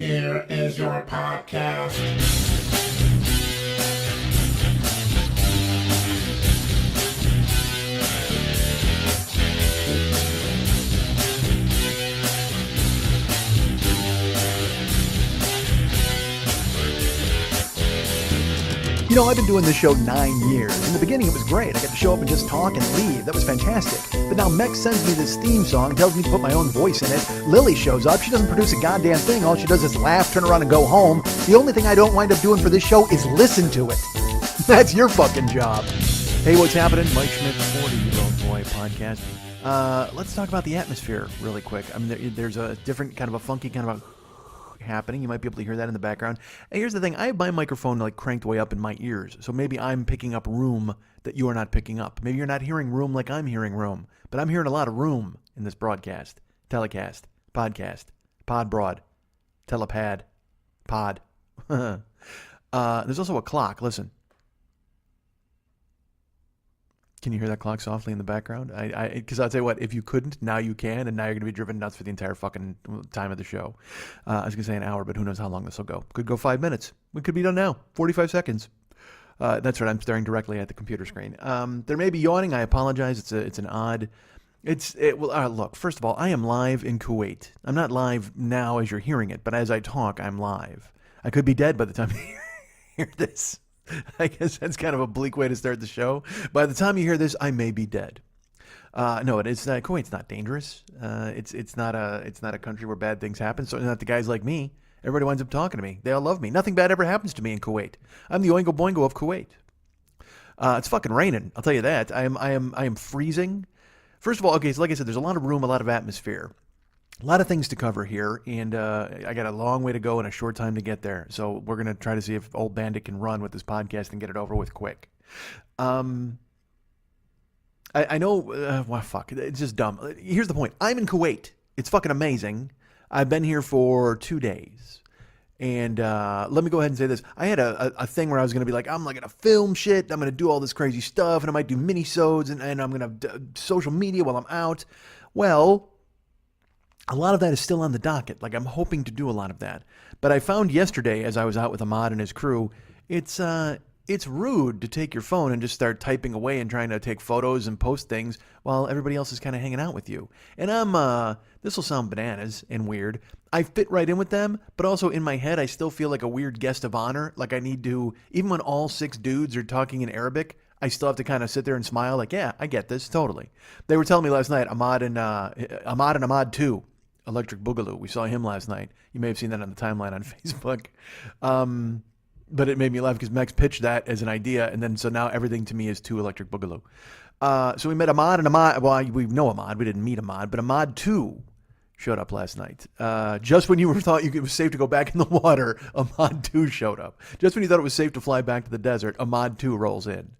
Here is your podcast. You know, I've been doing this show 9 years. In the beginning, it was great. I got to show up and just talk and leave. That was fantastic. But now Mex sends me this theme song, tells me to put my own voice in it. Lily shows up. She doesn't produce a goddamn thing. All she does is laugh, turn around, and go home. The only thing I don't wind up doing for this show is listen to it. That's your fucking job. Hey, what's happening? Mike Schmidt, 40-Year-Old Boy podcast. Let's talk about the atmosphere really quick. I mean, there's a different kind of a funky kind of a happening. You might be able to hear that in the background. And here's the thing. I have my microphone like cranked way up in my ears. So maybe I'm picking up room that you are not picking up. Maybe you're not hearing room like I'm hearing room. But I'm hearing a lot of room in this broadcast, telecast, podcast, pod broad, telepad, pod. There's also a clock. Listen. Can you hear that clock softly in the background? Because I'll tell you what, if you couldn't, now you can, and now you're going to be driven nuts for the entire fucking time of the show. I was going to say an hour, but who knows how long this will go. Could go 5 minutes. We could be done now. 45 seconds. That's right. I'm staring directly at the computer screen. There may be yawning. I apologize. It's an odd. Look. First of all, I am live in Kuwait. I'm not live now as you're hearing it, but as I talk, I'm live. I could be dead by the time you hear this. I guess that's kind of a bleak way to start the show. By the time you hear this, I may be dead. No, it's not. Kuwait's not dangerous. It's not a country where bad things happen. So not the guys like me. Everybody winds up talking to me. They all love me. Nothing bad ever happens to me in Kuwait. I'm the oingo boingo of Kuwait. It's fucking raining. I'll tell you that. I am freezing. First of all, okay. So like I said, there's a lot of room, a lot of atmosphere. A lot of things to cover here, and I got a long way to go and a short time to get there. So we're going to try to see if Old Bandit can run with this podcast and get it over with quick. I know, fuck, it's just dumb. Here's the point. I'm in Kuwait. It's fucking amazing. I've been here for 2 days. And let me go ahead and say this. I had a thing where I was going to be like, I'm like going to film shit. I'm going to do all this crazy stuff, and I might do mini-sodes, and I'm going to social media while I'm out. Well, a lot of that is still on the docket. Like, I'm hoping to do a lot of that. But I found yesterday, as I was out with Ahmad and his crew, it's rude to take your phone and just start typing away and trying to take photos and post things while everybody else is kind of hanging out with you. And this will sound bananas and weird. I fit right in with them, but also in my head, I still feel like a weird guest of honor. Like I need to, even when all 6 dudes are talking in Arabic, I still have to kind of sit there and smile like, yeah, I get this, totally. They were telling me last night, Ahmad and Ahmad 2, Electric Boogaloo. We saw him last night. You may have seen that on the timeline on Facebook. But it made me laugh because Mex pitched that as an idea, and then so now everything to me is 2 Electric Boogaloo. So we met Ahmad and Ahmad. Well, we know Ahmad. We didn't meet Ahmad, but Ahmad 2 showed up last night. Just when you thought it was safe to go back in the water, Ahmad 2 showed up. Just when you thought it was safe to fly back to the desert, Ahmad 2 rolls in.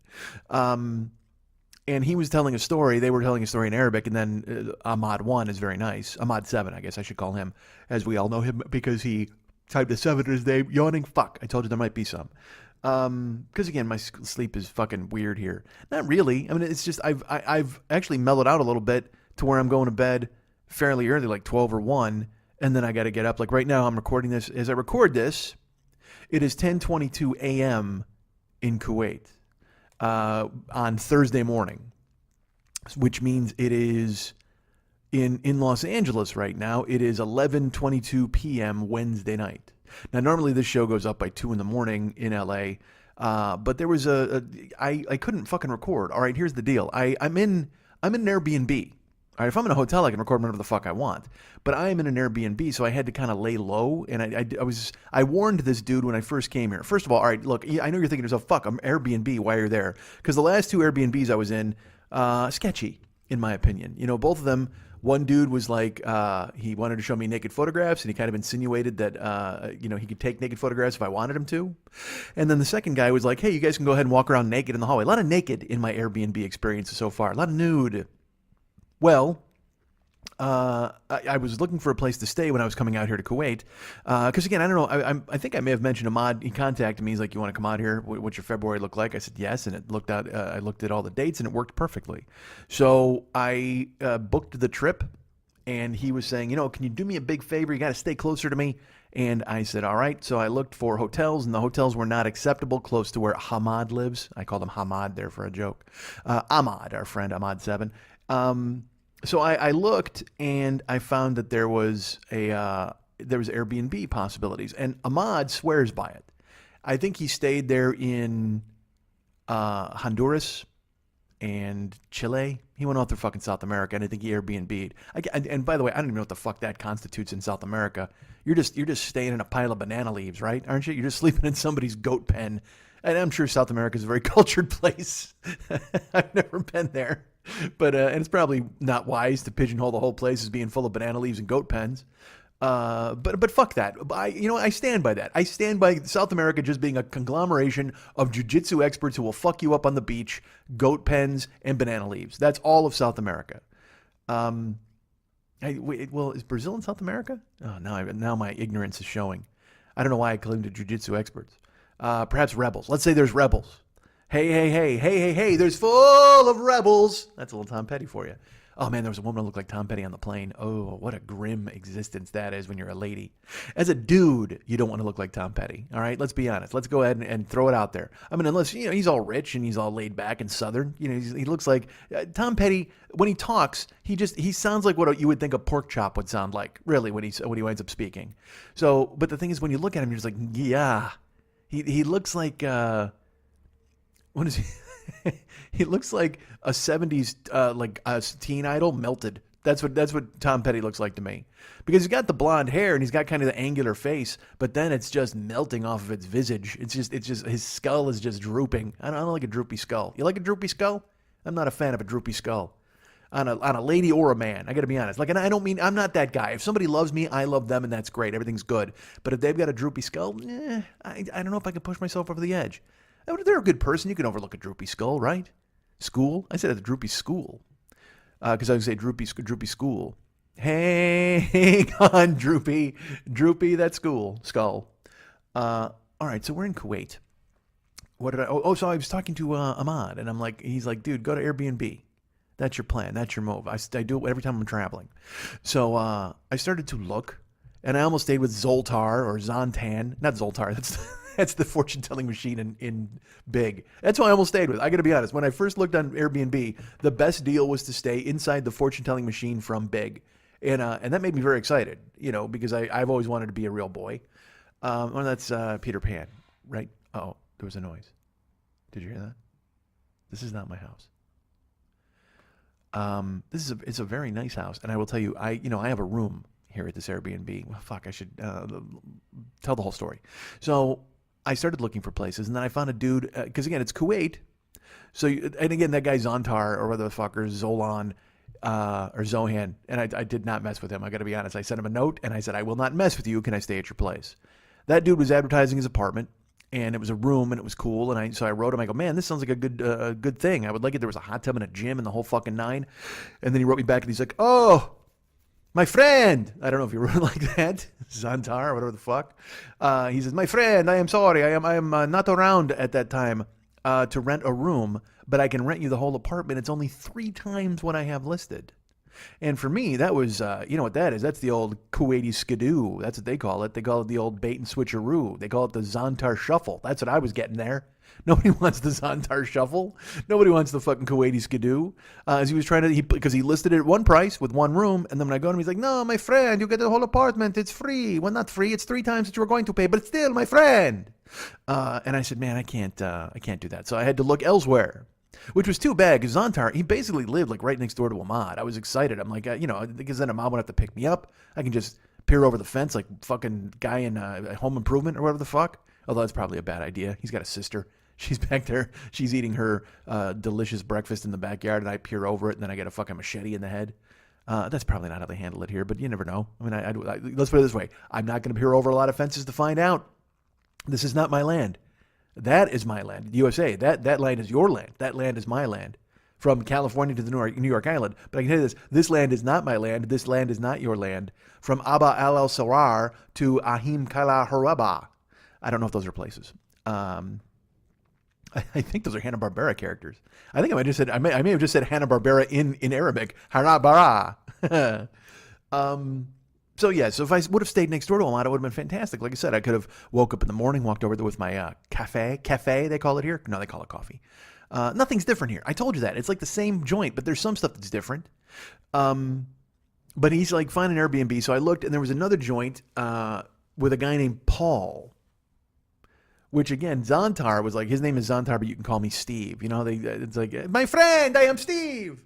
And he was telling a story. They were telling a story in Arabic, and then Ahmad 1 is very nice. Ahmad 7, I guess I should call him, as we all know him, because he typed a 7 in his name. Yawning, fuck. I told you there might be some. Because again, my sleep is fucking weird here. Not really. I mean, it's just I've actually mellowed out a little bit to where I'm going to bed fairly early, like 12 or 1, and then I got to get up. Like right now, I'm recording this. As I record this, it is 10:22 a.m. in Kuwait. On Thursday morning, which means it is in Los Angeles right now. It is 11:22 p.m. Wednesday night. Now, normally this show goes up by 2 in the morning in LA, but there was I couldn't fucking record. All right, here's the deal. I'm in an Airbnb. All right, if I'm in a hotel, I can record whatever the fuck I want. But I am in an Airbnb, so I had to kind of lay low. And I warned this dude when I first came here. First of all right, look, I know you're thinking to yourself, fuck, I'm Airbnb, why are you there? Because the last 2 Airbnbs I was in, sketchy, in my opinion. You know, both of them, one dude was like, he wanted to show me naked photographs, and he kind of insinuated that, he could take naked photographs if I wanted him to. And then the second guy was like, hey, you guys can go ahead and walk around naked in the hallway. A lot of naked in my Airbnb experiences so far. A lot of nude. Well, I was looking for a place to stay when I was coming out here to Kuwait. Because again, I don't know. I think I may have mentioned Ahmad. He contacted me. He's like, "You want to come out here? What's your February look like?" I said yes, and it looked out. I looked at all the dates, and it worked perfectly. So I booked the trip, and he was saying, "Can you do me a big favor? You got to stay closer to me." And I said, all right. So I looked for hotels, and the hotels were not acceptable close to where Hamad lives. I called him Hamad there for a joke. Ahmad, our friend, Ahmad7. So I looked, and I found that there was Airbnb possibilities. And Ahmad swears by it. I think he stayed there in Honduras and Chile. He went off through fucking South America, and I think he Airbnb'd. And by the way, I don't even know what the fuck that constitutes in South America. You're just staying in a pile of banana leaves, right? Aren't you? You're just sleeping in somebody's goat pen. And I'm sure South America is a very cultured place. I've never been there, but and it's probably not wise to pigeonhole the whole place as being full of banana leaves and goat pens. But fuck that. I stand by that. I stand by South America just being a conglomeration of jiu-jitsu experts who will fuck you up on the beach, goat pens, and banana leaves. That's all of South America. Is Brazil in South America? Oh, now my ignorance is showing. I don't know why I claim to jiu-jitsu experts. Perhaps rebels. Let's say there's rebels. Hey, there's full of rebels. That's a little Tom Petty for you. Oh, man, there was a woman who looked like Tom Petty on the plane. Oh, what a grim existence that is when you're a lady. As a dude, you don't want to look like Tom Petty, all right? Let's be honest. Let's go ahead and throw it out there. I mean, unless, he's all rich and he's all laid back and Southern. He looks like Tom Petty, when he talks, he sounds like what you would think a pork chop would sound like, really, when he winds up speaking. So, but the thing is, when you look at him, you're just like, yeah. He looks like, what is he? He looks like a 70s like a teen idol melted. That's what Tom Petty looks like to me. Because he's got the blonde hair and he's got kind of the angular face, but then it's just melting off of its visage. It's just his skull is just drooping. I don't like a droopy skull. You like a droopy skull? I'm not a fan of a droopy skull. On a lady or a man. I got to be honest. And I'm not that guy. If somebody loves me, I love them, and that's great. Everything's good. But if they've got a droopy skull, I don't know if I can push myself over the edge. They're a good person. You can overlook a droopy skull, right? School? I said a droopy school. Because I would say droopy school. Hang on, droopy. Droopy, that skull. All right, so we're in Kuwait. So I was talking to Ahmad, and he's like, dude, go to Airbnb. That's your plan. That's your move. I do it every time I'm traveling. So I started to look, and I almost stayed with Zoltar or Zontan. Not Zoltar. That's the fortune-telling machine in Big. That's what I almost stayed with. I got to be honest. When I first looked on Airbnb, the best deal was to stay inside the fortune-telling machine from Big. And that made me very excited, because I've always wanted to be a real boy. That's Peter Pan, right? Oh, there was a noise. Did you hear that? This is not my house. It's a very nice house. And I will tell you, I have a room here at this Airbnb. Well, fuck, I should tell the whole story. So I started looking for places, and then I found a dude, because again, it's Kuwait. So, and again, that guy Zontar, or whatever the fucker, Zolan, or Zohan, and I did not mess with him. I got to be honest. I sent him a note, and I said, I will not mess with you. Can I stay at your place? That dude was advertising his apartment, and it was a room, and it was cool. And so I wrote him. I go, man, this sounds like a good thing. I would like it. There was a hot tub and a gym and the whole fucking nine. And then he wrote me back, and he's like, oh, my friend. I don't know if you wrote like that, Zantar or whatever the fuck. He says, my friend, I am sorry. I am not around at that time to rent a room, but I can rent you the whole apartment. It's only 3 times what I have listed. And for me, that was, you know what that is? That's the old Kuwaiti skidoo. That's what they call it. They call it the old bait and switcheroo. They call it the Zantar shuffle. That's what I was getting there. Nobody wants the Zantar shuffle. Nobody wants the fucking Kuwaiti skidoo. As he was trying to, because he listed it at one price with one room, and then when I go to him, he's like, no, my friend, you get the whole apartment. It's free. Well, not free. It's 3 times what you were going to pay, but still, my friend. And I said, man, I can't do that. So I had to look elsewhere. Which was too bad, because Zontar, he basically lived like right next door to Ahmad. I was excited. I'm like, because then Ahmad won't have to pick me up. I can just peer over the fence like fucking guy in Home Improvement or whatever the fuck. Although that's probably a bad idea. He's got a sister. She's back there. She's eating her delicious breakfast in the backyard, and I peer over it, and then I get a fucking machete in the head. That's probably not how they handle it here, but you never know. I mean, let's put it this way. I'm not going to peer over a lot of fences to find out. This is not my land. That is my land, USA. That land is your land. That land is my land. From California to the New York Island. But I can tell you this land is not my land. This land is not your land. From Aba al Sarar to Ahim Kala Haraba. I don't know if those are places. I think those are Hanna-Barbera characters. I think I may have just said Hanna-Barbera in Arabic. Harabara. So if I would have stayed next door to Ahmad, it would have been fantastic. Like I said, I could have woke up in the morning, walked over there with my cafe they call it here. No, they call it coffee. Nothing's different here. I told you that. It's like the same joint, but there's some stuff that's different. But he's like, find an Airbnb. So I looked, and there was another joint with a guy named Paul, which again, Zontar was like, his name is Zontar, but you can call me Steve. You know, it's like, my friend, I am Steve.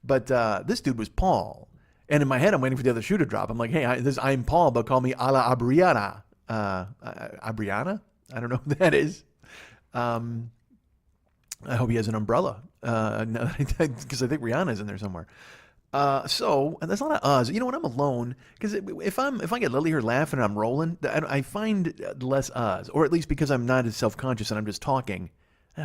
But this dude was Paul. And in my head, I'm waiting for the other shoe to drop. I'm like, hey, I'm Paul, but call me Ala Abriana. Abriana? I don't know who that is. I hope he has an umbrella. Because I think Rihanna's in there somewhere. And there's a lot of uhs. You know, when I'm alone, because if I get Lily here laughing and I'm rolling, I find less uhs. Or at least because I'm not as self-conscious and I'm just talking.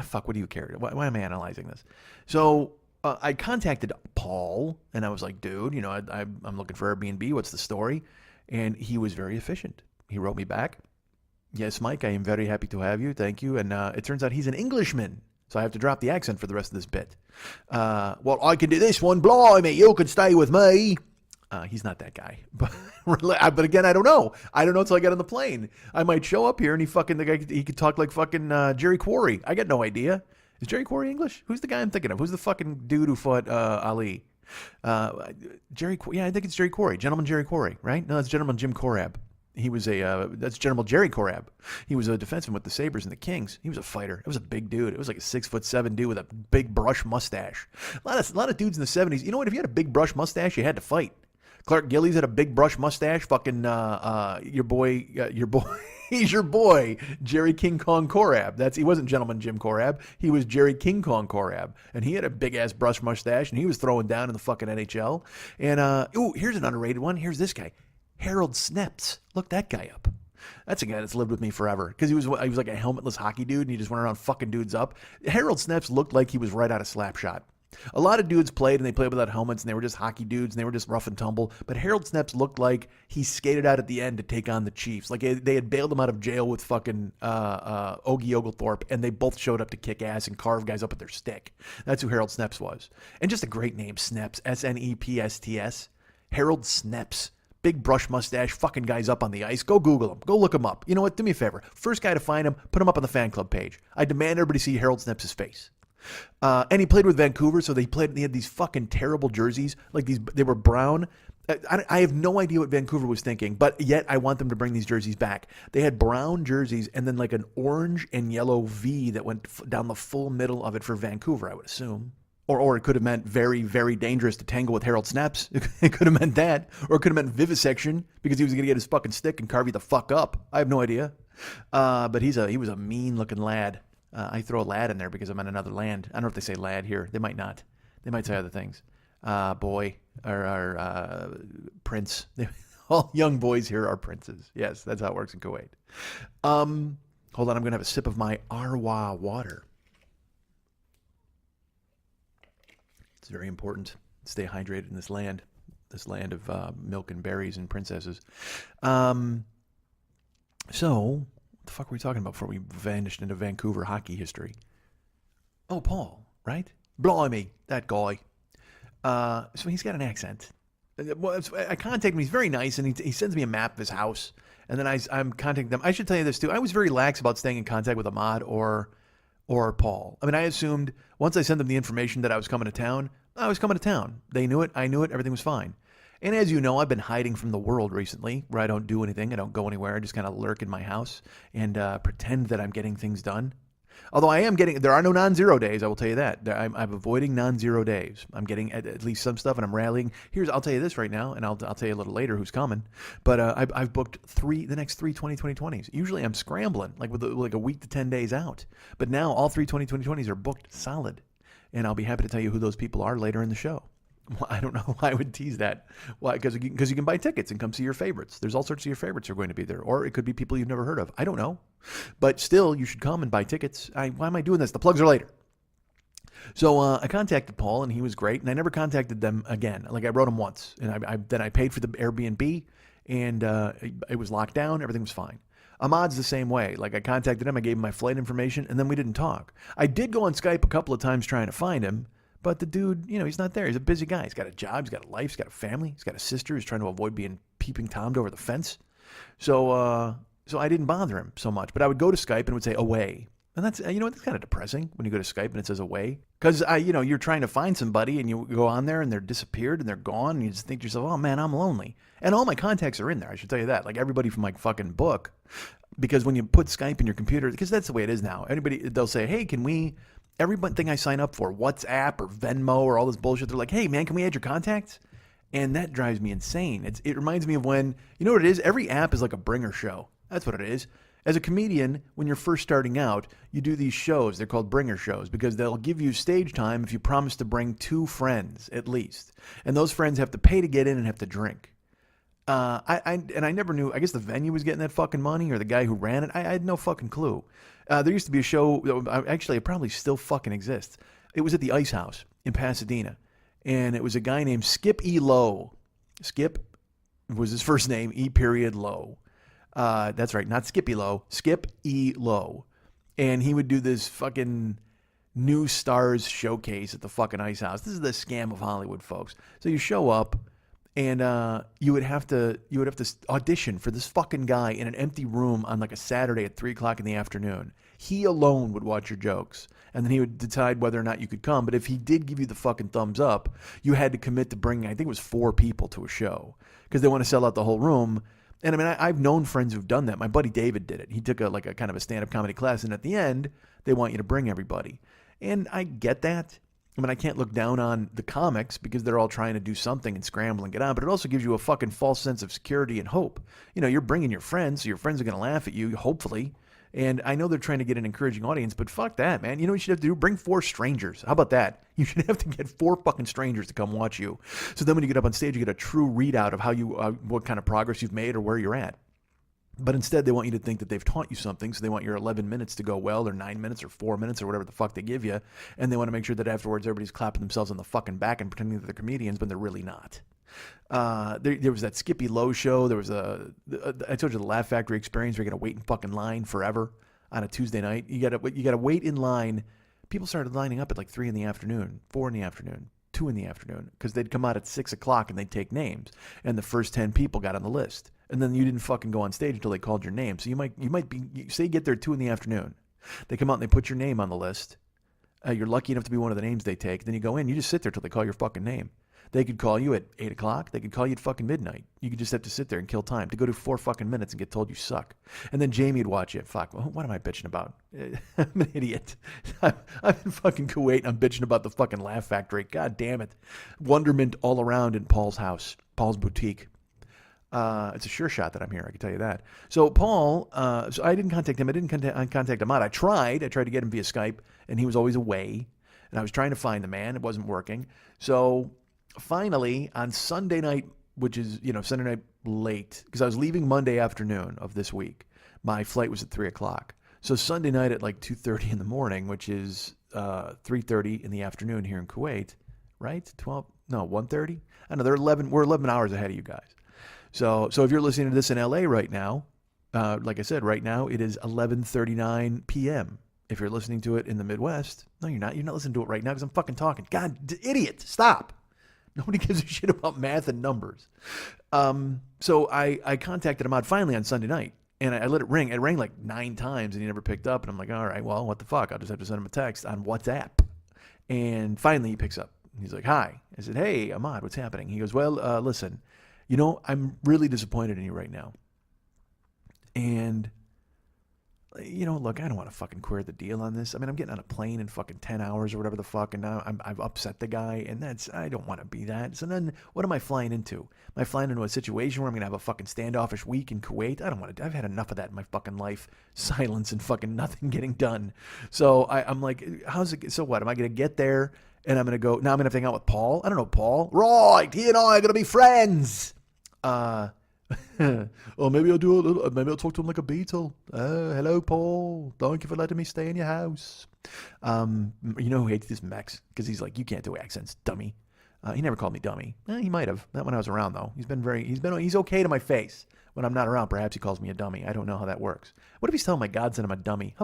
Fuck, what do you care? Why am I analyzing this? So I contacted Paul, and I was like, dude, you know, I'm looking for Airbnb. What's the story? And he was very efficient. He wrote me back. Yes, Mike, I am very happy to have you. Thank you. And it turns out he's an Englishman. So I have to drop the accent for the rest of this bit. Well, I can do this one. Blimey, you can stay with me. He's not that guy. But again, I don't know. I don't know until I get on the plane. I might show up here and he could talk like fucking Jerry Quarry. I got no idea. Is Jerry Quarry English? Who's the guy I'm thinking of? Who's the fucking dude who fought Ali? Jerry Quarry. Yeah, I think it's Jerry Quarry. Gentleman Jerry Quarry, right? No, that's Gentleman Jim Korab. He was that's General Jerry Korab. He was a defenseman with the Sabres and the Kings. He was a fighter. It was a big dude. It was like a 6'7" dude with a big brush mustache. A lot of dudes in the 70s. You know what? If you had a big brush mustache, you had to fight. Clark Gillies had a big brush mustache. Fucking your boy, he's your boy, Jerry King Kong Korab. He wasn't Gentleman Jim Korab. He was Jerry King Kong Korab, and he had a big ass brush mustache, and he was throwing down in the fucking NHL. And here's an underrated one. Here's this guy, Harold Sneps. Look that guy up. That's a guy that's lived with me forever because he was like a helmetless hockey dude, and he just went around fucking dudes up. Harold Sneps looked like he was right out of Slapshot. A lot of dudes played, and they played without helmets, and they were just hockey dudes, and they were just rough and tumble. But Harold Sneps looked like he skated out at the end to take on the Chiefs. Like they had bailed him out of jail with fucking Ogie Oglethorpe, and they both showed up to kick ass and carve guys up with their stick. That's who Harold Sneps was. And just a great name, Sneps, Snepsts. Harold Sneps. Big brush mustache, fucking guys up on the ice. Go Google him. Go look him up. You know what? Do me a favor. First guy to find him, put him up on the fan club page. I demand everybody see Harold Sneps' face. And he played with Vancouver, so they had these fucking terrible jerseys. Like they were brown. I have no idea what Vancouver was thinking, but yet I want them to bring these jerseys back. They had brown jerseys and then like an orange and yellow V that went down the full middle of it for Vancouver, I would assume. Or it could have meant very, very dangerous to tangle with Harold Sneps. It could have meant that. Or it could have meant vivisection because he was going to get his fucking stick and carve you the fuck up. I have no idea. But he was a mean-looking lad. I throw a lad in there because I'm in another land. I don't know if they say lad here. They might not. They might say other things. Boy or prince. All young boys here are princes. Yes, that's how it works in Kuwait. Hold on, I'm going to have a sip of my Arwa water. It's very important to stay hydrated in this land of milk and berries and princesses. So, what the fuck were we talking about before we vanished into Vancouver hockey history? Oh, Paul, right? Blimey, that guy. So he's got an accent. I contact him. He's very nice, and he sends me a map of his house. And then I'm contacting them. I should tell you this, too. I was very lax about staying in contact with Ahmad or Paul. I mean, I assumed once I sent them the information that I was coming to town, I was coming to town. They knew it. I knew it. Everything was fine. And as you know, I've been hiding from the world recently, where I don't do anything. I don't go anywhere. I just kind of lurk in my house and pretend that I'm getting things done. Although there are no non-zero days, I will tell you that. I'm avoiding non-zero days. I'm getting at least some stuff, and I'm rallying. I'll tell you this right now, and I'll tell you a little later who's coming. But I've booked the next three 2020s. Usually I'm scrambling, like a week to 10 days out. But now all three 2020s are booked solid. And I'll be happy to tell you who those people are later in the show. Well, I don't know why I would tease that. Why? Because you can buy tickets and come see your favorites. There's all sorts of your favorites who are going to be there. Or it could be people you've never heard of. I don't know. But still, you should come and buy tickets. Why am I doing this? The plugs are later. So I contacted Paul, and he was great. And I never contacted them again. Like, I wrote him once. And then I paid for the Airbnb, and it was locked down. Everything was fine. Ahmad's the same way. Like, I contacted him, I gave him my flight information, and then we didn't talk. I did go on Skype a couple of times trying to find him, but the dude, he's not there. He's a busy guy. He's got a job, he's got a life, he's got a family, he's got a sister. He's trying to avoid being peeping Tomed over the fence. So I didn't bother him so much. But I would go to Skype and it would say away. And that's, that's kind of depressing when you go to Skype and it says away. Because, you're trying to find somebody and you go on there and they're disappeared and they're gone. And you just think to yourself, oh, man, I'm lonely. And all my contacts are in there. I should tell you that. Like everybody from my fucking book. Because when you put Skype in your computer, because that's the way it is now. They'll say, hey, everything I sign up for, WhatsApp or Venmo or all this bullshit, they're like, hey, man, can we add your contacts? And that drives me insane. It reminds me of when, you know what it is? Every app is like a bringer show. That's what it is. As a comedian, when you're first starting out, you do these shows. They're called bringer shows because they'll give you stage time if you promise to bring 2 friends at least. And those friends have to pay to get in and have to drink. I never knew. I guess the venue was getting that fucking money or the guy who ran it. I had no fucking clue. There used to be a show. Actually, it probably still fucking exists. It was at the Ice House in Pasadena. And it was a guy named Skip E. Lowe. Skip was his first name, E. Lowe. That's right, not Skippy Lowe, Skip E. Lowe. And he would do this fucking new stars showcase at the fucking Ice House. This is the scam of Hollywood, folks. So you show up and you would have to audition for this fucking guy in an empty room on like a Saturday at 3:00 in the afternoon. He alone would watch your jokes, and then he would decide whether or not you could come. But if he did give you the fucking thumbs up, you had to commit to bringing, I think it was 4 people to a show because they want to sell out the whole room. And I mean, I've known friends who've done that. My buddy David did it. He took a kind of a stand-up comedy class, and at the end, they want you to bring everybody. And I get that. I mean, I can't look down on the comics because they're all trying to do something and scramble and get on, but it also gives you a fucking false sense of security and hope. You're bringing your friends, so your friends are going to laugh at you, hopefully. And I know they're trying to get an encouraging audience, but fuck that, man. You know what you should have to do? Bring 4 strangers. How about that? You should have to get 4 fucking strangers to come watch you. So then when you get up on stage, you get a true readout of how what kind of progress you've made or where you're at. But instead, they want you to think that they've taught you something, so they want your 11 minutes to go well, or 9 minutes, or 4 minutes, or whatever the fuck they give you, and they want to make sure that afterwards everybody's clapping themselves on the fucking back and pretending that they're comedians, but they're really not. There was that Skippy Lowe show. There was I told you the Laugh Factory experience where you got to wait in fucking line forever on a Tuesday night. You got to wait in line. People started lining up at like 3 in the afternoon, 4 in the afternoon, 2 in the afternoon, because they'd come out at 6 o'clock and they'd take names, and the first 10 people got on the list. And then you didn't fucking go on stage until they called your name. So you might be, say you get there at 2 in the afternoon. They come out and they put your name on the list. You're lucky enough to be one of the names they take. Then you go in, you just sit there till they call your fucking name. They could call you at 8 o'clock. They could call you at fucking midnight. You could just have to sit there and kill time to go to 4 fucking minutes and get told you suck. And then Jamie would watch you. Fuck, what am I bitching about? I'm an idiot. I'm in fucking Kuwait and I'm bitching about the fucking Laugh Factory. God damn it. Wonderment all around in Paul's house, Paul's boutique. It's a sure shot that I'm here. I can tell you that. So Paul, so I didn't contact him. I didn't contact Ahmad. I tried to get him via Skype, and he was always away. And I was trying to find the man. It wasn't working. So finally, on Sunday night, which is, Sunday night late, because I was leaving Monday afternoon of this week. My flight was at 3 o'clock. So Sunday night at like 2:30 in the morning, which is 3:30 in the afternoon here in Kuwait, right? 1:30? I don't know. We're 11 hours ahead of you guys. So if you're listening to this in LA right now, like I said, right now it is 11:39 p.m. If you're listening to it in the Midwest, no, you're not. You're not listening to it right now because I'm fucking talking. God, idiot, stop. Nobody gives a shit about math and numbers. So I contacted him out finally on Sunday night, and I let it ring. It rang like 9 times, and he never picked up. And I'm like, all right, well, what the fuck? I'll just have to send him a text on WhatsApp. And finally he picks up. He's like, hi. I said, hey, Ahmad, what's happening? He goes, well, listen. I'm really disappointed in you right now. And, look, I don't want to fucking queer the deal on this. I mean, I'm getting on a plane in fucking 10 hours or whatever the fuck, and now I've upset the guy, and I don't want to be that. So then what am I flying into? Am I flying into a situation where I'm going to have a fucking standoffish week in Kuwait? I don't want to. I've had enough of that in my fucking life. Silence and fucking nothing getting done. So I'm like, so what? Am I going to get there, and I'm going to go, now I'm going to hang out with Paul? I don't know Paul. Right, he and I are going to be friends. Or maybe maybe I'll talk to him like a beetle. Hello, Paul. Thank you for letting me stay in your house. Who hates this Mex? Because he's like, you can't do accents, dummy. He never called me dummy. He might have. Not when I was around, though. He's okay to my face. When I'm not around, perhaps he calls me a dummy. I don't know how that works. What if he's telling my God sent him a dummy?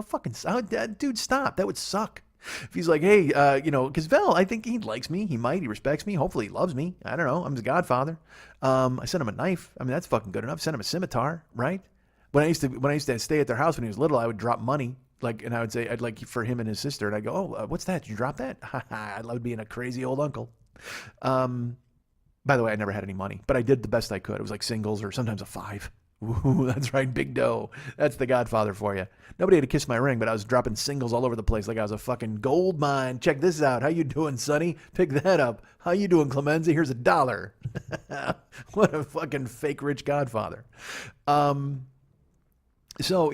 Dude, stop. That would suck. If he's like, hey, because Vel, I think he likes me. He might. He respects me. Hopefully he loves me. I don't know. I'm his godfather. I sent him a knife. I mean, that's fucking good enough. Sent him a scimitar, right? When I used to stay at their house when he was little, I would drop money. And I would say, I'd like for him and his sister. And I'd go, oh, what's that? Did you drop that? I love being a crazy old uncle. By the way, I never had any money, but I did the best I could. It was like singles or sometimes a 5. Ooh, that's right, big dough. That's the Godfather for you. Nobody had to kiss my ring, but I was dropping singles all over the place like I was a fucking gold mine. Check this out. How you doing, Sonny? Pick that up. How you doing, Clemenza? Here's $1. What a fucking fake rich Godfather. So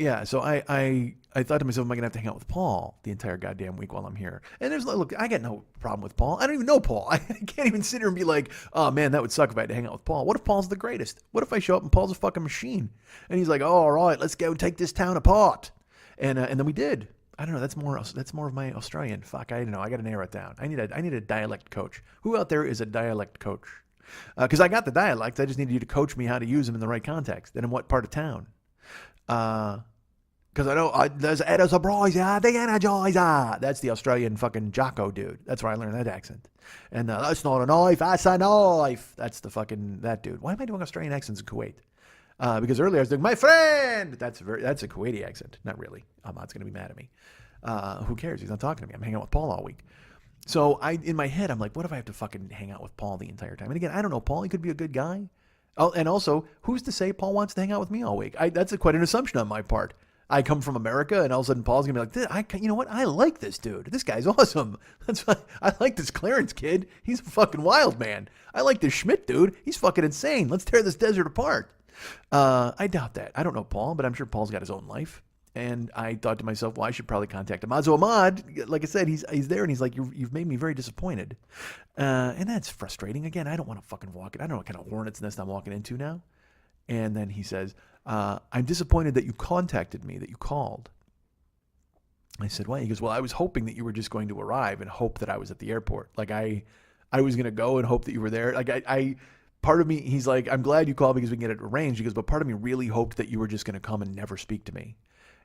I thought to myself, am I going to have to hang out with Paul the entire goddamn week while I'm here? And look, I got no problem with Paul. I don't even know Paul. I can't even sit here and be like, oh man, that would suck if I had to hang out with Paul. What if Paul's the greatest? What if I show up and Paul's a fucking machine? And he's like, oh, all right, let's go take this town apart. And then we did. I don't know. That's more of my Australian. Fuck, I don't know. I got to narrow it down. I need a dialect coach. Who out there is a dialect coach? Because I got the dialects. I just needed you to coach me how to use them in the right context and in what part of town. Because I know there's a surprise, the energizer. That's the Australian fucking Jocko dude. That's where I learned that accent. And that's not a knife, that's a knife. That's the fucking that dude. Why am I doing Australian accents in Kuwait? Because earlier I was doing my friend. That's a Kuwaiti accent. Not really. Ahmad's gonna be mad at me. Who cares? He's not talking to me. I'm hanging out with Paul all week. So in my head, I'm like, what if I have to fucking hang out with Paul the entire time? And again, I don't know Paul. He could be a good guy. Oh, and also, who's to say Paul wants to hang out with me all week? That's quite an assumption on my part. I come from America, and all of a sudden Paul's going to be like, you know what? I like this dude. This guy's awesome. That's why I like this Clarence kid. He's a fucking wild man. I like this Schmidt dude. He's fucking insane. Let's tear this desert apart. I doubt that. I don't know Paul, but I'm sure Paul's got his own life. And I thought to myself, well, I should probably contact Ahmad. So Ahmad, like I said, he's there, and he's like, you've made me very disappointed. And that's frustrating. Again, I don't want to fucking walk it. I don't know what kind of hornet's nest I'm walking into now. And then he says, I'm disappointed that you contacted me, that you called. I said, why? He goes, well, I was hoping that you were just going to arrive and hope that I was at the airport. Like I was going to go and hope that you were there. Like part of me, he's like, I'm glad you called because we can get it arranged. He goes, but part of me really hoped that you were just going to come and never speak to me.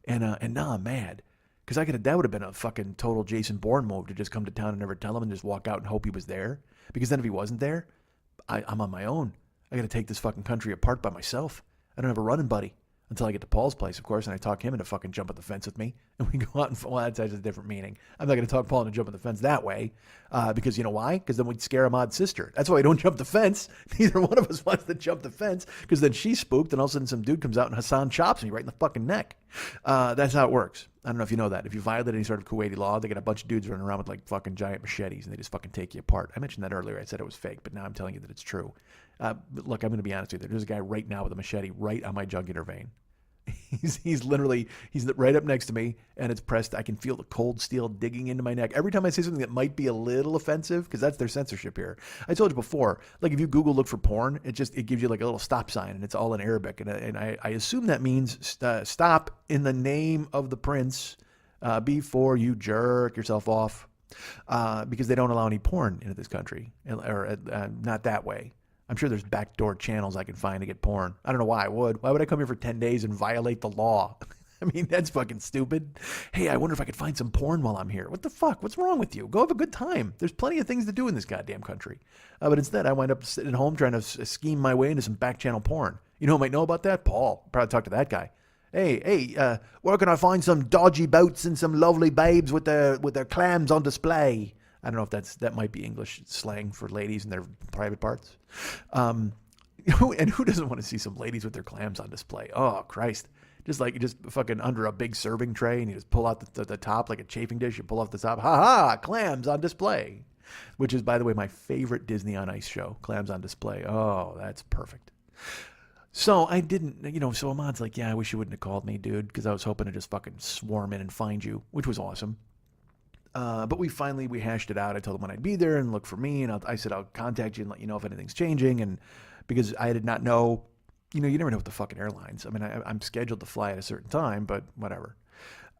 And now I'm mad because that would have been a fucking total Jason Bourne move to just come to town and never tell him and just walk out and hope he was there. Because then if he wasn't there, I'm on my own. I got to take this fucking country apart by myself. I don't have a running buddy until I get to Paul's place, of course, and I talk him into fucking jump at the fence with me, and we go out and, well, that's a different meaning. I'm not going to talk Paul into jump at the fence that way, because you know why? Because then we'd scare Ahmad's sister. That's why I don't jump the fence. Neither one of us wants to jump the fence, because then she's spooked, and all of a sudden some dude comes out and Hassan chops me right in the fucking neck. That's how it works. I don't know if you know that. If you violate any sort of Kuwaiti law, they get a bunch of dudes running around with like fucking giant machetes, and they just fucking take you apart. I mentioned that earlier. I said it was fake, but now I'm telling you that it's true. Look, I'm going to be honest with you. There's a guy right now with a machete right on my jugular vein. He's right up next to me, and it's pressed. I can feel the cold steel digging into my neck. Every time I say something that might be a little offensive, because that's their censorship here. I told you before, like if you Google look for porn, it gives you like a little stop sign, and it's all in Arabic. And I assume that means stop in the name of the prince before you jerk yourself off, because they don't allow any porn into this country, or not that way. I'm sure there's backdoor channels I can find to get porn. I don't know why I would. Why would I come here for 10 days and violate the law? I mean, that's fucking stupid. Hey, I wonder if I could find some porn while I'm here. What the fuck? What's wrong with you? Go have a good time. There's plenty of things to do in this goddamn country. But instead, I wind up sitting at home trying to scheme my way into some back channel porn. You know who might know about that? Paul. Probably talk to that guy. Hey, where can I find some dodgy boats and some lovely babes with their clams on display? I don't know if that might be English slang for ladies and their private parts. And who doesn't want to see some ladies with their clams on display? Oh, Christ. Just fucking under a big serving tray, and you just pull out the top like a chafing dish. You pull off the top. Ha, clams on display. Which is, by the way, my favorite Disney on Ice show, Clams on Display. Oh, that's perfect. So I didn't, so Ahmad's like, yeah, I wish you wouldn't have called me, dude, because I was hoping to just fucking swarm in and find you, which was awesome. But we hashed it out. I told him when I'd be there and look for me. And I said, I'll contact you and let you know if anything's changing. And because I did not know, you never know with the fucking airlines. I mean, I'm scheduled to fly at a certain time, but whatever.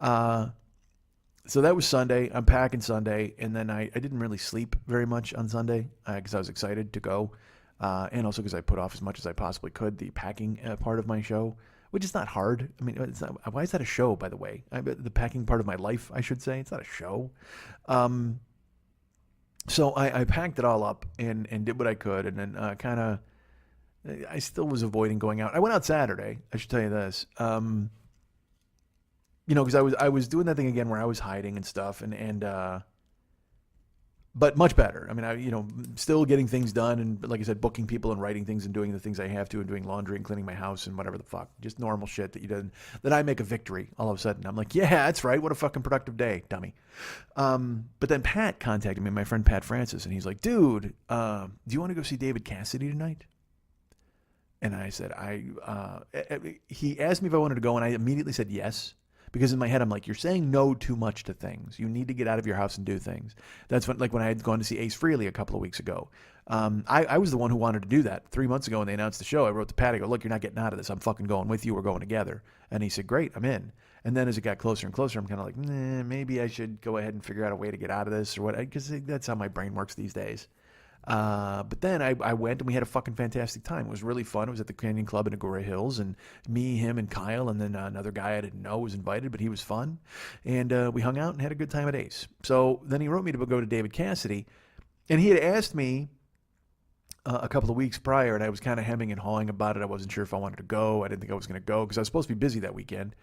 So that was Sunday. I'm packing Sunday. And then I didn't really sleep very much on Sunday because I was excited to go. And also because I put off as much as I possibly could the packing part of my show. which is not hard. I mean, it's not, why is that a show, by the way? The packing part of my life, I should say. It's not a show. So I packed it all up and did what I could, and then kind of, I still was avoiding going out. I went out Saturday. I should tell you this. Because I was doing that thing again where I was hiding and stuff, but much better. I mean, still getting things done, and like I said, booking people and writing things and doing the things I have to, and doing laundry and cleaning my house and whatever the fuck, just normal shit that you did. Then I make a victory all of a sudden. I'm like, yeah, that's right. What a fucking productive day, dummy. But then Pat contacted me, my friend Pat Francis, and he's like, dude, do you want to go see David Cassidy tonight? And I said, he asked me if I wanted to go, and I immediately said yes. Because in my head, I'm like, you're saying no too much to things. You need to get out of your house and do things. That's when I had gone to see Ace Frehley a couple of weeks ago. I was the one who wanted to do that 3 months ago when they announced the show. I wrote to Pat, I go, look, you're not getting out of this. I'm fucking going with you. We're going together. And he said, great, I'm in. And then as it got closer and closer, I'm kind of like, maybe I should go ahead and figure out a way to get out of this or what, because that's how my brain works these days. But then I went and we had a fucking fantastic time. It was really fun. It was at the Canyon Club in Agoura Hills, and me, him, and Kyle, and then another guy I didn't know was invited, but he was fun. And we hung out and had a good time at Ace. So then he wrote me to go to David Cassidy, and he had asked me a couple of weeks prior, and I was kind of hemming and hawing about it. I wasn't sure if I wanted to go. I didn't think I was going to go because I was supposed to be busy that weekend.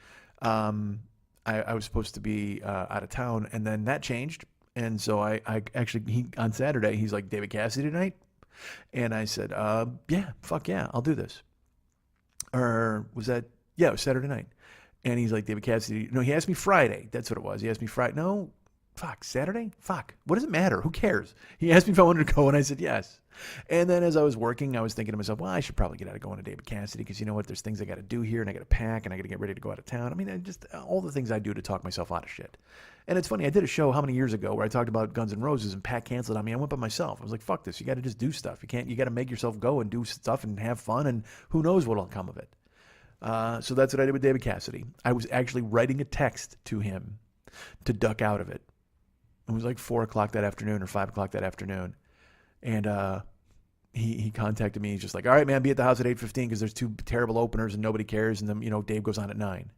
I was supposed to be out of town, and then that changed. And so I actually, on Saturday, he's like, David Cassidy tonight? And I said, yeah, fuck yeah, I'll do this. Or was that, yeah, it was Saturday night. And he's like, David Cassidy, no, he asked me Friday. That's what it was. He asked me Friday. No, fuck, Saturday? Fuck, what does it matter? Who cares? He asked me if I wanted to go, and I said yes. And then as I was working, I was thinking to myself, well, I should probably get out of going to David Cassidy because you know what? There's things I got to do here, and I got to pack, and I got to get ready to go out of town. I mean, just all the things I do to talk myself out of shit. And it's funny, I did a show how many years ago where I talked about Guns N' Roses, and Pat canceled on me. I went by myself. I was like, fuck this. You got to just do stuff. You got to make yourself go and do stuff and have fun, and who knows what'll come of it. So that's what I did with David Cassidy. I was actually writing a text to him to duck out of it. It was like 4 o'clock that afternoon or 5 o'clock that afternoon. And he contacted me. He's just like, all right, man, be at the house at 8:15 because there's 2 terrible openers and nobody cares. And then, Dave goes on at 9.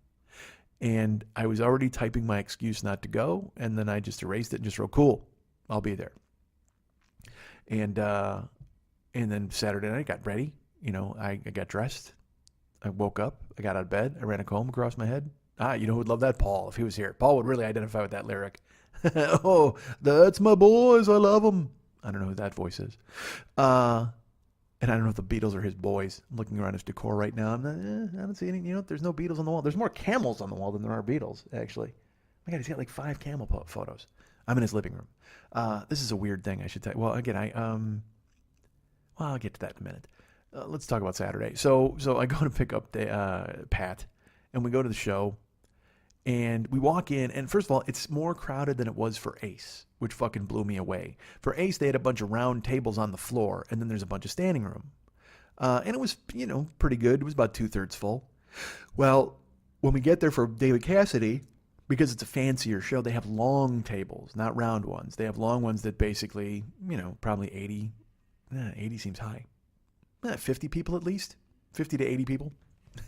And I was already typing my excuse not to go. And then I just erased it and just wrote, cool, I'll be there. And then Saturday night, I got ready. I got dressed. I woke up. I got out of bed. I ran a comb across my head. You know who would love that? Paul, if he was here. Paul would really identify with that lyric. Oh, that's my boys. I love them. I don't know who that voice is. And I don't know if the Beatles are his boys. I'm looking around his decor right now. I don't see any. There's no Beatles on the wall. There's more camels on the wall than there are Beatles, actually. My God, he's got like 5 camel photos. I'm in his living room. This is a weird thing, I should tell you. Well, again, I'll get to that in a minute. Let's talk about Saturday. So I go to pick up Pat, and we go to the show. And we walk in, and first of all, it's more crowded than it was for Ace, which fucking blew me away. For Ace, they had a bunch of round tables on the floor, and then there's a bunch of standing room. And it was, pretty good. It was about 2/3 full. Well, when we get there for David Cassidy, because it's a fancier show, they have long tables, not round ones. They have long ones that basically, probably 80. 80 seems high. 50 people at least. 50 to 80 people.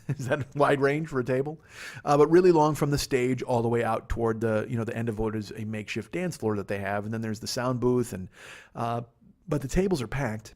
Is that a wide range for a table? But really long from the stage all the way out toward the end of what is a makeshift dance floor that they have. And then there's the sound booth. But the tables are packed.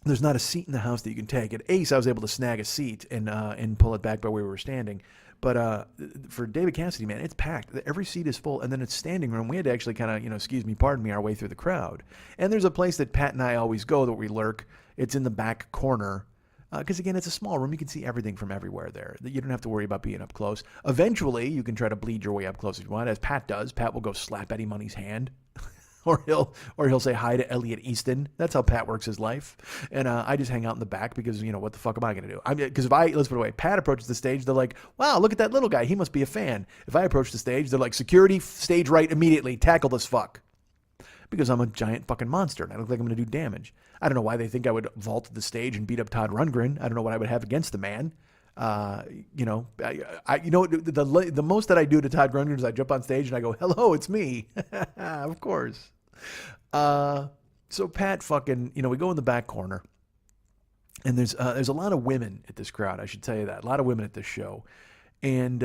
There's not a seat in the house that you can take. At Ace, I was able to snag a seat and pull it back by where we were standing. But for David Cassidy, man, it's packed. Every seat is full. And then it's standing room. We had to actually kind of, excuse me, pardon me, our way through the crowd. And there's a place that Pat and I always go that we lurk. It's in the back corner. Because, again, it's a small room. You can see everything from everywhere there. You don't have to worry about being up close. Eventually, you can try to bleed your way up close if you want, as Pat does. Pat will go slap Eddie Money's hand. or he'll say hi to Elliot Easton. That's how Pat works his life. And I just hang out in the back because, what the fuck am I going to do? Because let's put it away, Pat approaches the stage, they're like, wow, look at that little guy. He must be a fan. If I approach the stage, they're like, security, stage right immediately. Tackle this fuck. Because I'm a giant fucking monster and I look like I'm going to do damage. I don't know why they think I would vault to the stage and beat up Todd Rundgren. I don't know what I would have against the man. The most that I do to Todd Rundgren is I jump on stage and I go, hello, it's me. Of course. So Pat fucking, we go in the back corner And there's a lot of women at this crowd. I should tell you that. A lot of women at this show. And,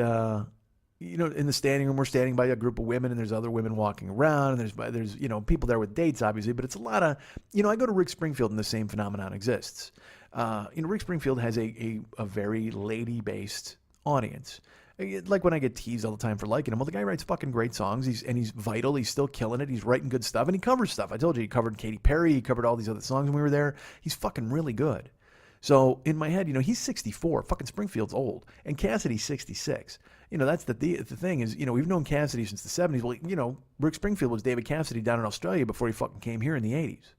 in the standing room, we're standing by a group of women, and there's other women walking around, and there's people there with dates, obviously, but it's a lot of, I go to Rick Springfield, and the same phenomenon exists. Rick Springfield has a very lady-based audience. Like when I get teased all the time for liking him, well, the guy writes fucking great songs. He's vital. He's still killing it. He's writing good stuff, and he covers stuff. I told you, he covered Katy Perry. He covered all these other songs when we were there. He's fucking really good. So in my head, he's 64. Fucking Springfield's old, and Cassidy's 66. That's the thing is, we've known Cassidy since the 70s. Well, Rick Springfield was David Cassidy down in Australia before he fucking came here in the 80s.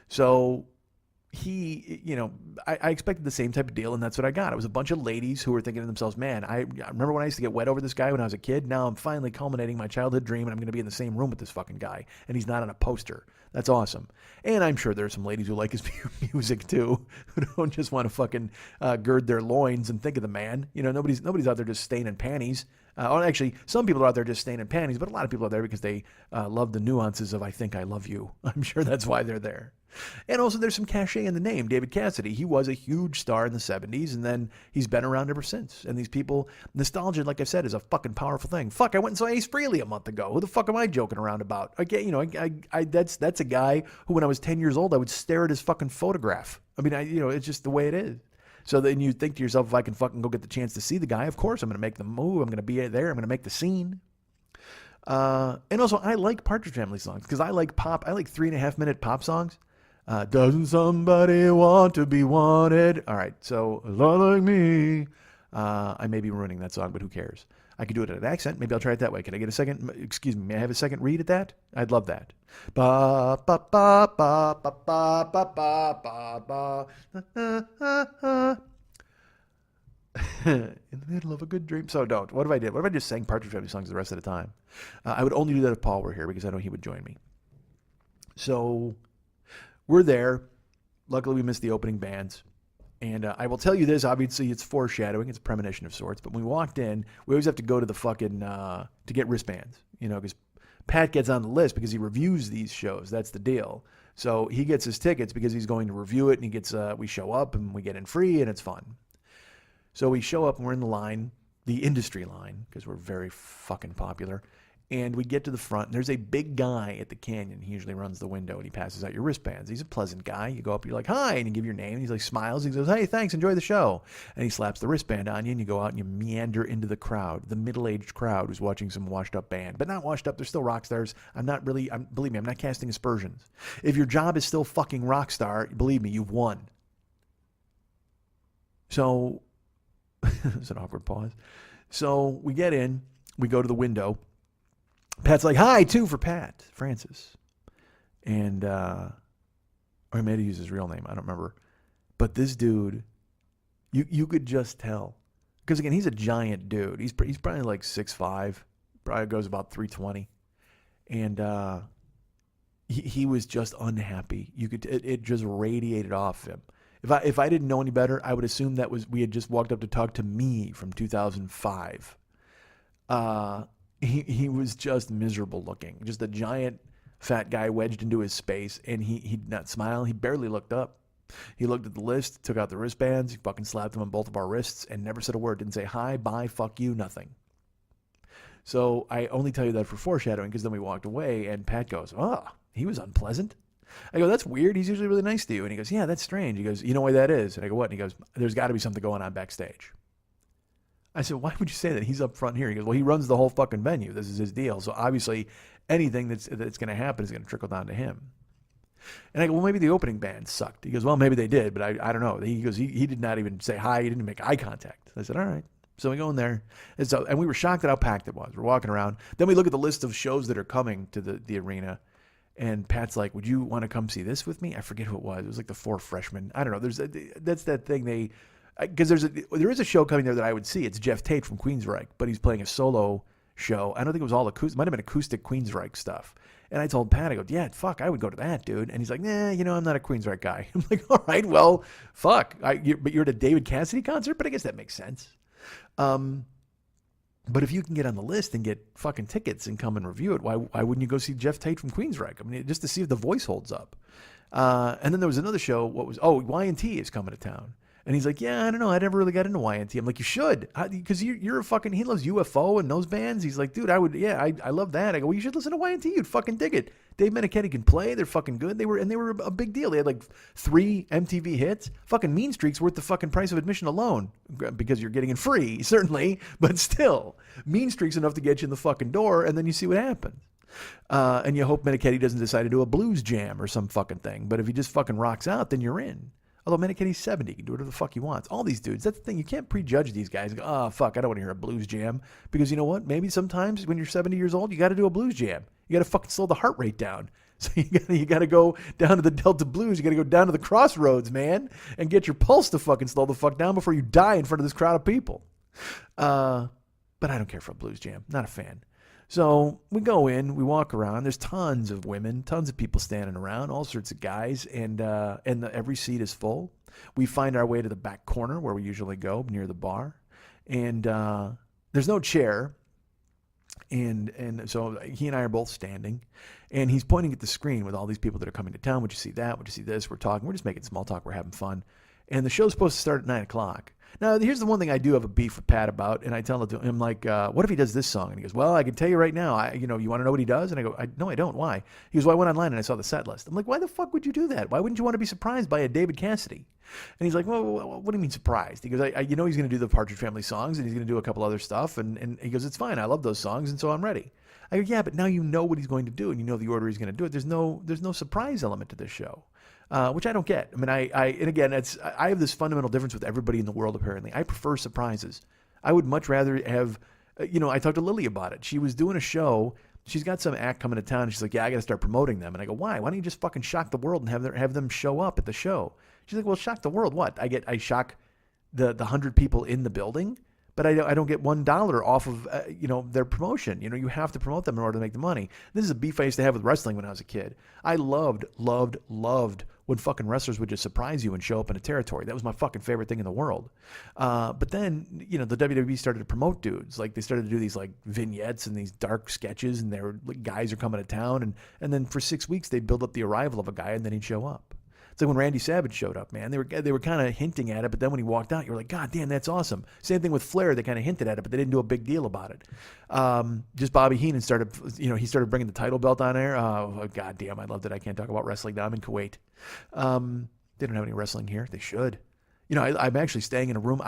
So he, I expected the same type of deal, and that's what I got. It was a bunch of ladies who were thinking to themselves, man, I remember when I used to get wet over this guy when I was a kid. Now I'm finally culminating my childhood dream, and I'm going to be in the same room with this fucking guy, and he's not on a poster. That's awesome. And I'm sure there are some ladies who like his music too, who don't just want to fucking gird their loins and think of the man. Nobody's out there just staining panties. Or actually, some people are out there just staining panties, but a lot of people are there because they love the nuances of "I think I love you." I'm sure that's why they're there. And also, there's some cachet in the name, David Cassidy. He was a huge star in the 70s, and then he's been around ever since. And these people, nostalgia, like I said, is a fucking powerful thing. Fuck, I went and saw Ace Frehley a month ago. Who the fuck am I joking around about? Again, that's a guy who, when I was 10 years old, I would stare at his fucking photograph. I mean, it's just the way it is. So then you think to yourself, if I can fucking go get the chance to see the guy, of course I'm going to make the move. I'm going to be there. I'm going to make the scene. And also, I like Partridge Family songs because I like pop. I like 3.5-minute pop songs. Doesn't somebody want to be wanted? All right, so a lot like me. I may be ruining that song, but who cares? I could do it at an accent. Maybe I'll try it that way. Can I get a second? Excuse me. May I have a second read at that? I'd love that. Ba ba ba ba ba ba ba ba ba. In the middle of a good dream. So don't. What if I did? What if I just sang Partridge Family songs the rest of the time? I would only do that if Paul were here because I know he would join me. So we're there. Luckily, we missed the opening bands. And I will tell you this, obviously it's foreshadowing, it's a premonition of sorts, but when we walked in, we always have to go to the fucking, to get wristbands, because Pat gets on the list because he reviews these shows, that's the deal. So he gets his tickets because he's going to review it, and he gets, we show up and we get in free, and it's fun. So we show up and we're in the line, the industry line, because we're very fucking popular. And we get to the front, and there's a big guy at the canyon. He usually runs the window, and he passes out your wristbands. He's a pleasant guy. You go up, you're like, hi, and you give your name. And he's like, smiles. He goes, hey, thanks, enjoy the show. And he slaps the wristband on you, and you go out and you meander into the crowd, the middle-aged crowd who's watching some washed-up band. But not washed up, they're still rock stars. Believe me, I'm not casting aspersions. If your job is still fucking rock star, believe me, you've won. So, it's an awkward pause. So we get in, we go to the window. Pat's like, hi, too, for Pat, Francis. And, or he may have used his real name. I don't remember. But this dude, you could just tell. Because, again, he's a giant dude. He's probably like 6'5", probably goes about 320. And he was just unhappy. It just radiated off him. If I didn't know any better, I would assume we had just walked up to talk to me from 2005. He was just miserable looking, just a giant fat guy wedged into his space, and he did not smile. He barely looked up. He looked at the list, took out the wristbands, he fucking slapped them on both of our wrists, and never said a word. Didn't say hi, bye, fuck you, nothing. So I only tell you that for foreshadowing, because then we walked away, and Pat goes, he was unpleasant. I go, that's weird. He's usually really nice to you. And he goes, yeah, that's strange. He goes, you know why that is? And I go, what? And he goes, there's got to be something going on backstage. I said, why would you say that? He's up front here. He goes, well, he runs the whole fucking venue. This is his deal. So obviously anything that's going to happen is going to trickle down to him. And I go, well, maybe the opening band sucked. He goes, well, maybe they did, but I don't know. He goes, he did not even say hi. He didn't make eye contact. I said, all right. So we go in there. And we were shocked at how packed it was. We're walking around. Then we look at the list of shows that are coming to the arena. And Pat's like, would you want to come see this with me? I forget who it was. It was like the Four Freshmen. I don't know. That's that thing because there is a show coming there that I would see. It's Jeff Tate from Queensryche, but he's playing a solo show. I don't think it was all acoustic. It might have been acoustic Queensryche stuff. And I told Pat, I go, yeah, fuck, I would go to that, dude. And he's like, nah, I'm not a Queensryche guy. I'm like, all right, well, fuck. But you're at a David Cassidy concert? But I guess that makes sense. But if you can get on the list and get fucking tickets and come and review it, why wouldn't you go see Jeff Tate from Queensryche? I mean, just to see if the voice holds up. And then there was another show. Y&T is coming to town. And he's like, yeah, I don't know. I never really got into Y&T. I'm like, you should. Because you're a fucking, he loves UFO and those bands. He's like, dude, I love that. I go, well, you should listen to Y&T. You'd fucking dig it. Dave Meniketti can play. They're fucking good. They were a big deal. They had like 3 MTV hits. Fucking Mean Streak's worth the fucking price of admission alone. Because you're getting it free, certainly. But still, Mean Streak's enough to get you in the fucking door, and then you see what happens. And you hope Meniketti doesn't decide to do a blues jam or some fucking thing. But if he just fucking rocks out, then you're in. Although Meniketti's 70, he can do whatever the fuck he wants. All these dudes, that's the thing. You can't prejudge these guys. Go, oh, fuck, I don't want to hear a blues jam. Because you know what? Maybe sometimes when you're 70 years old, you got to do a blues jam. You got to fucking slow the heart rate down. So you got to go down to the Delta Blues. You got to go down to the Crossroads, man, and get your pulse to fucking slow the fuck down before you die in front of this crowd of people. But I don't care for a blues jam. Not a fan. So we go in, we walk around. There's tons of women, tons of people standing around, all sorts of guys, and every seat is full. We find our way to the back corner where we usually go, near the bar, and there's no chair. And so he and I are both standing, and he's pointing at the screen with all these people that are coming to town. Would you see that? Would you see this? We're talking. We're just making small talk. We're having fun. And the show's supposed to start at 9 o'clock. Now, here's the one thing I do have a beef with Pat about, and I tell him, like, what if he does this song? And he goes, well, I can tell you right now, you want to know what he does? And I go, no, I don't. Why? He goes, well, I went online and I saw the set list. I'm like, why the fuck would you do that? Why wouldn't you want to be surprised by a David Cassidy? And he's like, well, what do you mean surprised? He goes, he's going to do the Partridge Family songs, and he's going to do a couple other stuff. And he goes, it's fine. I love those songs, and so I'm ready. I go, yeah, but now you know what he's going to do, and you know the order he's going to do it. There's no surprise element to this show. Which I don't get. I mean, and again, I have this fundamental difference with everybody in the world, apparently. I prefer surprises. I would much rather have, I talked to Lily about it. She was doing a show. She's got some act coming to town, and she's like, yeah, I got to start promoting them. And I go, why? Why don't you just fucking shock the world and have them show up at the show? She's like, well, shock the world. What? I shock the 100 people in the building, but I don't get $1 off of, their promotion. You have to promote them in order to make the money. This is a beef I used to have with wrestling when I was a kid. I loved when fucking wrestlers would just surprise you and show up in a territory. That was my fucking favorite thing in the world. But then, the WWE started to promote dudes. Like, they started to do these, like, vignettes and these dark sketches, and guys are coming to town. And then for 6 weeks, they'd build up the arrival of a guy, and then he'd show up. It's like when Randy Savage showed up, man. They were kind of hinting at it, but then when he walked out, you were like, God damn, that's awesome. Same thing with Flair. They kind of hinted at it, but they didn't do a big deal about it. Just Bobby Heenan started, he started bringing the title belt on there. Oh, God damn, I loved it. I can't talk about wrestling now. I'm in Kuwait. They don't have any wrestling here. They should. I'm actually staying in a room.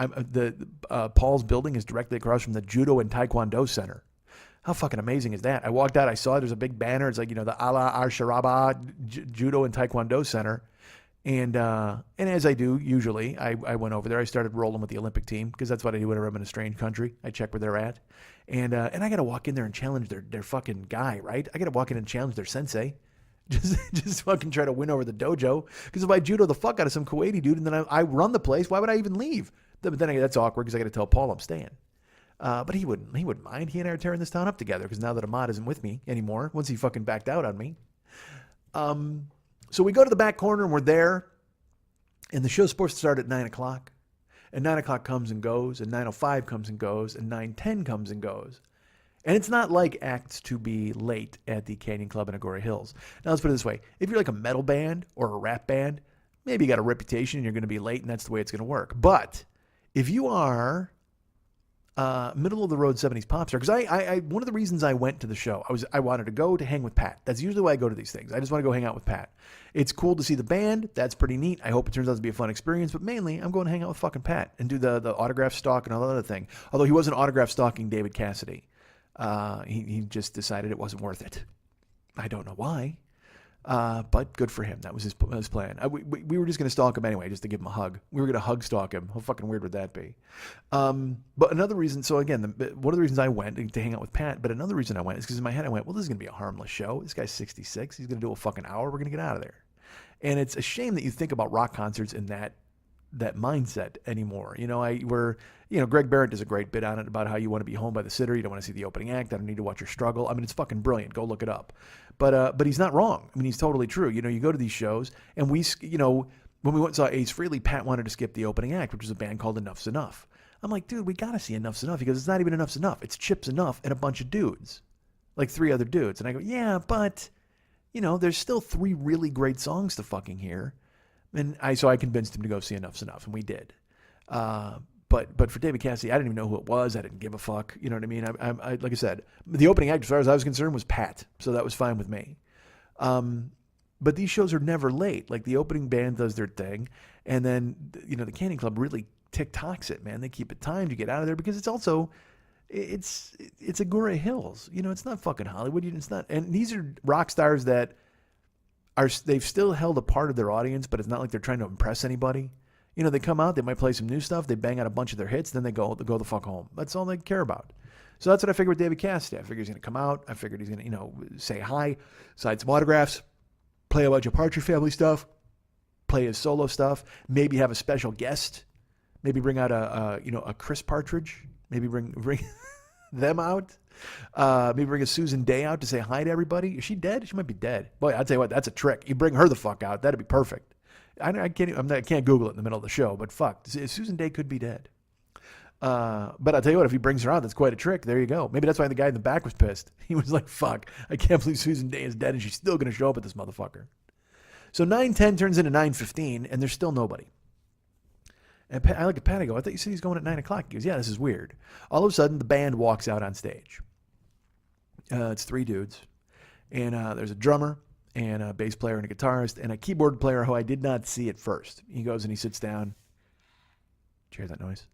Paul's building is directly across from the Judo and Taekwondo Center. How fucking amazing is that? I walked out. I saw there's a big banner. It's like, the Ala Arsharaba Judo and Taekwondo Center. And as I do usually, I went over there. I started rolling with the Olympic team because that's what I do whenever I'm in a strange country. I check where they're at, and I got to walk in there and challenge their fucking guy, right? I got to walk in and challenge their sensei, just fucking try to win over the dojo. Because if I judo the fuck out of some Kuwaiti dude and then I run the place, why would I even leave? But then that's awkward because I got to tell Paul I'm staying. But he wouldn't mind. He and I are tearing this town up together because now that Ahmad isn't with me anymore, once he fucking backed out on me. So we go to the back corner and we're there, and the show's supposed to start at 9 o'clock, and 9 o'clock comes and goes, and 9:05 comes and goes, and 9:10 comes and goes. And it's not like acts to be late at the Canyon Club in Agoura Hills. Now, let's put it this way. If you're like a metal band or a rap band, maybe you got a reputation and you're going to be late, and that's the way it's going to work. But if you are middle of the road 70s pop star, because I one of the reasons I went to the show, I wanted to go to hang with Pat. That's usually why I go to these things. I just want to go hang out with Pat. It's cool to see the band. That's pretty neat. I hope it turns out to be a fun experience. But mainly, I'm going to hang out with fucking Pat and do the autograph stalk and all that other thing. Although he wasn't autograph stalking David Cassidy. He just decided it wasn't worth it. I don't know why. But good for him. That was his plan. We were just going to stalk him anyway, just to give him a hug. We were going to hug stalk him. How fucking weird would that be? But another reason, so again, one of the reasons I went to hang out with Pat, but another reason I went is because in my head I went, well, this is going to be a harmless show. This guy's 66. He's going to do a fucking hour. We're going to get out of there. And it's a shame that you think about rock concerts in that mindset anymore. Greg Barrett does a great bit on it about how you want to be home by the sitter. You don't want to see the opening act. I don't need to watch your struggle. I mean, it's fucking brilliant. Go look it up. But he's not wrong. I mean, he's totally true. You go to these shows and when we went and saw Ace Frehley, Pat wanted to skip the opening act, which was a band called Enough's Enough. I'm like, dude, we got to see Enough's Enough because it's not even Enough's Enough. It's Chips Enough and a bunch of dudes, like 3 other dudes. And I go, yeah, but there's still 3 really great songs to fucking hear. And so I convinced him to go see Enough's Enough, and we did. But for David Cassidy, I didn't even know who it was. I didn't give a fuck. You know what I mean? I like I said, the opening act, as far as I was concerned, was Pat, so that was fine with me. But these shows are never late. Like, the opening band does their thing, and then the Candy Club really TikToks it, man. They keep it timed to get out of there, because it's also it's Agora Hills. It's not fucking Hollywood. It's not. And these are rock stars that they've still held a part of their audience, but it's not like they're trying to impress anybody. They come out, they might play some new stuff, they bang out a bunch of their hits, then they go the fuck home. That's all they care about. So that's what I figured with David Cassidy. I figured he's going to come out. I figured he's going to, say hi, sign some autographs, play a bunch of Partridge Family stuff, play his solo stuff, maybe have a special guest, maybe bring out a Chris Partridge, maybe bring them out. Maybe bring a Susan Day out to say hi to everybody. Is she dead? She might be dead. Boy, I'll tell you what, that's a trick. You bring her the fuck out. That'd be perfect. I can't Google it in the middle of the show, but fuck, Susan Day could be dead. But I'll tell you what, if he brings her out, that's quite a trick. There you go. Maybe that's why the guy in the back was pissed. He was like, fuck, I can't believe Susan Day is dead and she's still going to show up at this motherfucker. So 9:10 turns into 9:15 and there's still nobody. And I look at Pat, I go, I thought you said he's going at 9 o'clock. He goes, yeah, this is weird. All of a sudden, the band walks out on stage. It's 3 dudes. And there's a drummer and a bass player and a guitarist and a keyboard player who I did not see at first. He goes and he sits down. Did you hear that noise?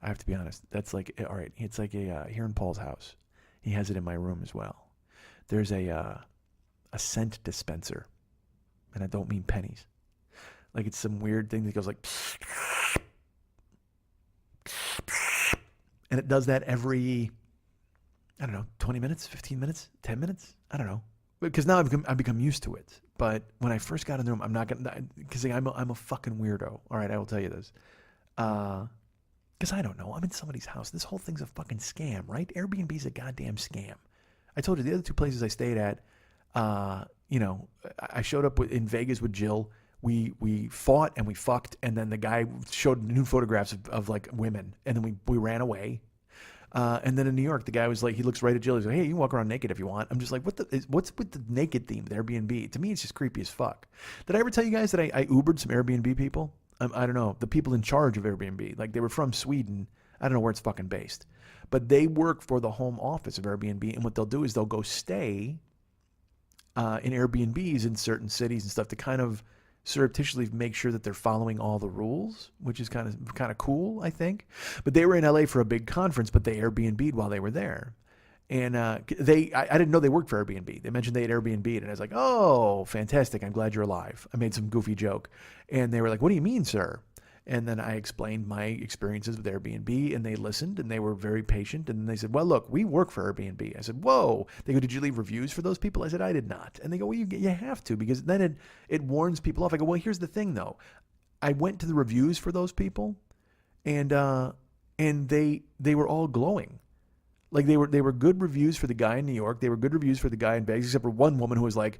I have to be honest. That's like, all right, it's like here in Paul's house. He has it in my room as well. There's a scent dispenser. And I don't mean pennies. Like, it's some weird thing that goes like, and it does that every, I don't know, 20 minutes, 15 minutes, 10 minutes? I don't know. Because now I've become used to it. But when I first got in the room, I'm not going to, because I'm a fucking weirdo. All right, I will tell you this. Because I don't know. I'm in somebody's house. This whole thing's a fucking scam, right? Airbnb's a goddamn scam. I told you the other 2 places I stayed at, I showed up in Vegas with Jill. We fought and we fucked, and then the guy showed new photographs of like women, and then we ran away. And then in New York, the guy was like, he looks right at Jill. He's like, hey, you can walk around naked if you want. I'm just like, what's with the naked theme, the Airbnb? To me, it's just creepy as fuck. Did I ever tell you guys that I Ubered some Airbnb people? I don't know, the people in charge of Airbnb. Like, they were from Sweden. I don't know where it's fucking based. But they work for the home office of Airbnb, and what they'll do is they'll go stay in Airbnbs in certain cities and stuff to kind of surreptitiously make sure that they're following all the rules, which is kind of cool, I think. But they were in LA for a big conference, but they Airbnb'd while they were there. And I didn't know they worked for Airbnb. They mentioned they had Airbnb'd, and I was like, oh, fantastic. I'm glad you're alive. I made some goofy joke. And they were like, what do you mean, sir? And then I explained my experiences with Airbnb, and they listened, and they were very patient. And they said, well, look, we work for Airbnb. I said, whoa. They go, did you leave reviews for those people? I said, I did not. And they go, well, you have to, because then it warns people off. I go, well, here's the thing, though. I went to the reviews for those people, and they were all glowing. Like, they were good reviews for the guy in New York. They were good reviews for the guy in Vegas, except for one woman who was like,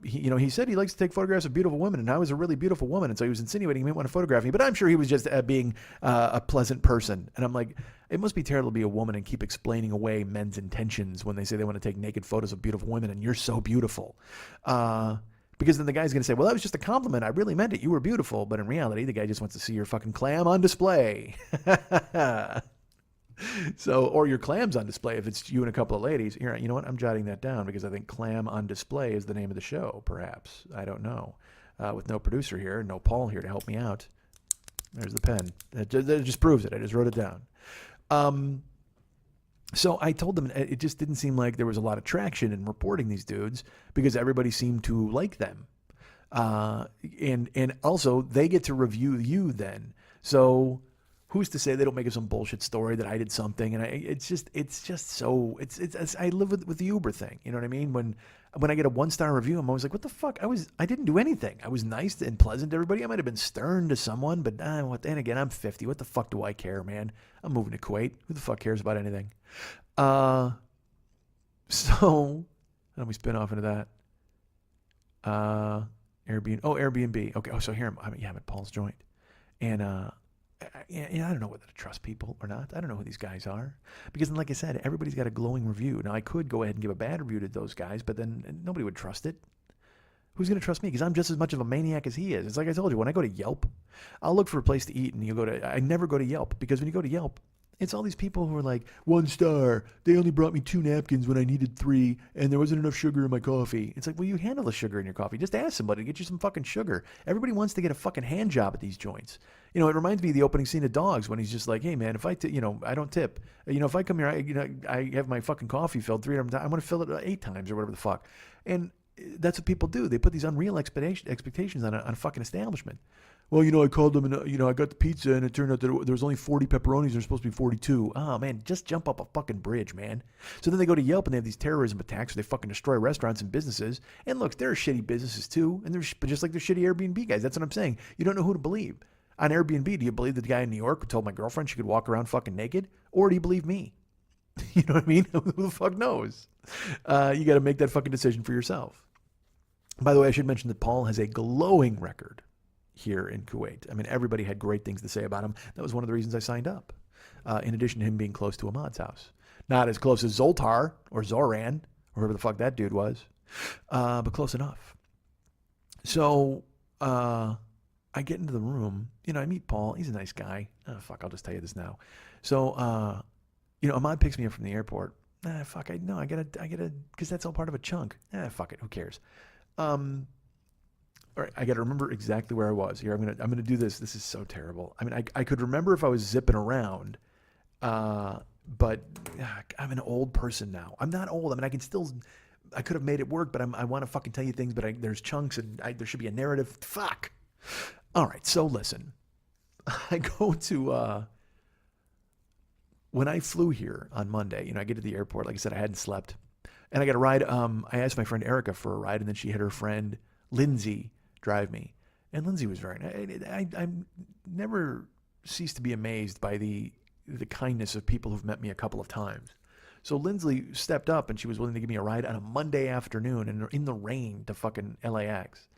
he said he likes to take photographs of beautiful women, and I was a really beautiful woman, and so he was insinuating he might want to photograph me. But I'm sure he was just being a pleasant person. And I'm like, it must be terrible to be a woman and keep explaining away men's intentions when they say they want to take naked photos of beautiful women, and you're so beautiful. Because then the guy's going to say, well, that was just a compliment. I really meant it. You were beautiful. But in reality, the guy just wants to see your fucking clam on display. So, or your clams on display if it's you and a couple of ladies. Here, you know what? I'm jotting that down because I think Clam on Display is the name of the show, perhaps. I don't know. With no producer here, no Paul here to help me out. There's the pen. That just proves it. I just wrote it down. So I told them it just didn't seem like there was a lot of traction in reporting these dudes because everybody seemed to like them. And also they get to review you then. So who's to say they don't make up some bullshit story that I did something? And it's just so I live with the Uber thing. You know what I mean? When I get a 1-star review, I'm always like, what the fuck? I didn't do anything. I was nice and pleasant to everybody. I might have been stern to someone, but then again, I'm 50. What the fuck do I care, man? I'm moving to Kuwait. Who the fuck cares about anything? So let me spin off into that. Airbnb. Okay. Oh, so here I'm at Paul's joint, and I don't know whether to trust people or not. I don't know who these guys are. Because then, like I said, everybody's got a glowing review. Now, I could go ahead and give a bad review to those guys, but then nobody would trust it. Who's going to trust me? Because I'm just as much of a maniac as he is. It's like I told you, when I go to Yelp, I'll look for a place to eat, and I never go to Yelp, because when you go to Yelp, it's all these people who are like, 1 star, they only brought me 2 napkins when I needed 3, and there wasn't enough sugar in my coffee. It's like, well, you handle the sugar in your coffee. Just ask somebody to get you some fucking sugar. Everybody wants to get a fucking hand job at these joints. It reminds me of the opening scene of Dogs, when he's just like, hey, man, if I don't tip. If I come here, I have my fucking coffee filled 3 times, I'm going to fill it 8 times or whatever the fuck. And that's what people do. They put these unreal expectations on a fucking establishment. Well, I called them and, I got the pizza and it turned out that there was only 40 pepperonis. There's supposed to be 42. Oh, man, just jump up a fucking bridge, man. So then they go to Yelp and they have these terrorism attacks where they fucking destroy restaurants and businesses. And look, there are shitty businesses too. And they're just like they're shitty Airbnb guys. That's what I'm saying. You don't know who to believe. On Airbnb, do you believe the guy in New York who told my girlfriend she could walk around fucking naked? Or do you believe me? You know what I mean? Who the fuck knows? You got to make that fucking decision for yourself. By the way, I should mention that Paul has a glowing record here in Kuwait. I mean, everybody had great things to say about him. That was one of the reasons I signed up. In addition to him being close to Ahmad's house. Not as close as Zoltar or Zoran, or whoever the fuck that dude was, but close enough. So I get into the room. I meet Paul. He's a nice guy. Oh, fuck, I'll just tell you this now. So, Ahmad picks me up from the airport. I gotta, because that's all part of a chunk. Fuck it, who cares? All right, I got to remember exactly where I was here. I'm gonna do this. This is so terrible. I mean, I could remember if I was zipping around, but I'm an old person now. I'm not old. I mean, I could have made it work, but I want to fucking tell you things, but there's chunks and there should be a narrative. Fuck. All right, so listen. I go to when I flew here on Monday. I get to the airport. Like I said, I hadn't slept, and I got a ride. I asked my friend Erica for a ride, and then she had her friend Lindsay drive me, and Lindsay was very nice. I never cease to be amazed by the kindness of people who've met me a couple of times. So Lindsay stepped up and she was willing to give me a ride on a Monday afternoon in the rain to fucking LAX.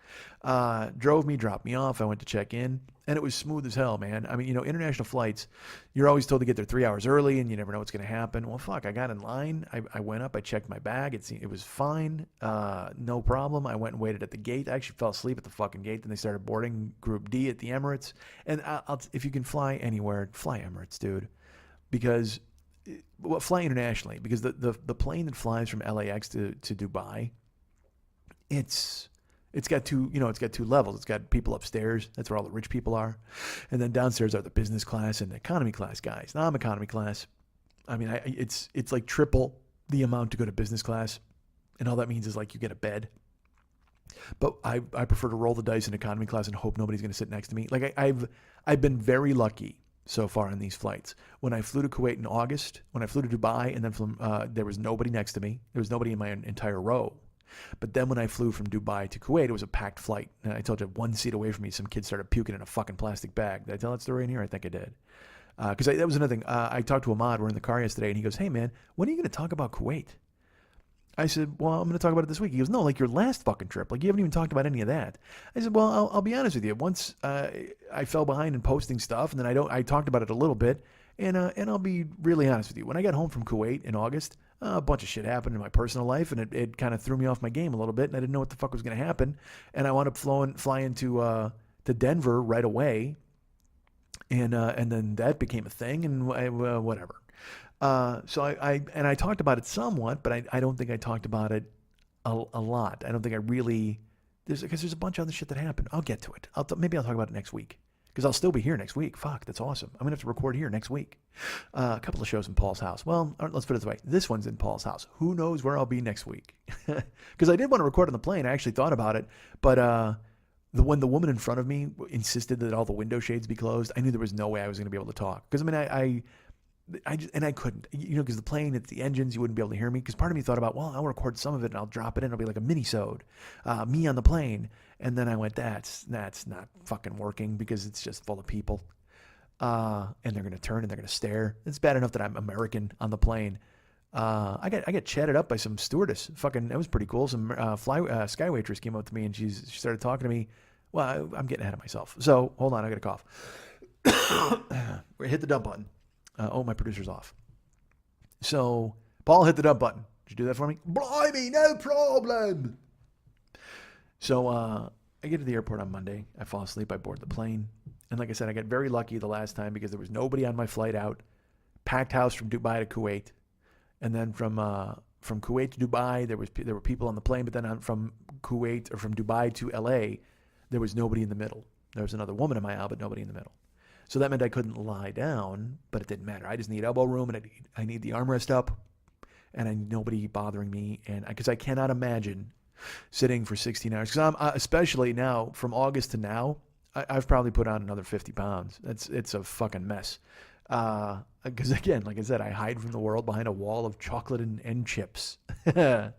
Drove me, dropped me off. I went to check in, and it was smooth as hell, man. I mean, international flights, you're always told to get there 3 hours early, and you never know what's going to happen. Well, fuck, I got in line. I went up. I checked my bag. It was fine. No problem. I went and waited at the gate. I actually fell asleep at the fucking gate. Then they started boarding Group D at the Emirates. And if you can fly anywhere, fly Emirates, dude. Because fly internationally. Because the plane that flies from LAX to Dubai, it's got two levels. It's got people upstairs. That's where all the rich people are. And then downstairs are the business class and the economy class guys. Now I'm economy class. I mean, it's like triple the amount to go to business class. And all that means is like you get a bed. But I prefer to roll the dice in economy class and hope nobody's going to sit next to me. Like I've been very lucky so far on these flights. When I flew to Kuwait in August, when I flew to Dubai, and then there was nobody next to me. There was nobody in my entire row. But then when I flew from Dubai to Kuwait, it was a packed flight. And I told you, 1 seat away from me, some kid started puking in a fucking plastic bag. Did I tell that story in here? I think I did. Because that was another thing. I talked to Ahmad. We're in the car yesterday, and he goes, hey, man, when are you going to talk about Kuwait? I said, well, I'm going to talk about it this week. He goes, no, like your last fucking trip. Like you haven't even talked about any of that. I said, well, I'll be honest with you. Once I fell behind in posting stuff, and then I talked about it a little bit. And I'll be really honest with you. When I got home from Kuwait in August, a bunch of shit happened in my personal life, and it kind of threw me off my game a little bit, and I didn't know what the fuck was going to happen. And I wound up flying to Denver right away, and then that became a thing, and whatever. So I talked about it somewhat, but I don't think I talked about it a lot. I don't think I really because there's a bunch of other shit that happened. I'll get to it. Maybe I'll talk about it next week. Because I'll still be here next week. Fuck, that's awesome. I'm going to have to record here next week. A couple of shows in Paul's house. Well, let's put it this way. This one's in Paul's house. Who knows where I'll be next week? Because I did want to record on the plane. I actually thought about it. But when the woman in front of me insisted that all the window shades be closed, I knew there was no way I was going to be able to talk. Because, I mean, I couldn't, because the plane, it's the engines, you wouldn't be able to hear me. Because part of me thought about, well, I'll record some of it and I'll drop it in. It'll be like a mini-sode, me on the plane. And then I went, that's not fucking working because it's just full of people. And they're going to turn and they're going to stare. It's bad enough that I'm American on the plane. I got chatted up by some stewardess. Fucking, that was pretty cool. Some sky waitress came up to me and she started talking to me. Well, I'm getting ahead of myself. So hold on, I got to cough. We hit the dump button. My producer's off. So Paul hit the dump button. Did you do that for me? Blimey, no problem. So I get to the airport on Monday. I fall asleep. I board the plane. And like I said, I got very lucky the last time because there was nobody on my flight out. Packed house from Dubai to Kuwait. And then from Kuwait to Dubai, there were people on the plane. But then from Kuwait or from Dubai to LA, there was nobody in the middle. There was another woman in my aisle, but nobody in the middle. So that meant I couldn't lie down, but it didn't matter. I just need elbow room, and I need the armrest up, and I need nobody bothering me. And because I cannot imagine sitting for 16 hours. Because I'm especially now from August to now, I've probably put on another 50 pounds. It's a fucking mess. Because again, like I said, I hide from the world behind a wall of chocolate and chips, and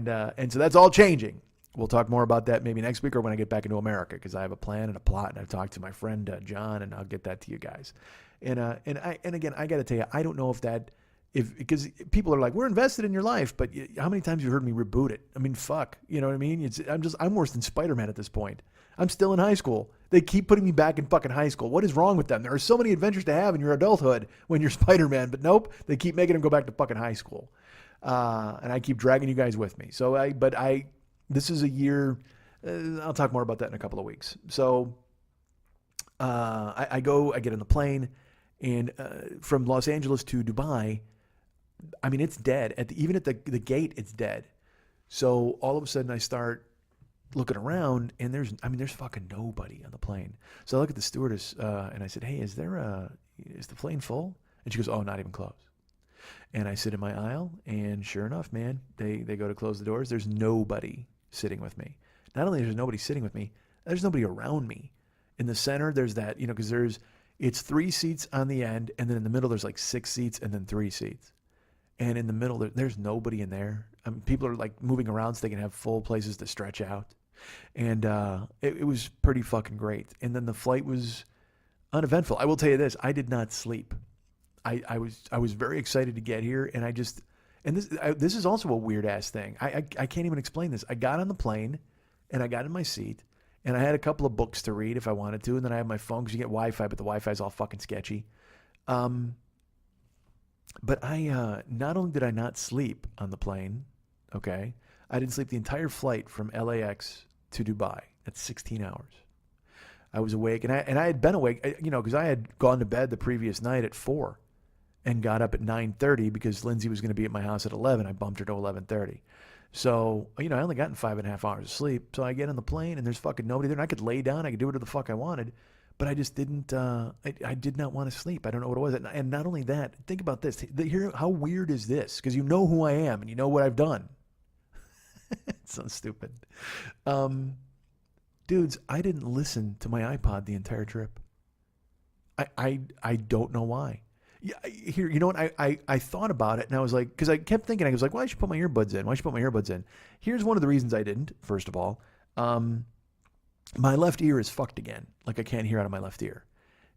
so that's all changing. We'll talk more about that maybe next week or when I get back into America, because I have a plan and a plot, and I've talked to my friend John, and I'll get that to you guys. And again, I got to tell you, I don't know because people are like, we're invested in your life, but how many times have you heard me reboot it? I mean, fuck, you know what I mean? I'm worse than Spider-Man at this point. I'm still in high school. They keep putting me back in fucking high school. What is wrong with them? There are so many adventures to have in your adulthood when you're Spider-Man, but nope, they keep making them go back to fucking high school. And I keep dragging you guys with me. This is a year. I'll talk more about that in a couple of weeks. So I get on the plane, and from Los Angeles to Dubai, I mean, it's dead. Even at the gate, it's dead. So all of a sudden I start looking around, and there's fucking nobody on the plane. So I look at the stewardess, and I said, hey, is the plane full? And she goes, oh, not even close. And I sit in my aisle, and sure enough, man, they go to close the doors. There's nobody sitting with me. Not only is there nobody sitting with me, there's nobody around me. In the center, there's that, because it's 3 seats on the end, and then in the middle, there's like 6 seats and then 3 seats. And in the middle, there's nobody in there. I mean, people are like moving around so they can have full places to stretch out. And it was pretty fucking great. And then the flight was uneventful. I will tell you this, I did not sleep. I was very excited to get here, and this is also a weird ass thing. I can't even explain this. I got on the plane, and I got in my seat, and I had a couple of books to read if I wanted to, and then I have my phone because you get Wi-Fi, but the Wi-Fi is all fucking sketchy. But I not only did I not sleep on the plane, okay, I didn't sleep the entire flight from LAX to Dubai. That's 16 hours. I was awake, and I had been awake, because I had gone to bed the previous night at 4. And got up at 9:30 because Lindsay was going to be at my house at 11. I bumped her to 11:30. So, I only gotten 5.5 hours of sleep. So I get on the plane and there's fucking nobody there. And I could lay down. I could do whatever the fuck I wanted. But I just didn't, I did not want to sleep. I don't know what it was. And not only that, think about this. Here, how weird is this? Because you know who I am and you know what I've done. It's so stupid. Dudes, I didn't listen to my iPod the entire trip. I don't know why. Yeah, here, you know what? I thought about it, and I was like, because I kept thinking, I was like, why should I put my earbuds in? Why should I put my earbuds in? Here's one of the reasons I didn't. First of all, my left ear is fucked again. Like I can't hear out of my left ear.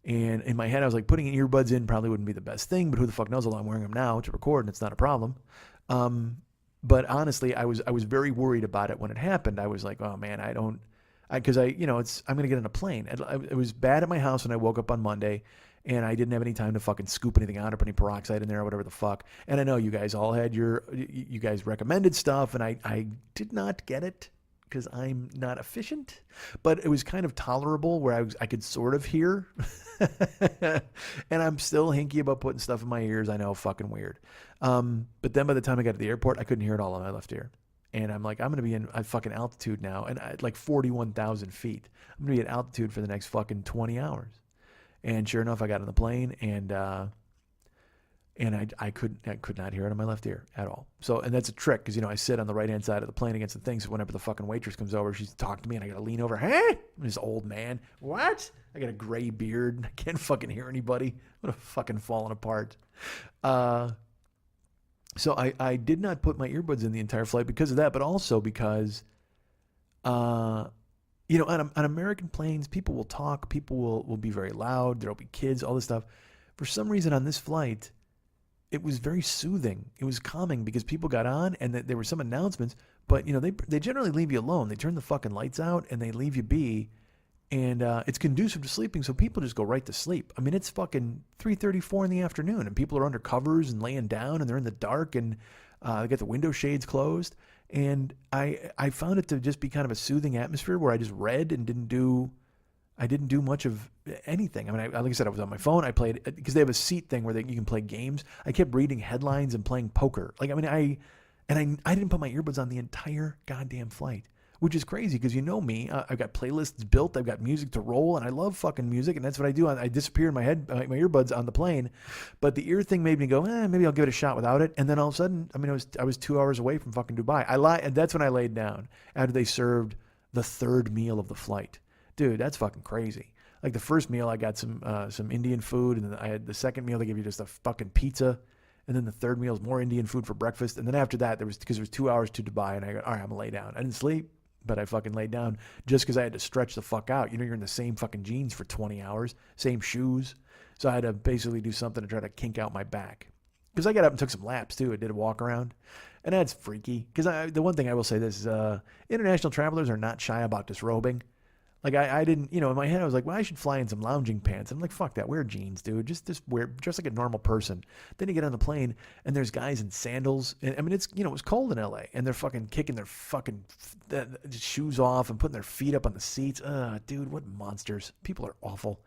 And in my head, I was like, putting earbuds in probably wouldn't be the best thing, but who the fuck knows? Although I'm wearing them now to record, and it's not a problem. But honestly, I was very worried about it when it happened. I was like, oh man, I'm going to get on a plane. It was bad at my house when I woke up on Monday. And I didn't have any time to fucking scoop anything out or put any peroxide in there or whatever the fuck. And I know you guys all had you guys recommended stuff, and I did not get it because I'm not efficient. But it was kind of tolerable where I could sort of hear. And I'm still hinky about putting stuff in my ears. I know, fucking weird. But then by the time I got to the airport, I couldn't hear it all on my left ear. And I'm like, I'm going to be in a fucking altitude now, and like 41,000 feet. I'm going to be at altitude for the next fucking 20 hours. And sure enough, I got on the plane, and I could not hear it on my left ear at all. So, and that's a trick because I sit on the right hand side of the plane against the thing. So whenever the fucking waitress comes over, she's talking to me, and I gotta lean over. Hey, I'm this old man. What? I got a gray beard. I can't fucking hear anybody. I'm fucking falling apart. So I did not put my earbuds in the entire flight because of that, but also because on American planes, people will talk, people will be very loud, there'll be kids, all this stuff. For some reason on this flight, it was very soothing. It was calming because people got on and there were some announcements, but they generally leave you alone. They turn the fucking lights out and they leave you be. And it's conducive to sleeping, so people just go right to sleep. I mean, it's fucking 3:34 in the afternoon, and people are under covers and laying down, and they're in the dark, and they got the window shades closed. And I found it to just be kind of a soothing atmosphere where I just read and didn't do much of anything. I mean, like I said, I was on my phone. I played, because they have a seat thing where you can play games. I kept reading headlines and playing poker. Like, I mean, I didn't put my earbuds on the entire goddamn flight, which is crazy because you know me. I've got playlists built. I've got music to roll, and I love fucking music, and that's what I do. I disappear in my head, my earbuds on the plane. But the ear thing made me go, maybe I'll give it a shot without it. And then all of a sudden, I mean, I was 2 hours away from fucking Dubai. And that's when I laid down after they served the third meal of the flight. Dude, that's fucking crazy. Like the first meal, I got some Indian food, and then I had the second meal. They give you just a fucking pizza, and then the third meal is more Indian food for breakfast. And then after that, because it was 2 hours to Dubai, and I go, all right, I'm gonna lay down. I didn't sleep, but I fucking laid down just because I had to stretch the fuck out. You know, you're in the same fucking jeans for 20 hours, same shoes, so I had to basically do something to try to kink out my back. Because I got up and took some laps too. I did a walk around, and that's freaky. Because the one thing I will say this is, international travelers are not shy about disrobing. Like I didn't, in my head I was like, well, I should fly in some lounging pants. I'm like, fuck that, wear jeans, dude. Just dress like a normal person. Then you get on the plane and there's guys in sandals. And I mean, it's it was cold in LA, and they're fucking kicking their fucking shoes off and putting their feet up on the seats. Dude, what monsters! People are awful.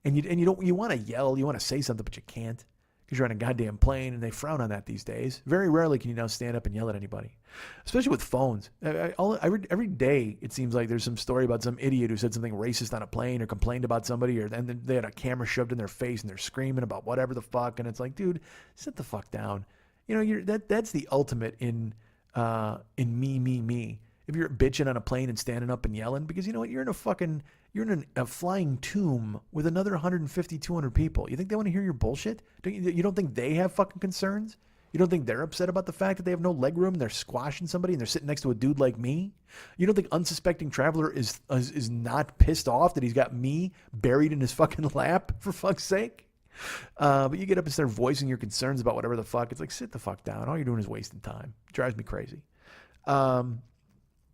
And you want to yell, you want to say something, but you can't because you're on a goddamn plane, and they frown on that these days. Very rarely can you now stand up and yell at anybody, especially with phones. Every day it seems like there's some story about some idiot who said something racist on a plane or complained about somebody, and they had a camera shoved in their face and they're screaming about whatever the fuck, and it's like, dude, sit the fuck down. That's the ultimate in me. If you're bitching on a plane and standing up and yelling, because you know what, you're in a flying tomb with another 150, 200 people. You think they want to hear your bullshit? You don't think they have fucking concerns? You don't think they're upset about the fact that they have no leg room and they're squashing somebody and they're sitting next to a dude like me? You don't think unsuspecting traveler is not pissed off that he's got me buried in his fucking lap, for fuck's sake? But you get up and start voicing your concerns about whatever the fuck. It's like, sit the fuck down. All you're doing is wasting time. It drives me crazy.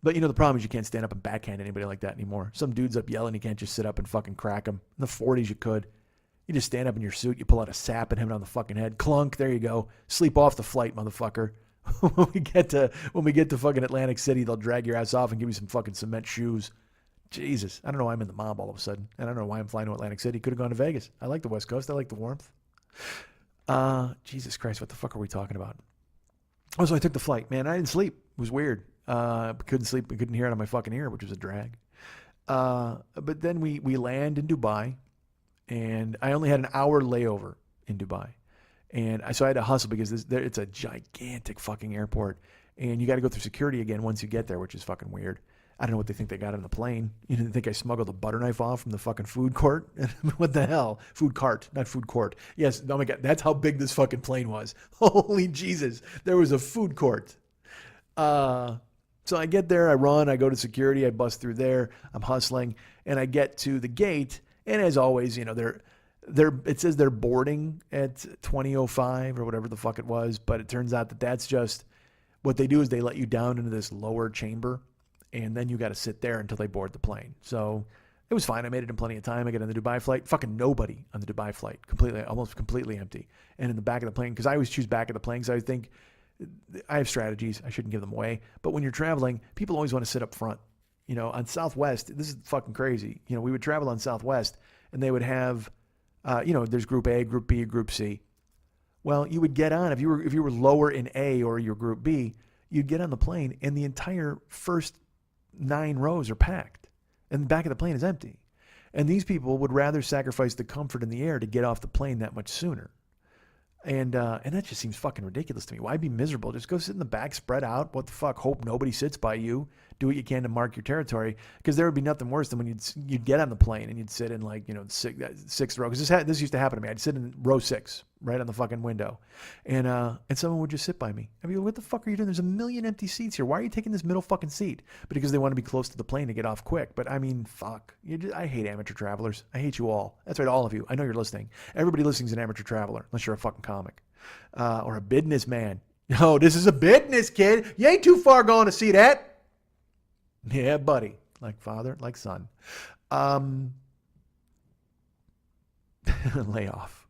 But the problem is you can't stand up and backhand anybody like that anymore. Some dude's up yelling, you can't just sit up and fucking crack him. In the 40s you could. You just stand up in your suit, you pull out a sap and hit him on the fucking head. Clunk, there you go. Sleep off the flight, motherfucker. when we get to fucking Atlantic City, they'll drag your ass off and give you some fucking cement shoes. Jesus, I don't know why I'm in the mob all of a sudden. I don't know why I'm flying to Atlantic City. Could have gone to Vegas. I like the West Coast. I like the warmth. Jesus Christ, what the fuck are we talking about? Oh, so I took the flight. Man, I didn't sleep. It was weird. Couldn't sleep. I couldn't hear it on my fucking ear, which was a drag. But then we land in Dubai, and I only had an hour layover in Dubai. And so I had to hustle because it's a gigantic fucking airport, and you got to go through security again once you get there, which is fucking weird. I don't know what they think they got on the plane. You didn't think I smuggled a butter knife off from the fucking food court? What the hell? Food cart, not food court. Yes, oh my God, that's how big this fucking plane was. Holy Jesus, there was a food court. So I get there, I run, I go to security, I bust through there, I'm hustling, and I get to the gate, and as always, it says they're boarding at 20:05 or whatever the fuck it was, but it turns out that's just what they do is they let you down into this lower chamber, and then you got to sit there until they board the plane. So it was fine. I made it in plenty of time. I get on the Dubai flight. Fucking nobody on the Dubai flight. Almost completely empty. And in the back of the plane, because I always choose back of the plane because I think I have strategies. I shouldn't give them away. But when you're traveling, people always want to sit up front. On Southwest, this is fucking crazy. We would travel on Southwest, and they would have, there's Group A, Group B, Group C. Well, you would get on if you were lower in A or your Group B, you'd get on the plane, and the entire first 9 rows are packed, and the back of the plane is empty. And these people would rather sacrifice the comfort in the air to get off the plane that much sooner. And that just seems fucking ridiculous to me. Why be miserable? Just go sit in the back, spread out. What the fuck? Hope nobody sits by you. Do what you can to mark your territory. Because there would be nothing worse than when you'd get on the plane and you'd sit in sixth row. Because this used to happen to me. I'd sit in row 6, right on the fucking window, and someone would just sit by me. I mean, what the fuck are you doing? There's a million empty seats here. Why are you taking this middle fucking seat? But because they want to be close to the plane to get off quick. But I mean, fuck. I hate amateur travelers. I hate you all. That's right, all of you. I know you're listening. Everybody listening is an amateur traveler, unless you're a fucking comic or a businessman. Oh, this is a business, kid. You ain't too far going to see that. Yeah, buddy. Like father, like son. Lay off.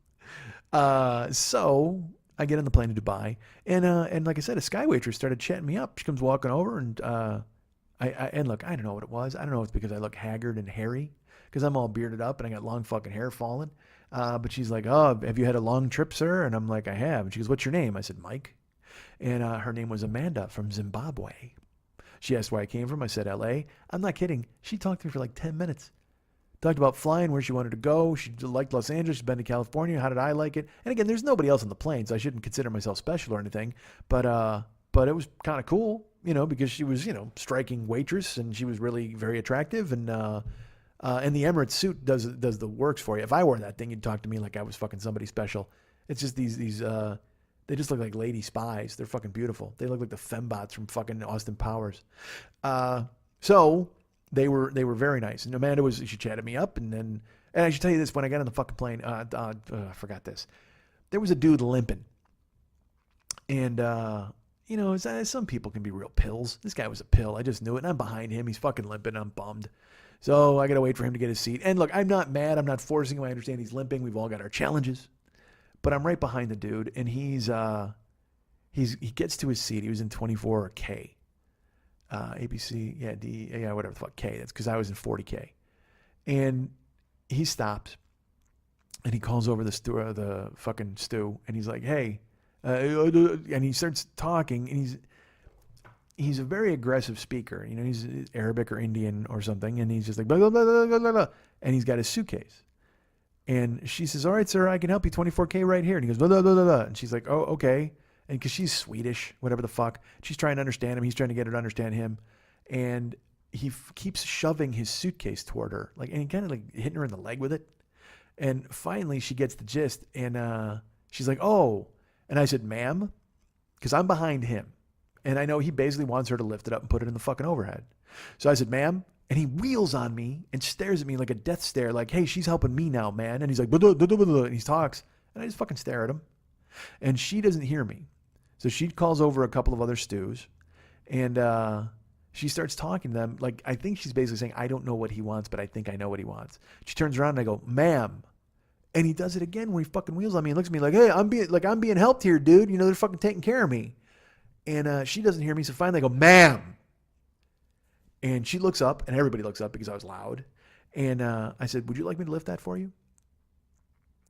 So I get on the plane to Dubai, and like I said, a sky waitress started chatting me up. She comes walking over, and and look, I don't know what it was. I don't know if it's because I look haggard and hairy, because I'm all bearded up and I got long fucking hair falling. But she's like, "Oh, have you had a long trip, sir?" And I'm like, "I have." And she goes, "What's your name?" I said, "Mike." And her name was Amanda from Zimbabwe. She asked where I came from. I said, "L.A." I'm not kidding. She talked to me for like 10 minutes. Talked about flying, where she wanted to go. She liked Los Angeles. She's been to California. How did I like it? And again, there's nobody else on the plane, so I shouldn't consider myself special or anything. But it was kind of cool, because she was, striking waitress, and she was really very attractive. And the Emirates suit does the works for you. If I wore that thing, you'd talk to me like I was fucking somebody special. It's just these they just look like lady spies. They're fucking beautiful. They look like the fembots from fucking Austin Powers. So they were very nice. And Amanda she chatted me up, and I should tell you this, when I got on the fucking plane, I forgot this. There was a dude limping. And some people can be real pills. This guy was a pill. I just knew it. And I'm behind him. He's fucking limping. I'm bummed. So I got to wait for him to get his seat. And look, I'm not mad. I'm not forcing him. I understand he's limping. We've all got our challenges. But I'm right behind the dude, and he gets to his seat. He was in 24K. ABC, yeah, D, yeah, whatever the fuck, K. That's because I was in 40K. And he stops, and he calls over the fucking stew, and he's like, "Hey," and he starts talking, and he's a very aggressive speaker. He's Arabic or Indian or something, and he's just like, blah, blah, blah, blah, blah, blah. And he's got his suitcase. And she says, "All right, sir, I can help you, 24K right here." And he goes, blah, blah, blah, blah, blah. And she's like, "Oh, okay." And because she's Swedish, whatever the fuck, she's trying to understand him. He's trying to get her to understand him. And he keeps shoving his suitcase toward her, and kind of like hitting her in the leg with it. And finally she gets the gist, and she's like, "Oh." And I said, "Ma'am," because I'm behind him. And I know he basically wants her to lift it up and put it in the fucking overhead. So I said, "Ma'am." And he wheels on me and stares at me like a death stare, like, "Hey, she's helping me now, man." And he's like, "Blah, blah, blah, blah, blah," and he talks. And I just fucking stare at him. And she doesn't hear me. So she calls over a couple of other stews, and she starts talking to them. Like, I think she's basically saying, "I don't know what he wants, but I think I know what he wants." She turns around and I go, "Ma'am." And he does it again where he fucking wheels on me and looks at me like, "Hey, I'm being helped here, dude. They're fucking taking care of me." And she doesn't hear me. So finally I go, "Ma'am." And she looks up, and everybody looks up because I was loud. And I said, "Would you like me to lift that for you?"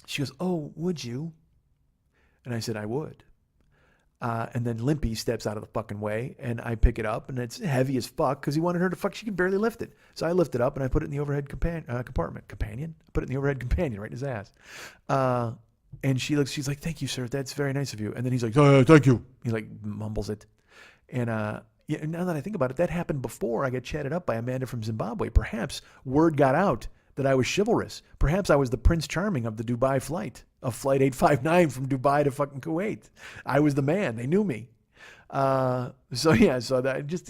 She goes, "Oh, would you?" And I said, "I would." And then Limpy steps out of the fucking way, and I pick it up, and it's heavy as fuck because he wanted her to fuck. She could barely lift it. So I lift it up, and I put it in the overhead compartment. Companion? I put it in the overhead companion right in his ass. And she's like, "Thank you, sir. That's very nice of you." And then he's like, "Oh, thank you." He like mumbles it. And yeah, now that I think about it, that happened before I got chatted up by Amanda from Zimbabwe. Perhaps word got out that I was chivalrous. Perhaps I was the Prince Charming of the Dubai flight, of Flight 859 from Dubai to fucking Kuwait. I was the man. They knew me. So that just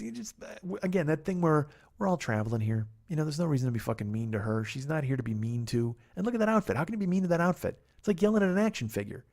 again, that thing where we're all traveling here. There's no reason to be fucking mean to her. She's not here to be mean to. And look at that outfit. How can you be mean to that outfit? It's like yelling at an action figure.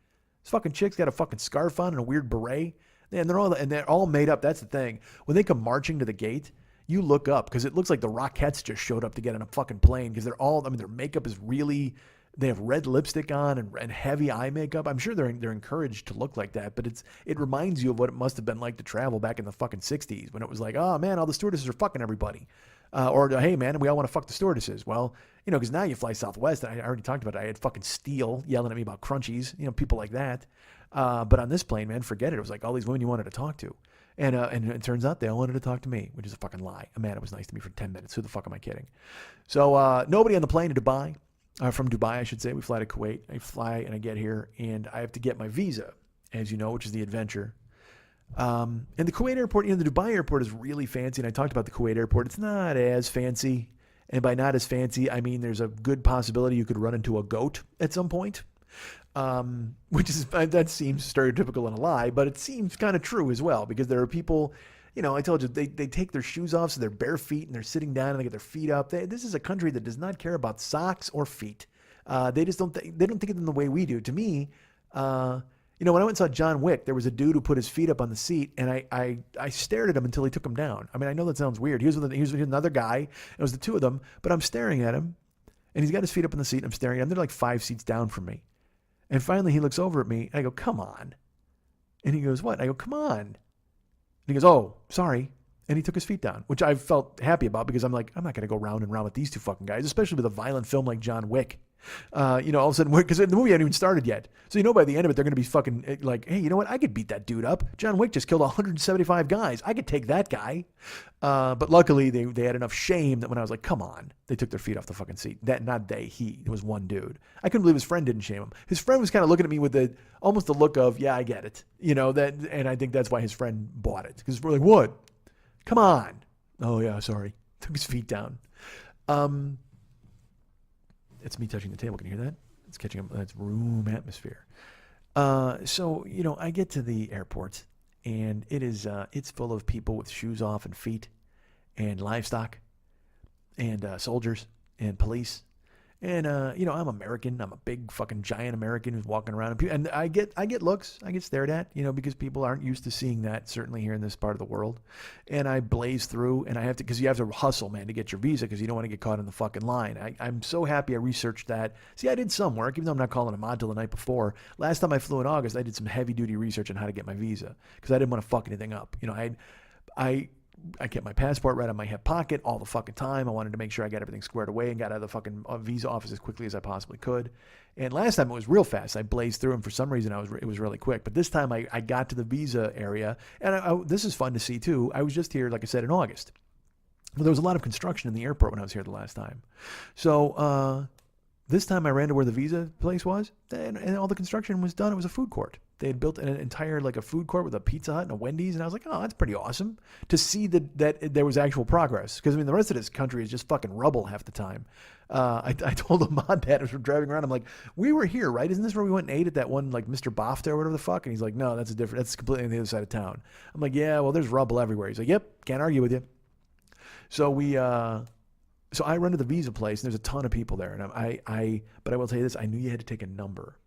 This fucking chick's got a fucking scarf on and a weird beret. And they're all made up. That's the thing. When they come marching to the gate, you look up because it looks like the Rockettes just showed up to get on a fucking plane because their makeup is really, they have red lipstick on and heavy eye makeup. I'm sure they're encouraged to look like that, but it reminds you of what it must have been like to travel back in the fucking 60s when it was like, "Oh man, all the stewardesses are fucking everybody." Or, "Hey man, we all want to fuck the stewardesses." Well, because now you fly Southwest. I already talked about it. I had fucking Steele yelling at me about crunchies, people like that. But on this plane, man, forget it. It was like all these women you wanted to talk to. And it turns out they all wanted to talk to me, which is a fucking lie. Amanda was nice to me for 10 minutes. Who the fuck am I kidding? So nobody on the plane to Dubai, from Dubai, I should say. We fly to Kuwait. I fly and I get here, and I have to get my visa, as you know, which is the adventure. And the Kuwait airport, the Dubai airport is really fancy. And I talked about the Kuwait airport. It's not as fancy. And by not as fancy, I mean there's a good possibility you could run into a goat at some point. That seems stereotypical and a lie, but it seems kind of true as well, because there are people, I told you, they take their shoes off, so they're bare feet, and they're sitting down and they get their feet up. This is a country that does not care about socks or feet. They just don't think of them the way we do. To me, You know, when I went and saw John Wick, there was a dude who put his feet up on the seat, and I stared at him until he took them down. I mean, I know that sounds weird. He was with another guy. It was the two of them, but I'm staring at him, and he's got his feet up on the seat, and I'm staring at him. They're like 5 seats down from me. And finally, he looks over at me, and I go, come on. And he goes, what? I go, come on. And he goes, oh, sorry. And he took his feet down, which I felt happy about because I'm like, I'm not going to go round and round with these two fucking guys, especially with a violent film like John Wick. All of a sudden, because the movie hadn't even started yet. So, by the end of it, they're going to be fucking like, hey, you know what? I could beat that dude up. John Wick just killed 175 guys. I could take that guy. But luckily, they had enough shame that when I was like, come on, they took their feet off the fucking seat. It was one dude. I couldn't believe his friend didn't shame him. His friend was kind of looking at me with almost the look of, yeah, I get it. And I think that's why his friend bought it. Because we're like, what? Come on. Oh, yeah, sorry. Took his feet down. It's me touching the table. Can you hear that? It's catching up. That's room atmosphere. So, I get to the airport, and it's full of people with shoes off and feet, and livestock, and soldiers, and police. And, I'm American. I'm a big fucking giant American who's walking around. And I get looks. I get stared at, because people aren't used to seeing that, certainly here in this part of the world. And I blaze through, and I have to, because you have to hustle, man, to get your visa, because you don't want to get caught in the fucking line. I'm so happy I researched that. See, I did some work, even though I'm not calling a mod till the night before. Last time I flew in August, I did some heavy-duty research on how to get my visa, because I didn't want to fuck anything up. I kept my passport right on my hip pocket all the fucking time. I wanted to make sure I got everything squared away and got out of the fucking visa office as quickly as I possibly could. And last time it was real fast. I blazed through, and for some reason it was really quick. But this time I got to the visa area, and this is fun to see too. I was just here, like I said, in August. Well, there was a lot of construction in the airport when I was here the last time. So this time I ran to where the visa place was, and all the construction was done. It was a food court. They had built an entire a food court with a Pizza Hut and a Wendy's, and I was like, oh, that's pretty awesome to see that there was actual progress. Because the rest of this country is just fucking rubble half the time. I told the mod that as we're driving around, I'm like, we were here, right? Isn't this where we went and ate at that one Mr. Bafta or whatever the fuck? And he's like, no, that's completely on the other side of town. I'm like, yeah, well, there's rubble everywhere. He's like, yep, can't argue with you. So So I run to the visa place, and there's a ton of people there. And but I will tell you this: I knew you had to take a number.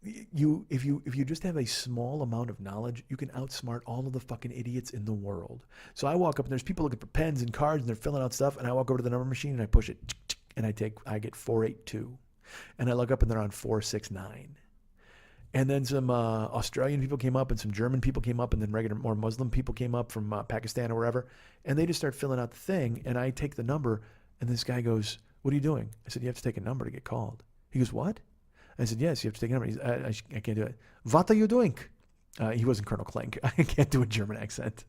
If you just have a small amount of knowledge, you can outsmart all of the fucking idiots in the world. So I walk up, and there's people looking for pens and cards, and they're filling out stuff. And I walk over to the number machine, and I push it, and I get 482, and I look up, and they're on 469. And then some Australian people came up, and some German people came up, and then more Muslim people came up from Pakistan or wherever, and they just start filling out the thing, and I take the number, and this guy goes, what are you doing? I said, you have to take a number to get called. He goes, what? I said, yes, you have to take a number. I can't do it. What are you doing? He wasn't Colonel Clank. I can't do a German accent.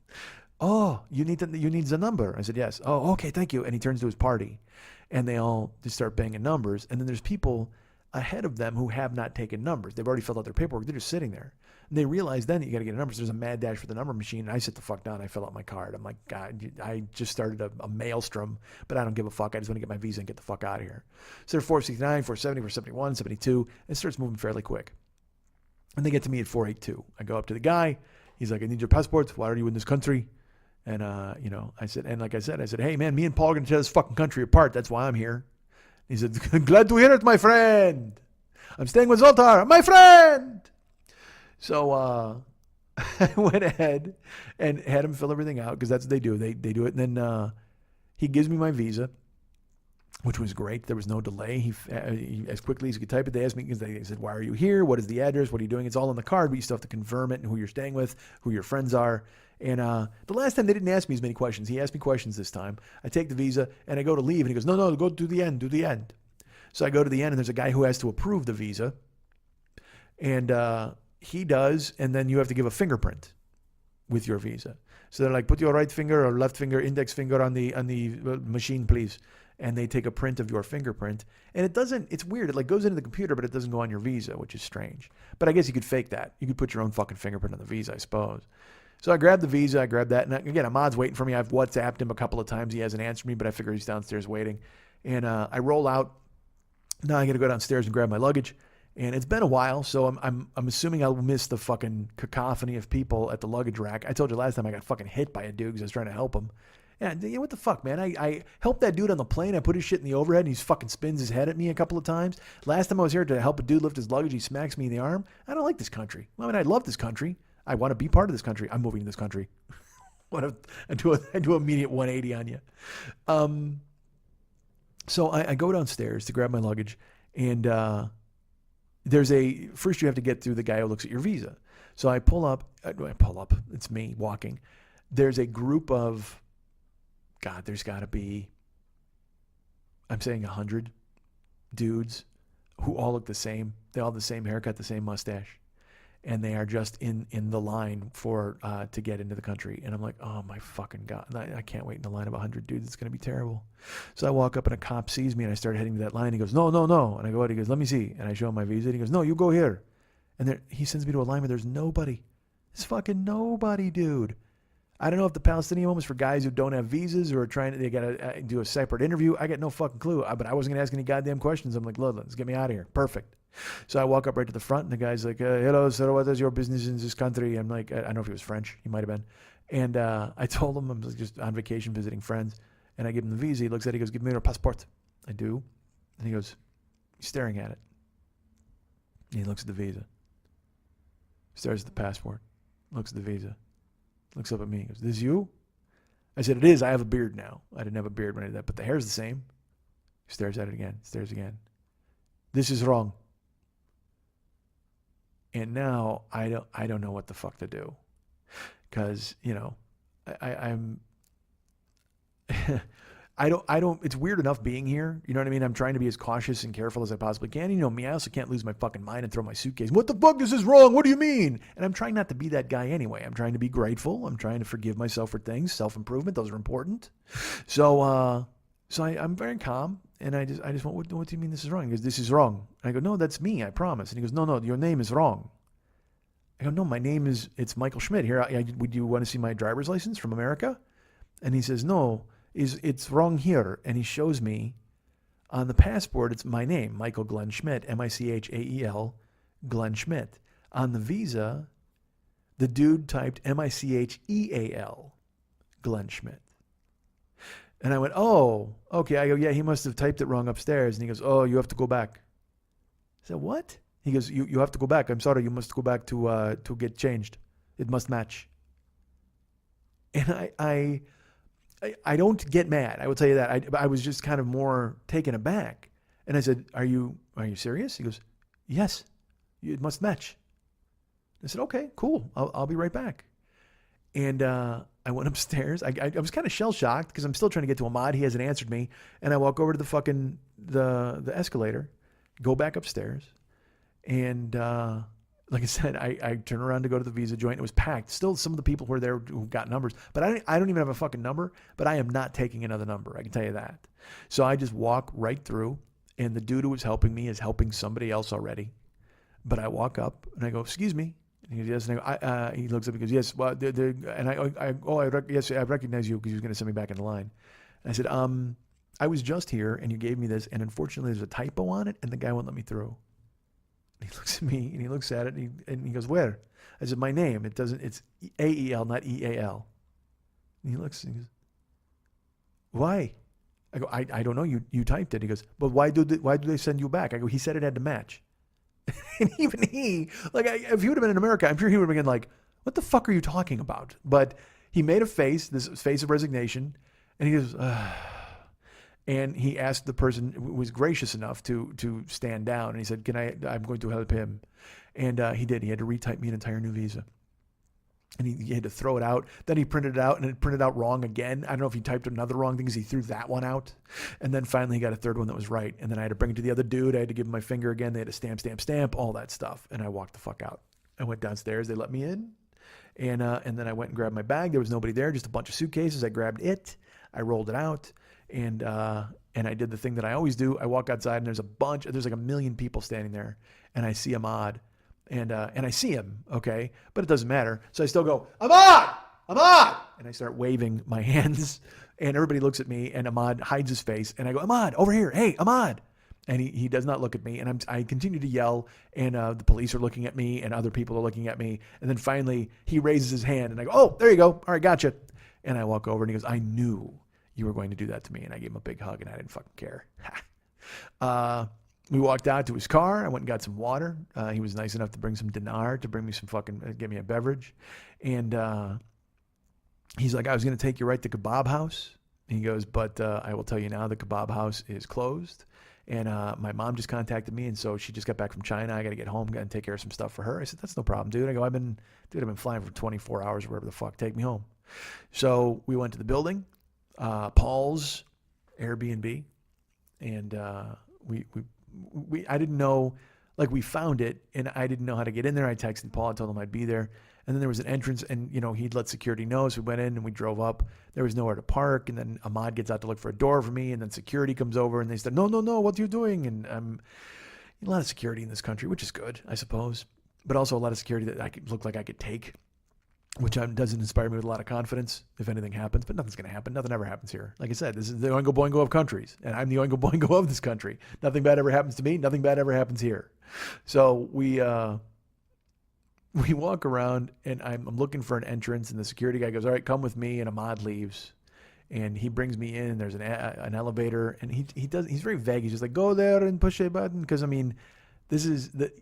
Oh, you need the number. I said, yes. Oh, okay, thank you. And he turns to his party, and they all just start banging numbers, and then there's people ahead of them who have not taken numbers. They've already filled out their paperwork. They're just sitting there. And they realize then that you got to get a number. So there's a mad dash for the number machine. And I sit the fuck down. I fill out my card. I'm like, God, I just started a maelstrom, but I don't give a fuck. I just want to get my visa and get the fuck out of here. So they're 469, 470, 471, 72. It starts moving fairly quick. And they get to me at 482. I go up to the guy. He's like, I need your passport. Why are you in this country? And, I said, hey, man, me and Paul are going to tear this fucking country apart. That's why I'm here. He said, glad to hear it, my friend. I'm staying with Zoltar, my friend. So I went ahead and had him fill everything out because that's what they do. They do it. And then he gives me my visa, which was great. There was no delay. He as quickly as he could type it. They asked me, because they said, why are you here? What is the address? What are you doing? It's all on the card, but you still have to confirm it and who you're staying with, who your friends are. And the last time they didn't ask me as many questions. He asked me questions this time. I take the visa and I go to leave, and he goes, no, go to the end, do the end. So I go to the end, and there's a guy who has to approve the visa, and he does, and then you have to give a fingerprint with your visa. So they're like, put your right finger or left finger, index finger on the machine, please. And they take a print of your fingerprint, and it's weird. It goes into the computer, but it doesn't go on your visa, which is strange. But I guess you could fake that. You could put your own fucking fingerprint on the visa, I suppose. So I grabbed the visa, I grabbed that, and again, Ahmad's waiting for me. I've WhatsApped him a couple of times. He hasn't answered me, but I figure he's downstairs waiting. And I roll out. Now I got to go downstairs and grab my luggage. And it's been a while, so I'm assuming I'll miss the fucking cacophony of people at the luggage rack. I told you last time I got fucking hit by a dude because I was trying to help him. Yeah, what the fuck, man? I helped that dude on the plane. I put his shit in the overhead, and he fucking spins his head at me a couple of times. Last time I was here to help a dude lift his luggage, he smacks me in the arm. I don't like this country. I mean, I love this country. I want to be part of this country. I'm moving to this country. I do an immediate 180 on you. So I go downstairs to grab my luggage, and first you have to get through the guy who looks at your visa. So I pull up. It's me walking. There's a group of, God, there's got to be, I'm saying 100 dudes who all look the same. They all have the same haircut, the same mustache. And they are just in the line to get into the country. And I'm like, oh my fucking God. I can't wait in the line of 100 dudes. It's going to be terrible. So I walk up and a cop sees me and I start heading to that line. He goes, no. And I go out. He goes, let me see. And I show him my visa. And he goes, no, you go here. And he sends me to a line where there's nobody. There's fucking nobody, dude. I don't know if the Palestinian one was for guys who don't have visas or they got to do a separate interview. I got no fucking clue. But I wasn't going to ask any goddamn questions. I'm like, let's get me out of here. Perfect. So I walk up right to the front, and the guy's like, hello, sir, what is your business in this country? I'm like, I don't know if he was French. He might have been. And I told him I'm just on vacation visiting friends. And I give him the visa. He looks at it. He goes, give me your passport. I do. And he goes, he's staring at it. And he looks at the visa. Stares at the passport. Looks at the visa. Looks up at me. He goes, this is you? I said, it is. I have a beard now. I didn't have a beard when I did that, but the hair's the same. He stares at it again. Stares again. This is wrong. And now I don't know what the fuck to do. Because, I'm I don't it's weird enough being here. You know what I mean? I'm trying to be as cautious and careful as I possibly can. You know me, I also can't lose my fucking mind and throw my suitcase. What the fuck? This is wrong. What do you mean? And I'm trying not to be that guy anyway. I'm trying to be grateful. I'm trying to forgive myself for things. Self-improvement, those are important. So I'm very calm. And I just went, what do you mean this is wrong? He goes, this is wrong. And I go, no, that's me, I promise. And he goes, no, your name is wrong. I go, no, my name it's Michael Schmidt. Here, would you want to see my driver's license from America? And he says, no, it's wrong here. And he shows me on the passport, it's my name, Michael Glenn Schmidt, Michael Glenn Schmidt. On the visa, the dude typed Micheal, Glenn Schmidt. And I went, oh, okay. I go, yeah, he must have typed it wrong upstairs. And he goes, oh, you have to go back. I said, what? He goes, you have to go back. I'm sorry, you must go back to get changed. It must match. And I don't get mad. I will tell you that. I was just kind of more taken aback. And I said, are you serious? He goes, yes, it must match. I said, okay, cool. I'll be right back. And I went upstairs. I was kind of shell-shocked because I'm still trying to get to Ahmad. He hasn't answered me. And I walk over to the escalator, go back upstairs. And like I said, I turn around to go to the visa joint. It was packed. Still, some of the people were there who got numbers. But I don't even have a fucking number. But I am not taking another number. I can tell you that. So I just walk right through. And the dude who was helping me is helping somebody else already. But I walk up and I go, excuse me. And he goes, yes. And I go, he looks up and goes, yes. Well, yes, I recognize you because he was going to send me back in the line. And I said, I was just here and you gave me this. And unfortunately, there's a typo on it. And the guy won't let me through. And he looks at me and he looks at it and he goes, where? I said, my name. It's AEL, not EAL. And he looks and he goes, why? I go, I don't know. You typed it. He goes, but why do they send you back? I go, he said it had to match. And even he, if he would have been in America, I'm sure he would have been like, what the fuck are you talking about? But he made a face, this face of resignation, and he goes, and he asked the person who was gracious enough to stand down. And he said, I'm going to help him. And he did. He had to retype me an entire new visa. And he had to throw it out. Then he printed it out, and it printed out wrong again. I don't know if he typed another wrong thing because he threw that one out. And then finally he got a third one that was right. And then I had to bring it to the other dude. I had to give him my finger again. They had to stamp, all that stuff. And I walked the fuck out. I went downstairs. They let me in. And then I went and grabbed my bag. There was nobody there, just a bunch of suitcases. I grabbed it. I rolled it out. And I did the thing that I always do. I walk outside, and there's like 1 million people standing there. And I see Ahmad. And I see him, okay? But it doesn't matter. So I still go, Ahmad! And I start waving my hands. And everybody looks at me, and Ahmad hides his face. And I go, Ahmad, over here. Hey, Ahmad. And he does not look at me. And I continue to yell. And the police are looking at me, and other people are looking at me. And then finally, he raises his hand. And I go, oh, there you go. All right, gotcha. And I walk over and he goes, I knew you were going to do that to me. And I gave him a big hug and I didn't fucking care. We walked out to his car. I went and got some water. He was nice enough to bring some dinar to bring me some fucking, get me a beverage. And he's like, I was going to take you right to Kebab House. He goes, but I will tell you now, the Kebab House is closed. And my mom just contacted me, and so she just got back from China. I got to get home, got to take care of some stuff for her. I said, that's no problem, dude. I go, I've been flying for 24 hours or whatever the fuck. Take me home. So we went to the building, Paul's Airbnb, and I didn't know, like we found it, and I didn't know how to get in there. I texted Paul, I told him I'd be there. And then there was an entrance, and he'd let security know. So we went in and we drove up. There was nowhere to park, and then Ahmad gets out to look for a door for me, and then security comes over and they said, no, what are you doing? And a lot of security in this country, which is good, I suppose, but also a lot of security that I could look like I could take, which doesn't inspire me with a lot of confidence if anything happens. But nothing's going to happen. Nothing ever happens here. Like I said, this is the Oingo Boingo of countries, and I'm the Oingo Boingo of this country. Nothing bad ever happens to me. Nothing bad ever happens here. So we walk around, and I'm looking for an entrance, and the security guy goes, all right, come with me, and Ahmad leaves. And he brings me in, and there's an elevator, and he's very vague. He's just like, go there and push a button. Because, I mean, this is, the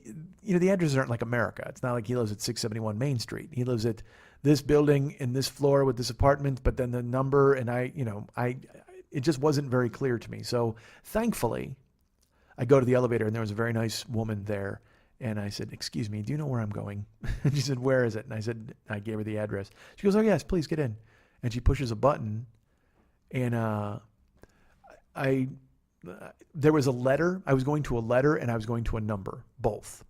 addresses aren't like America. It's not like he lives at 671 Main Street. He lives at this building in this floor with this apartment, but then the number, and it just wasn't very clear to me. So, thankfully, I go to the elevator, and there was a very nice woman there. And I said, excuse me, do you know where I'm going? And she said, where is it? And I gave her the address. She goes, oh, yes, please get in. And she pushes a button. And there was a letter. I was going to a letter and I was going to a number, both.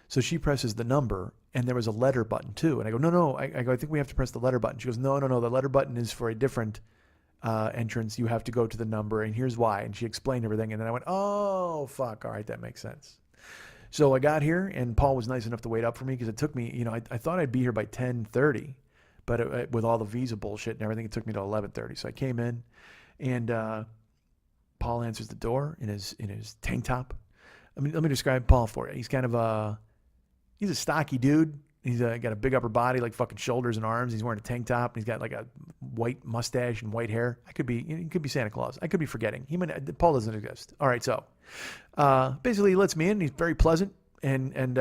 So she presses the number and there was a letter button too. And I go, no. I go, I think we have to press the letter button. She goes, no. The letter button is for a different entrance. You have to go to the number and here's why. And she explained everything. And then I went, oh, fuck. All right, that makes sense. So I got here, and Paul was nice enough to wait up for me because it took me, I thought I'd be here by 10:30, but with all the visa bullshit and everything, it took me to 11:30. So I came in, and Paul answers the door in his tank top. I mean, let me describe Paul for you. He's kind of he's a stocky dude. He's got a big upper body, like fucking shoulders and arms. He's wearing a tank top, and he's got like a white mustache and white hair. He could be Santa Claus. I could be forgetting. Paul doesn't exist. All right, so basically he lets me in. He's very pleasant, and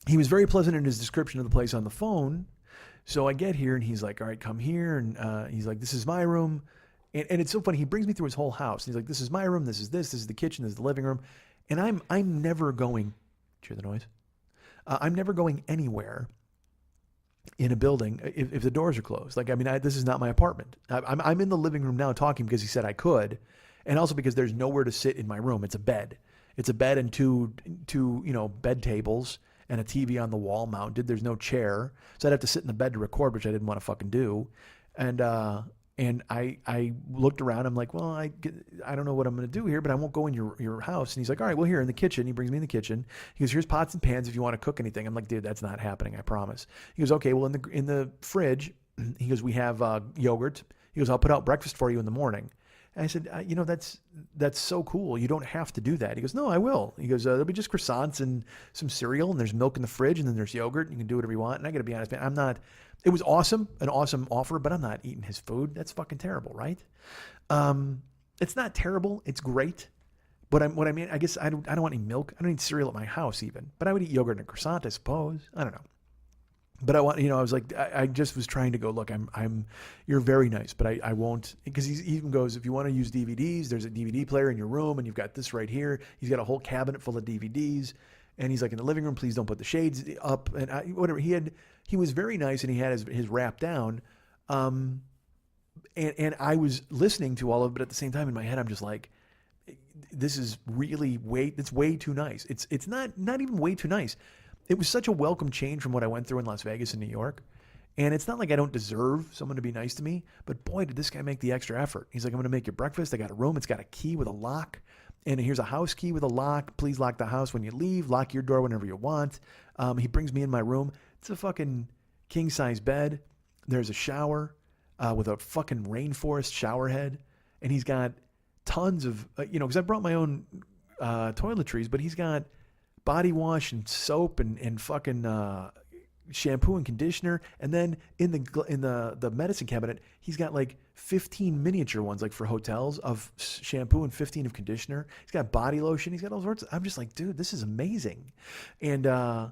he was very pleasant in his description of the place on the phone. So I get here, and he's like, all right, come here, and he's like, this is my room. And it's so funny. He brings me through his whole house. And he's like, this is my room. This is the kitchen. This is the living room. And I'm never going. Did you hear the noise? I'm never going anywhere in a building if the doors are closed. Like, I mean, this is not my apartment. I'm in the living room now talking because he said I could, and also because there's nowhere to sit in my room. It's a bed. It's a bed and two bed tables and a TV on the wall mounted. There's no chair, so I'd have to sit in the bed to record, which I didn't want to fucking do. And I looked around. I'm like, well, I don't know what I'm going to do here, but I won't go in your house. And he's like, all right, well, here in the kitchen. He brings me in the kitchen. He goes, here's pots and pans if you want to cook anything. I'm like, dude, that's not happening. I promise. He goes, okay, well, in the fridge, he goes, we have yogurt. He goes, I'll put out breakfast for you in the morning. And I said, that's so cool. You don't have to do that. He goes, no, I will. He goes, there'll be just croissants and some cereal, and there's milk in the fridge, and then there's yogurt. You can do whatever you want. And I got to be honest, man, it was awesome, an awesome offer, but I'm not eating his food. That's fucking terrible, right? It's not terrible. It's great. But what I mean, I guess I don't want any milk. I don't need cereal at my house even. But I would eat yogurt and a croissant, I suppose. I don't know. But I was like, I just was trying to go, look, you're very nice, but I won't, because he even goes, if you want to use DVDs, there's a DVD player in your room, and you've got this right here. He's got a whole cabinet full of DVDs, and he's like, in the living room, please don't put the shades up, and whatever. He was very nice, and he had his wrap down, and I was listening to all of it, but at the same time, in my head, I'm just like, this is really it's way too nice. It's not even way too nice. It was such a welcome change from what I went through in Las Vegas and New York. And it's not like I don't deserve someone to be nice to me, but boy, did this guy make the extra effort. He's like, I'm going to make you breakfast. I got a room. It's got a key with a lock. And here's a house key with a lock. Please lock the house when you leave. Lock your door whenever you want. He brings me in my room. It's a fucking king-size bed. There's a shower with a fucking rainforest shower head. And he's got tons of, because I brought my own toiletries, but he's got body wash and soap and fucking shampoo and conditioner, and then in the medicine cabinet, he's got like 15 miniature ones, like for hotels, of shampoo and 15 of conditioner. He's got body lotion. He's got all sorts. I'm just like, dude, this is amazing. And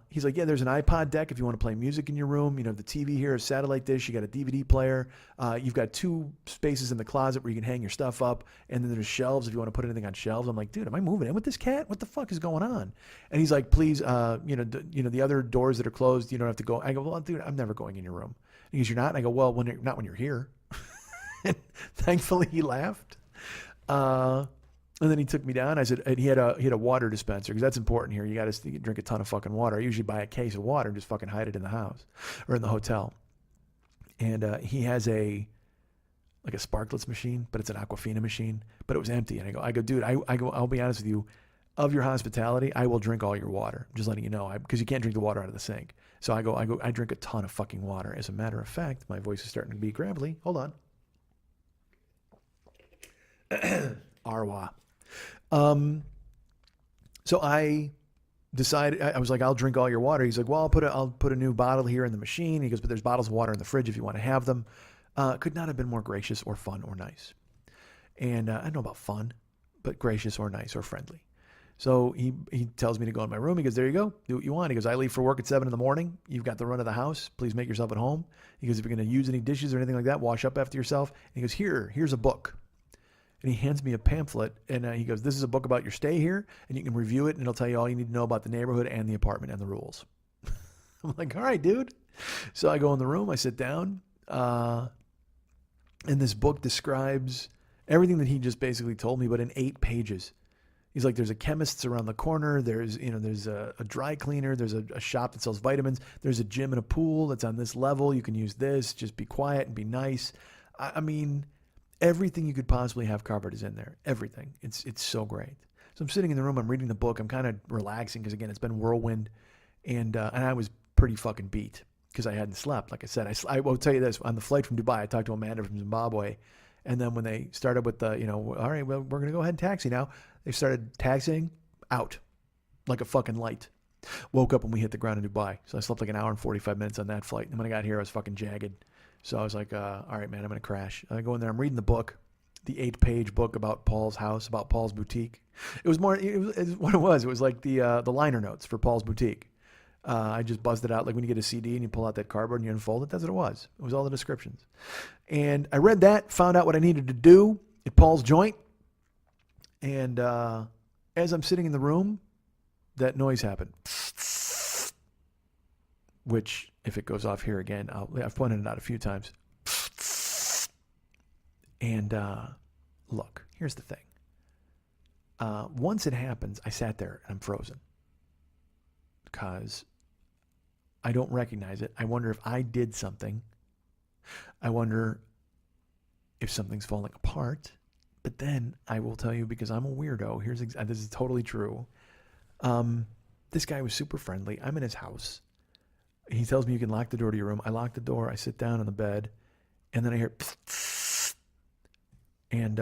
he's like, yeah, there's an iPod deck if you want to play music in your room. You know, the TV here, a satellite dish. You got a DVD player. You've got 2 spaces in the closet where you can hang your stuff up, and then there's shelves if you want to put anything on shelves. I'm like, dude, am I moving in with this cat? What the fuck is going on? And he's like, please, the other doors that are closed, you don't have to go. I go, well, dude, I'm never going in your room. He goes, you're not? And I go, well, not when you're here. And thankfully he laughed. And then he took me down. I said, and he had a water dispenser, because that's important here. You got to drink a ton of fucking water. I usually buy a case of water and just fucking hide it in the house or in the hotel. And he has like a Sparklets machine, but it's an Aquafina machine, but it was empty. And I go, dude, I'll be honest with you. Of your hospitality, I will drink all your water. I'm just letting you know, because you can't drink the water out of the sink. So I drink a ton of fucking water. As a matter of fact, my voice is starting to be gravelly. Hold on. Arwa. So I decided, I was like, I'll drink all your water. He's like, well, I'll put a new bottle here in the machine. He goes, but there's bottles of water in the fridge if you want to have them. Could not have been more gracious or fun or nice. And I don't know about fun, but gracious or nice or friendly. So he tells me to go in my room. He goes, there you go. Do what you want. He goes, I leave for work at 7 a.m. You've got the run of the house. Please make yourself at home. He goes, if you're going to use any dishes or anything like that, wash up after yourself. And he goes, here's a book. And he hands me a pamphlet. And he goes, this is a book about your stay here. And you can review it. And it'll tell you all you need to know about the neighborhood and the apartment and the rules. I'm like, all right, dude. So I go in the room. I sit down. And this book describes everything that he just basically told me, but in 8 pages. He's like, there's a chemist's around the corner. There's a dry cleaner. There's a shop that sells vitamins. There's a gym and a pool that's on this level. You can use this. Just be quiet and be nice. I mean, everything you could possibly have covered is in there. Everything. It's so great. So I'm sitting in the room. I'm reading the book. I'm kind of relaxing because, again, it's been whirlwind. And I was pretty fucking beat because I hadn't slept. Like I said, I will tell you this. On the flight from Dubai, I talked to Amanda from Zimbabwe. And then when they started with the, all right, well, we're going to go ahead and taxi now. They started taxiing out like a fucking light. Woke up when we hit the ground in Dubai. So I slept like an hour and 45 minutes on that flight. And when I got here, I was fucking jagged. So I was like, all right, man, I'm going to crash. I go in there. I'm reading the book, the 8-page book about Paul's house, about Paul's boutique. It was what it was. It was like the liner notes for Paul's boutique. I just buzzed it out like when you get a CD and you pull out that cardboard and you unfold it. That's what it was. It was all the descriptions. And I read that, found out what I needed to do at Paul's joint. And as I'm sitting in the room, that noise happened. Which, if it goes off here again, I've pointed it out a few times. And look, here's the thing. Once it happens, I sat there and I'm frozen. Because I don't recognize it. I wonder if I did something. I wonder if something's falling apart. But then I will tell you, because I'm a weirdo, this is totally true. This guy was super friendly. I'm in his house. He tells me you can lock the door to your room. I lock the door. I sit down on the bed. And then I hear... And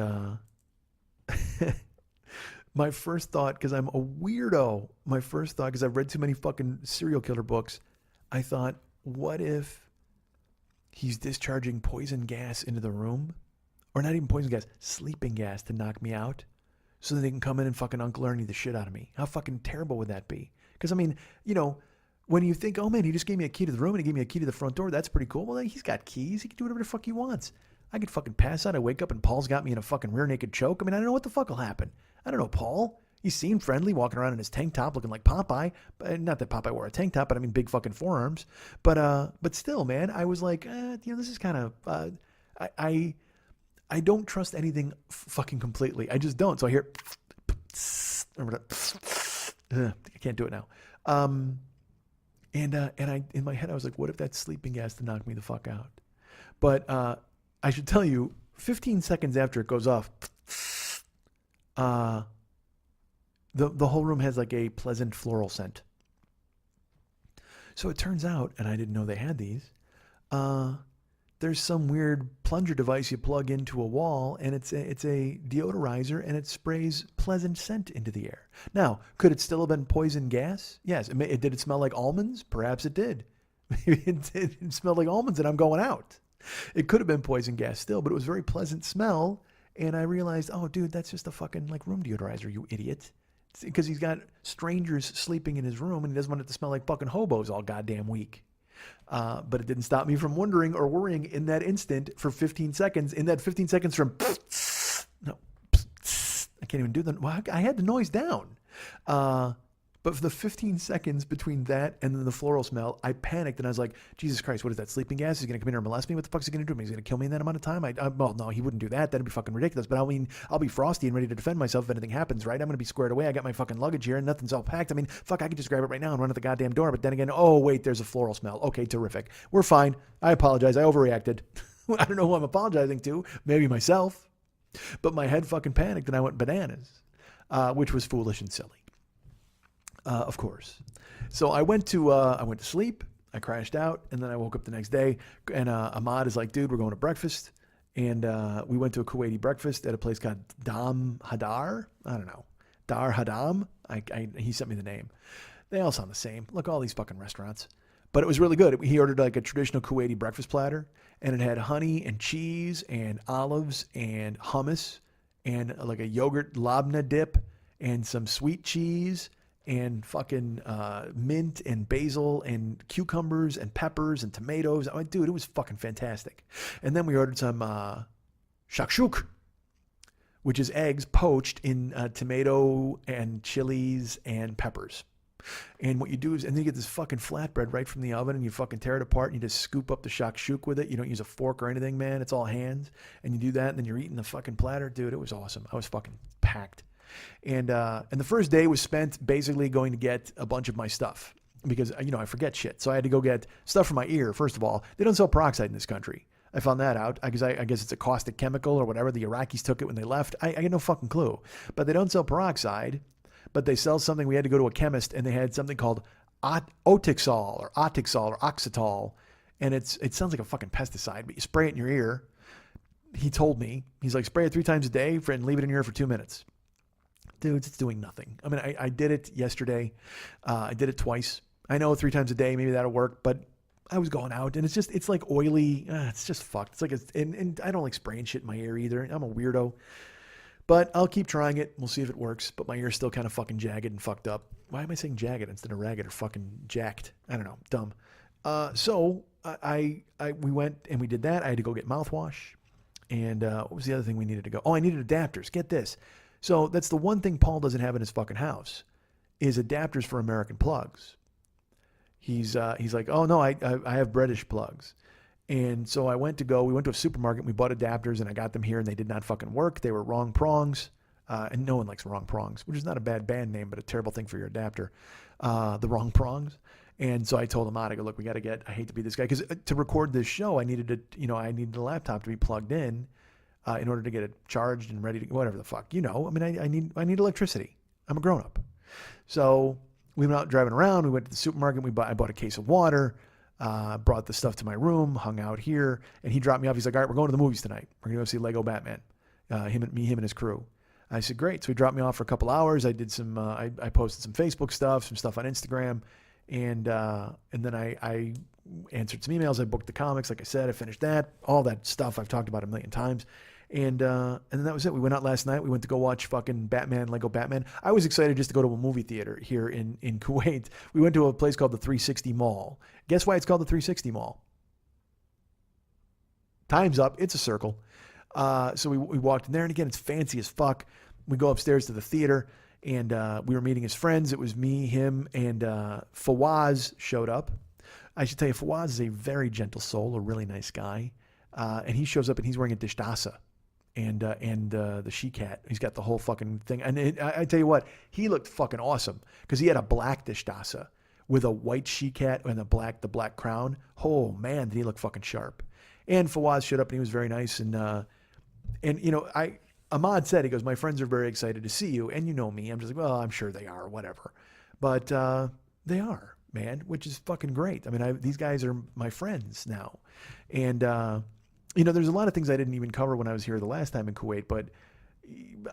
my first thought, because I'm a weirdo, because I've read too many fucking serial killer books, I thought, what if he's discharging poison gas into the room? Or not even poison gas, sleeping gas to knock me out so that they can come in and fucking Uncle Ernie the shit out of me. How fucking terrible would that be? Because, I mean, when you think, oh man, he just gave me a key to the room and he gave me a key to the front door, that's pretty cool. Well, he's got keys. He can do whatever the fuck he wants. I could fucking pass out. I wake up and Paul's got me in a fucking rear naked choke. I mean, I don't know what the fuck will happen. I don't know, Paul. He seemed friendly, walking around in his tank top looking like Popeye. Not that Popeye wore a tank top, but I mean big fucking forearms. But still, man, I was like, this is kind of... I don't trust anything fucking completely. I just don't. So I hear... I can't do it now. And I in my head, I was like, what if that's sleeping gas to knock me the fuck out? But I should tell you, 15 seconds after it goes off, the whole room has like a pleasant floral scent. So it turns out, and I didn't know they had these, there's some weird plunger device you plug into a wall, and it's a deodorizer, and it sprays pleasant scent into the air. Now, could it still have been poison gas? Yes. Did it smell like almonds? Perhaps it did. It smelled like almonds, and I'm going out. It could have been poison gas still, but it was a very pleasant smell. And I realized, oh, dude, that's just a fucking like room deodorizer, you idiot. Because he's got strangers sleeping in his room, and he doesn't want it to smell like fucking hobos all goddamn week. But it didn't stop me from wondering or worrying in that instant for 15 seconds. In that 15 seconds from no, I can't even do that. Well, I had the noise down. But for the 15 seconds between that and then the floral smell, I panicked and I was like, Jesus Christ, what is that? Sleeping gas? He's going to come in here and molest me? What the fuck is he going to do? He's going to kill me in that amount of time? Well, no, he wouldn't do that. That'd be fucking ridiculous. But I mean, I'll be frosty and ready to defend myself if anything happens, right? I'm going to be squared away. I got my fucking luggage here and nothing's all packed. I mean, fuck, I could just grab it right now and run at the goddamn door. But then again, oh, wait, there's a floral smell. Okay, terrific. We're fine. I apologize. I overreacted. I don't know who I'm apologizing to. Maybe myself. But my head fucking panicked and I went bananas, which was foolish and silly. Of course. So I went to sleep. I crashed out, and then I woke up the next day. And Ahmad is like, "Dude, we're going to breakfast." And we went to a Kuwaiti breakfast at a place called Dam Hadar. I don't know, Dar Hadam. He sent me the name. They all sound the same. Look, all these fucking restaurants. But it was really good. He ordered like a traditional Kuwaiti breakfast platter, and it had honey and cheese and olives and hummus and like a yogurt labna dip and some sweet cheese and fucking mint and basil and cucumbers and peppers and tomatoes. I mean, dude, it was fucking fantastic. And then we ordered some shakshuk, which is eggs poached in tomato and chilies and peppers. And what you do is, and then you get this fucking flatbread right from the oven, and you fucking tear it apart, and you just scoop up the shakshuk with it. You don't use a fork or anything, man. It's all hands. And you do that, and then you're eating the fucking platter. Dude, it was awesome. I was fucking packed. And the first day was spent basically going to get a bunch of my stuff because, I forget shit. So I had to go get stuff for my ear. First of all, they don't sell peroxide in this country. I found that out because I guess it's a caustic chemical or whatever. The Iraqis took it when they left. I get no fucking clue. But they don't sell peroxide, but they sell something. We had to go to a chemist and they had something called Otixol or Oxetol. And it sounds like a fucking pesticide, but you spray it in your ear. He told me, he's like, spray it 3 times a day and leave it in your ear for 2 minutes. Dudes, it's doing nothing. I mean, I did it yesterday. I did it twice. I know 3 times a day, maybe that'll work, but I was going out and it's like oily. It's just fucked. It's like, and I don't like spraying shit in my ear either. I'm a weirdo, but I'll keep trying it. We'll see if it works, but my ear's still kind of fucking jagged and fucked up. Why am I saying jagged instead of ragged or fucking jacked? I don't know. Dumb. So we went and we did that. I had to go get mouthwash. And what was the other thing we needed to go? Oh, I needed adapters. Get this. So that's the one thing Paul doesn't have in his fucking house is adapters for American plugs. He's like, oh no, I have British plugs. And so we went to a supermarket and we bought adapters and I got them here and they did not fucking work. They were wrong prongs. And no one likes wrong prongs, which is not a bad band name, but a terrible thing for your adapter. The wrong prongs. And so I told him, I go, look, I hate to be this guy. Because to record this show, I needed a laptop to be plugged in order to get it charged and ready to, whatever the fuck. I mean, I need electricity. I'm a grown up. So we went out driving around. We went to the supermarket. I bought a case of water, brought the stuff to my room, hung out here. And he dropped me off. He's like, all right, we're going to the movies tonight. We're going to go see Lego Batman. Him and his crew. I said, great. So he dropped me off for a couple hours. I did some, I posted some Facebook stuff, some stuff on Instagram. And then I answered some emails. I booked the comics. Like I said, I finished that. All that stuff I've talked about a million times. And then that was it. We went out last night. We went to go watch fucking Lego Batman. I was excited just to go to a movie theater here in Kuwait. We went to a place called the 360 Mall. Guess why it's called the 360 Mall? Time's up. It's a circle. So we walked in there, and again, it's fancy as fuck. We go upstairs to the theater, and we were meeting his friends. It was me, him, and Fawaz showed up. I should tell you, Fawaz is a very gentle soul, a really nice guy. And he shows up, and he's wearing a dishtasa. And the she-cat. He's got the whole fucking thing. And I tell you what, he looked fucking awesome because he had a black dishtasa with a white she-cat and the black crown. Oh, man, did he look fucking sharp. And Fawaz showed up, and he was very nice. And Ahmad said, he goes, my friends are very excited to see you. And you know me. I'm just like, well, I'm sure they are, whatever. But they are, man, which is fucking great. I mean, these guys are my friends now. And... there's a lot of things I didn't even cover when I was here the last time in Kuwait, but,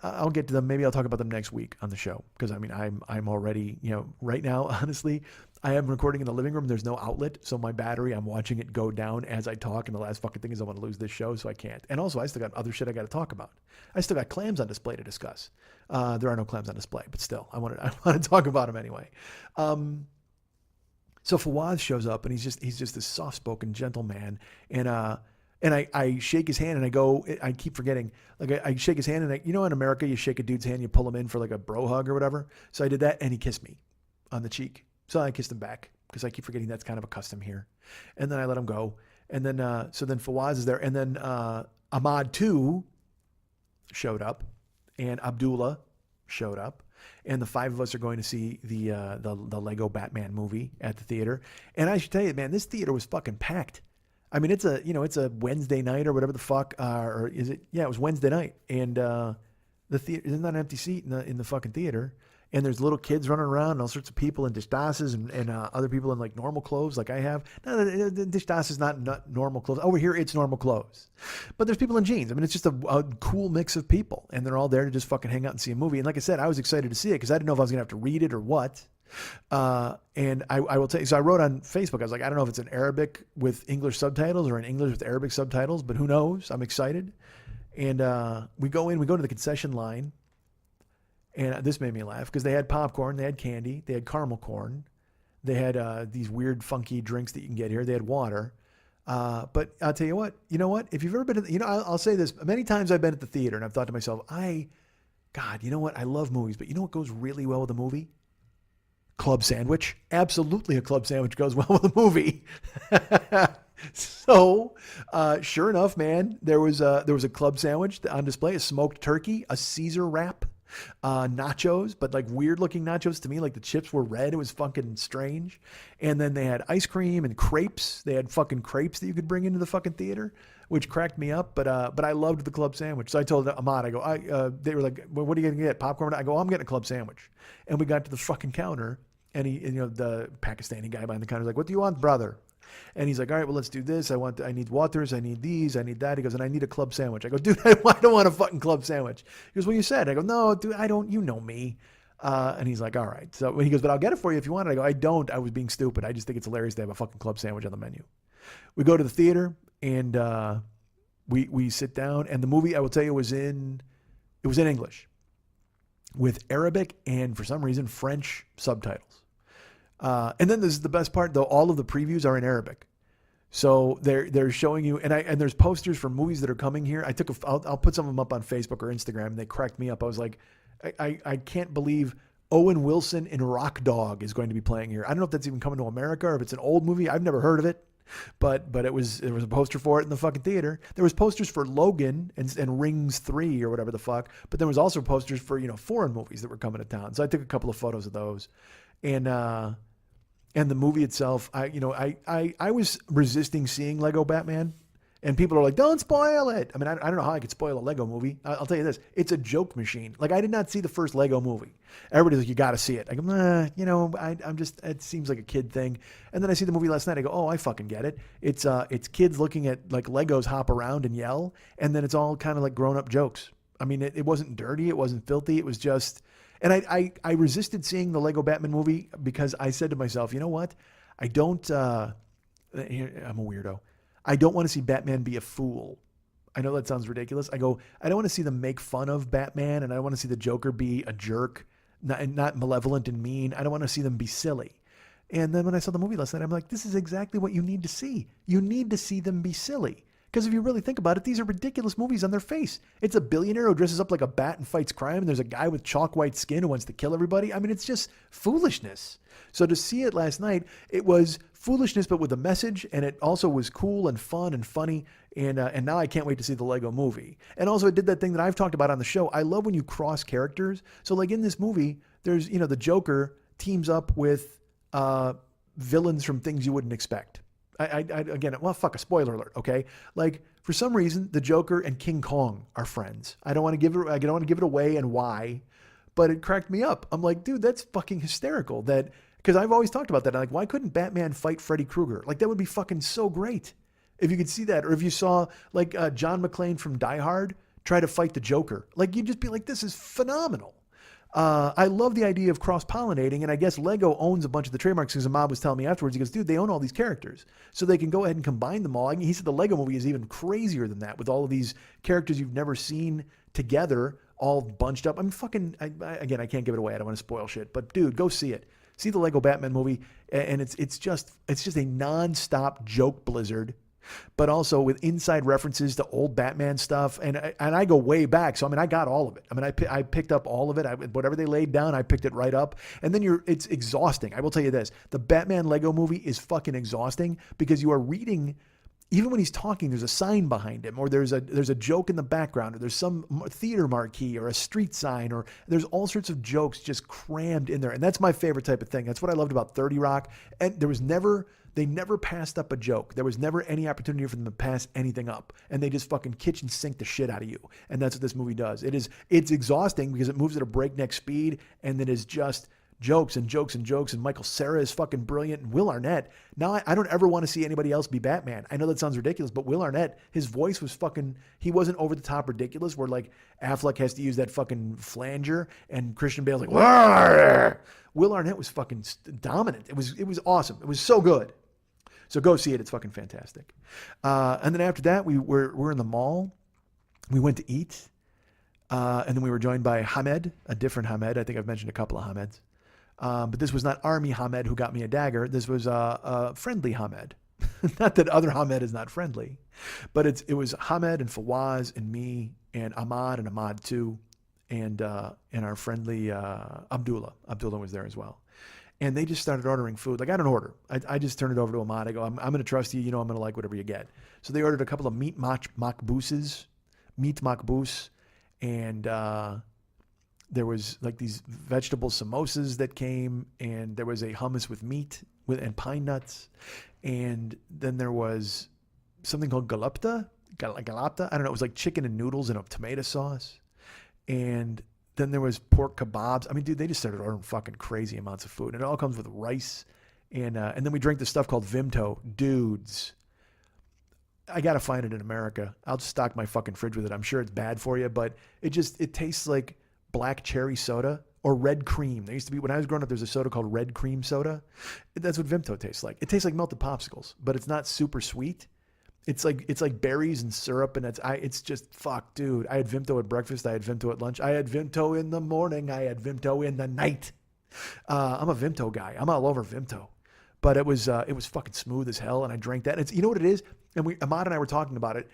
I'll get to them. Maybe I'll talk about them next week on the show because I mean I'm already, right now honestly I am recording in the living room. There's no outlet, so my battery, I'm watching it go down as I talk, and the last fucking thing is I want to lose this show, so I can't. And also I still got other shit I got to talk about. I still got clams on display to discuss. There are no clams on display, but still I want to talk about them anyway. So Fawaz shows up and he's just this soft-spoken gentleman, and I shake his hand and I keep forgetting. Like I shake his hand and in America you shake a dude's hand, you pull him in for like a bro hug or whatever. So I did that and he kissed me on the cheek. So I kissed him back because I keep forgetting that's kind of a custom here. And then I let him go. And then so then Fawaz is there, and then Ahmad too showed up, and Abdullah showed up. And the five of us are going to see the Lego Batman movie at the theater. And I should tell you, man, this theater was fucking packed. I mean, it's a Wednesday night or whatever the fuck, or is it? Yeah, it was Wednesday night, and the theater isn't that an empty seat in the fucking theater. And there's little kids running around and all sorts of people in dishdases and other people in like normal clothes like I have. No, the dishdas is not normal clothes. Over here, it's normal clothes. But there's people in jeans. I mean, it's just a cool mix of people. And they're all there to just fucking hang out and see a movie. And like I said, I was excited to see it because I didn't know if I was going to have to read it or what. And I will tell you, so I wrote on Facebook, I was like, I don't know if it's in Arabic with English subtitles or in English with Arabic subtitles, but who knows? I'm excited. And we go to the concession line. And this made me laugh because they had popcorn, they had candy, they had caramel corn, they had these weird, funky drinks that you can get here. They had water. But I'll tell you what, if you've ever been, I'll say this, many times I've been at the theater and I've thought to myself, God, you know what? I love movies, but you know what goes really well with a movie? Club sandwich. Absolutely a club sandwich goes well with a movie. So, sure enough, man, there was a club sandwich on display, a smoked turkey, a Caesar wrap, nachos, but like weird looking nachos to me, like the chips were red. It was fucking strange. And then they had ice cream and crepes. They had fucking crepes that you could bring into the fucking theater, which cracked me up. But I loved the club sandwich. So I told Ahmad, I go, they were like, well, what are you going to get? Popcorn? I go, I'm getting a club sandwich. And we got to the fucking counter, and the Pakistani guy behind the counter was like, what do you want, brother? And he's like, all right, well, let's do this. I need waters. I need these. I need that. He goes, and I need a club sandwich. I go, dude, I don't want a fucking club sandwich. He goes, well, you said. I go, no, dude, I don't. You know me. And he's like, all right. So he goes, but I'll get it for you if you want it. I go, I don't. I was being stupid. I just think it's hilarious to have a fucking club sandwich on the menu. We go to the theater, and we sit down. And the movie, I will tell you, was in English with Arabic and, for some reason, French subtitles. And then this is the best part, though. All of the previews are in Arabic, so they're showing you, and there's posters for movies that are coming here. I'll put some of them up on Facebook or Instagram. And they cracked me up. I was like, I can't believe Owen Wilson in Rock Dog is going to be playing here. I don't know if that's even coming to America or if it's an old movie. I've never heard of it, but there was a poster for it in the fucking theater. There was posters for Logan and Rings 3 or whatever the fuck, but there was also posters for foreign movies that were coming to town. So I took a couple of photos of those, and the movie itself, I was resisting seeing Lego Batman, and people are like, don't spoil it. I mean, I don't know how I could spoil a Lego movie. I'll tell you this. It's a joke machine. Like, I did not see the first Lego movie. Everybody's like, you got to see it. I go, I'm just, it seems like a kid thing. And then I see the movie last night. I go, oh, I fucking get it. It's kids looking at like Legos hop around and yell. And then it's all kind of like grown up jokes. I mean, it wasn't dirty. It wasn't filthy. It was just, and I resisted seeing the Lego Batman movie because I said to myself, you know what? I'm a weirdo. I don't want to see Batman be a fool. I know that sounds ridiculous. I don't want to see them make fun of Batman, and I don't want to see the Joker be a jerk, not malevolent and mean. I don't want to see them be silly. And then when I saw the movie last night, I'm like, this is exactly what you need to see. You need to see them be silly. Because if you really think about it, these are ridiculous movies on their face. It's a billionaire who dresses up like a bat and fights crime, and there's a guy with chalk white skin who wants to kill everybody. I mean, it's just foolishness. So to see it last night, it was foolishness, but with a message, and it also was cool and fun and funny, and now I can't wait to see the Lego movie. And also it did that thing that I've talked about on the show. I love when you cross characters. So like in this movie, there's, the Joker teams up with villains from things you wouldn't expect. Again, well, fuck, a spoiler alert, okay? Like, for some reason, the Joker and King Kong are friends. I don't want to give it away and why, but it cracked me up. I'm like, dude, that's fucking hysterical. Because I've always talked about that. I'm like, why couldn't Batman fight Freddy Krueger? Like, that would be fucking so great if you could see that. Or if you saw, like, John McClane from Die Hard try to fight the Joker. Like, you'd just be like, this is phenomenal. I love the idea of cross-pollinating, and I guess Lego owns a bunch of the trademarks, because Ahmad was telling me afterwards, he goes, dude, they own all these characters, so they can go ahead and combine them all. He said the Lego movie is even crazier than that, with all of these characters you've never seen together, all bunched up. I mean, again, I can't give it away. I don't want to spoil shit, but dude, go see it. See the Lego Batman movie, and it's just a non-stop joke blizzard, but also with inside references to old Batman stuff. And I go way back. So, I mean, I got all of it. I mean, I picked up all of it. Whatever they laid down, I picked it right up. And then it's exhausting. I will tell you this. The Batman Lego movie is fucking exhausting, because you are reading, even when he's talking, there's a sign behind him, or there's a joke in the background, or there's some theater marquee or a street sign, or there's all sorts of jokes just crammed in there. And that's my favorite type of thing. That's what I loved about 30 Rock. And they never passed up a joke. There was never any opportunity for them to pass anything up. And they just fucking kitchen sink the shit out of you. And that's what this movie does. It's exhausting, because it moves at a breakneck speed, and it is just jokes and jokes and jokes. And Michael Cera is fucking brilliant. And Will Arnett. Now, I don't ever want to see anybody else be Batman. I know that sounds ridiculous, but Will Arnett, his voice was fucking, he wasn't over the top ridiculous, where like Affleck has to use that fucking flanger and Christian Bale's like, "Warr!" Will Arnett was fucking dominant. It was awesome. It was so good. So go see it. It's fucking fantastic. And then after that, we're in the mall. We went to eat. And then we were joined by Hamed, a different Hamed. I think I've mentioned a couple of Hameds. But this was not Army Hamed who got me a dagger. This was a friendly Hamed. Not that other Hamed is not friendly. But it was Hamed and Fawaz and me and Ahmad too. And our friendly Abdullah. Abdullah was there as well. And they just started ordering food. Like, I don't order. I just turn it over to Ahmad. I go, I'm going to trust you. You know I'm going to like whatever you get. So they ordered a couple of meat makboos. And there was like these vegetable samosas that came. And there was a hummus with meat and pine nuts. And then there was something called galapta. I don't know. It was like chicken and noodles in a tomato sauce. And then there was pork kebabs. I mean, dude, they just started ordering fucking crazy amounts of food. And it all comes with rice. And then we drink this stuff called Vimto. Dudes, I got to find it in America. I'll just stock my fucking fridge with it. I'm sure it's bad for you, but it tastes like black cherry soda or red cream. There used to be, when I was growing up, there's a soda called red cream soda. That's what Vimto tastes like. It tastes like melted popsicles, but it's not super sweet. It's like berries and syrup, and it's just fuck, dude. I had Vimto at breakfast. I had Vimto at lunch. I had Vimto in the morning. I had Vimto in the night. I'm a Vimto guy. I'm all over Vimto, but it was fucking smooth as hell, and I drank that. You know what it is? And Ahmad and I were talking about it.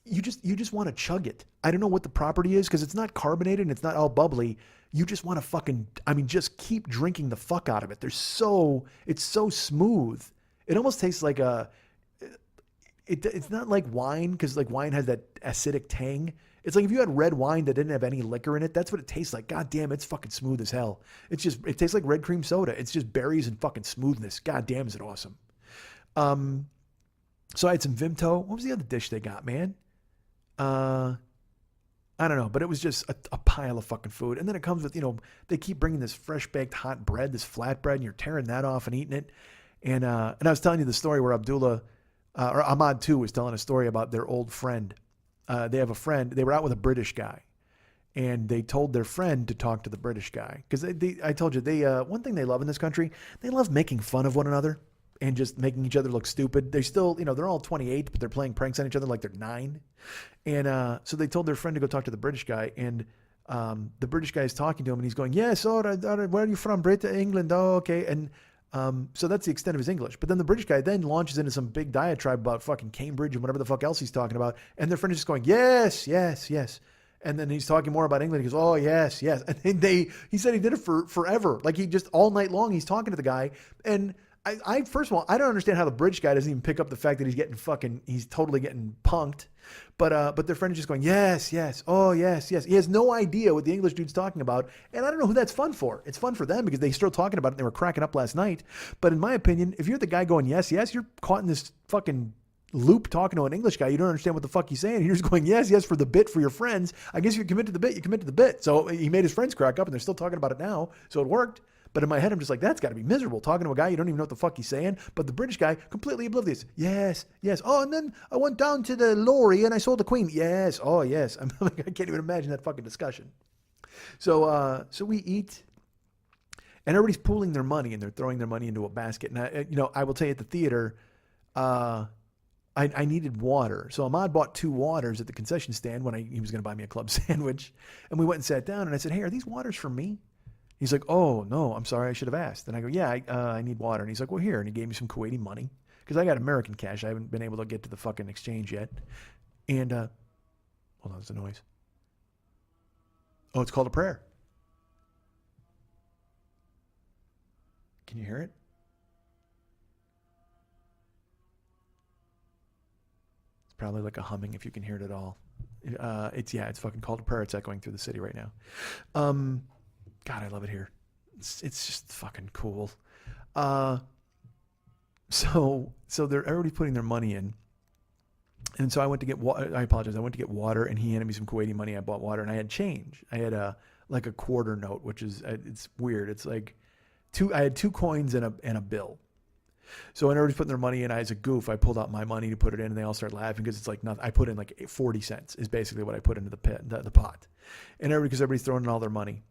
You just want to chug it. I don't know what the property is, because it's not carbonated and it's not all bubbly. You just want to fucking, I mean, just keep drinking the fuck out of it. It's so smooth. It almost tastes like it's not like wine, because like wine has that acidic tang. It's like if you had red wine that didn't have any liquor in it, that's what it tastes like. God damn, it's fucking smooth as hell. It tastes like red cream soda. It's just berries and fucking smoothness. God damn, is it awesome. So I had some Vimto. What was the other dish they got, man? I don't know, but it was just a pile of fucking food. And then it comes with, they keep bringing this fresh baked hot bread, this flatbread, and you're tearing that off and eating it. And I was telling you the story where Abdullah, or Ahmad too, was telling a story about their old friend. They have a friend. They were out with a British guy, and they told their friend to talk to the British guy. Because I told you, one thing they love in this country, they love making fun of one another and just making each other look stupid. They still, they're all 28, but they're playing pranks on each other like they're 9. And so they told their friend to go talk to the British guy, and the British guy is talking to him, and he's going, yes, all right, where are you from? Britain, England, oh, okay. And so that's the extent of his English. But then the British guy then launches into some big diatribe about fucking Cambridge and whatever the fuck else he's talking about. And their friend is just going, yes, yes, yes. And then he's talking more about England. He goes, oh, yes, yes. And he said he did it for forever. Like, he just all night long, he's talking to the guy. And I first of all, I don't understand how the British guy doesn't even pick up the fact that he's totally getting punked. But their friend is just going, yes, yes, oh, yes, yes. He has no idea what the English dude's talking about. And I don't know who that's fun for. It's fun for them because they still talking about it and they were cracking up last night. But in my opinion, if you're the guy going, yes, yes, you're caught in this fucking loop talking to an English guy. You don't understand what the fuck he's saying. You're just going, yes, yes, for the bit, for your friends. I guess if you commit to the bit, you commit to the bit. So he made his friends crack up, and they're still talking about it now. So it worked. But in my head, I'm just like, that's got to be miserable, talking to a guy you don't even know what the fuck he's saying. But the British guy, completely oblivious. Yes, yes. Oh, and then I went down to the lorry and I saw the Queen. Yes, oh, yes. I'm like, I can't even imagine that fucking discussion. So we eat, and everybody's pooling their money and they're throwing their money into a basket. And I will tell you at the theater, I needed water. So Ahmad bought 2 waters at the concession stand when he was going to buy me a club sandwich. And we went and sat down and I said, hey, are these waters for me? He's like, oh, no, I'm sorry. I should have asked. And I go, yeah, I need water. And he's like, well, here. And he gave me some Kuwaiti money because I got American cash. I haven't been able to get to the fucking exchange yet. And hold on, there's a noise. Oh, it's called a prayer. Can you hear it? Probably like a humming if you can hear it at all. It's fucking called a prayer. It's echoing through the city right now. God, I love it here. It's just fucking cool. So they're already putting their money in. And so I went to get water. I apologize. I went to get water and he handed me some Kuwaiti money. I bought water and I had change. I had a quarter note, which is, it's weird. It's like I had 2 coins and a bill. So when everybody's putting their money in, as a goof, I pulled out my money to put it in, and they all started laughing because it's like nothing. I put in like 40 cents is basically what I put into the pot, and because everybody's throwing in all their money,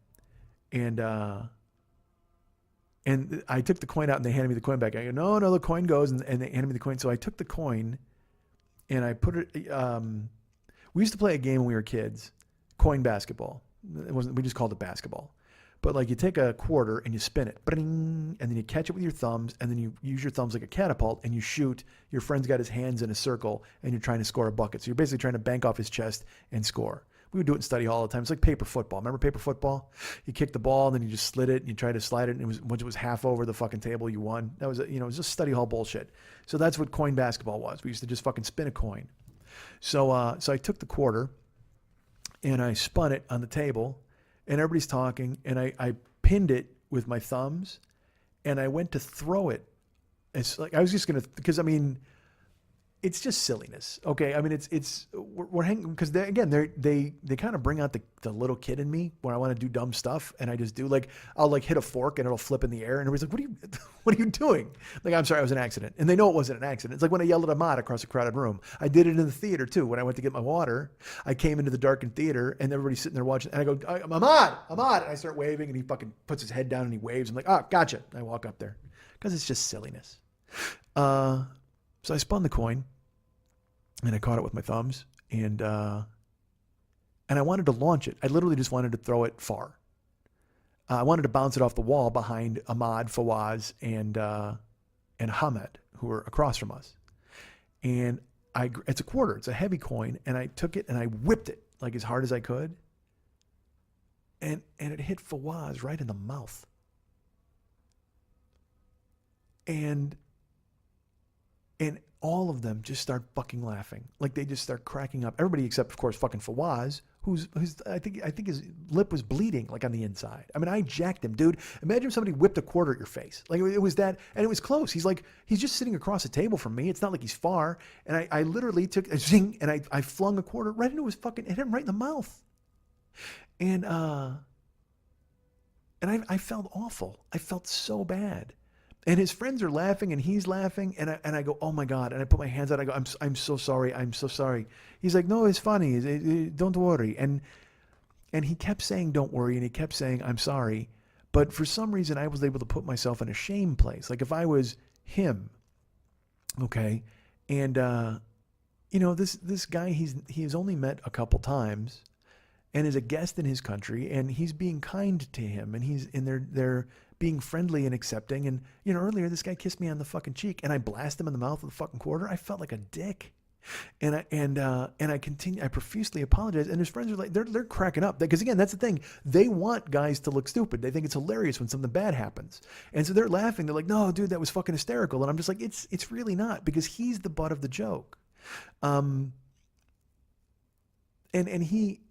and I took the coin out and they handed me the coin back. I go, no, the coin goes, and they handed me the coin. So I took the coin, and I put it. We used to play a game when we were kids, coin basketball. It wasn't. We just called it basketball. But like you take a quarter and you spin it, and then you catch it with your thumbs, and then you use your thumbs like a catapult and you shoot. Your friend's got his hands in a circle and you're trying to score a bucket. So you're basically trying to bank off his chest and score. We would do it in study hall all the time. It's like paper football. Remember paper football? You kick the ball and then you just slid it and you try to slide it. And once it was half over the fucking table, you won. That was, it was just study hall bullshit. So that's what coin basketball was. We used to just fucking spin a coin. So I took the quarter and I spun it on the table. And everybody's talking, and I pinned it with my thumbs, and I went to throw it. It's like I was just gonna, because I mean, it's just silliness. Okay, I mean we're hanging because they kind of bring out the little kid in me when I want to do dumb stuff, and I just do like I'll like hit a fork and it'll flip in the air, and everybody's like, what are you doing? Like, I'm sorry, it was an accident, and they know it wasn't an accident. It's like when I yelled at Ahmad across a crowded room. I did it in the theater too. When I went to get my water, I came into the darkened theater, and everybody's sitting there watching, and I go, Ahmad, and I start waving, and he fucking puts his head down and he waves. I'm like, oh, gotcha. I walk up there because it's just silliness. So I spun the coin. And I caught it with my thumbs, and I wanted to launch it. I literally just wanted to throw it far. I wanted to bounce it off the wall behind Ahmad, Fawaz, and Hamed, who were across from us. And it's a quarter. It's a heavy coin, and I took it and I whipped it like as hard as I could, and it hit Fawaz right in the mouth. And all of them just start fucking laughing. Like they just start cracking up. Everybody except, of course, fucking Fawaz, who's I think his lip was bleeding like on the inside. I mean, I jacked him, dude. Imagine if somebody whipped a quarter at your face. Like it was that, and it was close. He's just sitting across the table from me. It's not like he's far. And I literally took a zing and I flung a quarter right into his fucking, hit him right in the mouth. And I felt awful. I felt so bad. And his friends are laughing, and he's laughing, and I go, oh my God! And I put my hands out. I go, I'm so sorry. I'm so sorry. He's like, no, it's funny. Don't worry. And he kept saying, don't worry, and he kept saying, I'm sorry. But for some reason, I was able to put myself in a shame place. Like if I was him, okay, and this guy he has only met a couple times, and is a guest in his country, and he's being kind to him, and he's in they're being friendly and accepting. And earlier this guy kissed me on the fucking cheek, and I blasted him in the mouth with a fucking quarter. I felt like a dick, and I continue. I profusely apologize, and his friends are like they're cracking up because again, that's the thing. They want guys to look stupid. They think it's hilarious when something bad happens, and so they're laughing. They're like, "No, dude, that was fucking hysterical," and I'm just like, "It's really not," because he's the butt of the joke, and he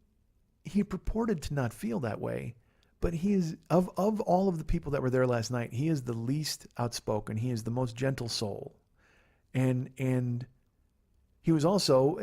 purported to not feel that way. But he is, of all of the people that were there last night, he is the least outspoken. He is the most gentle soul. And he was also,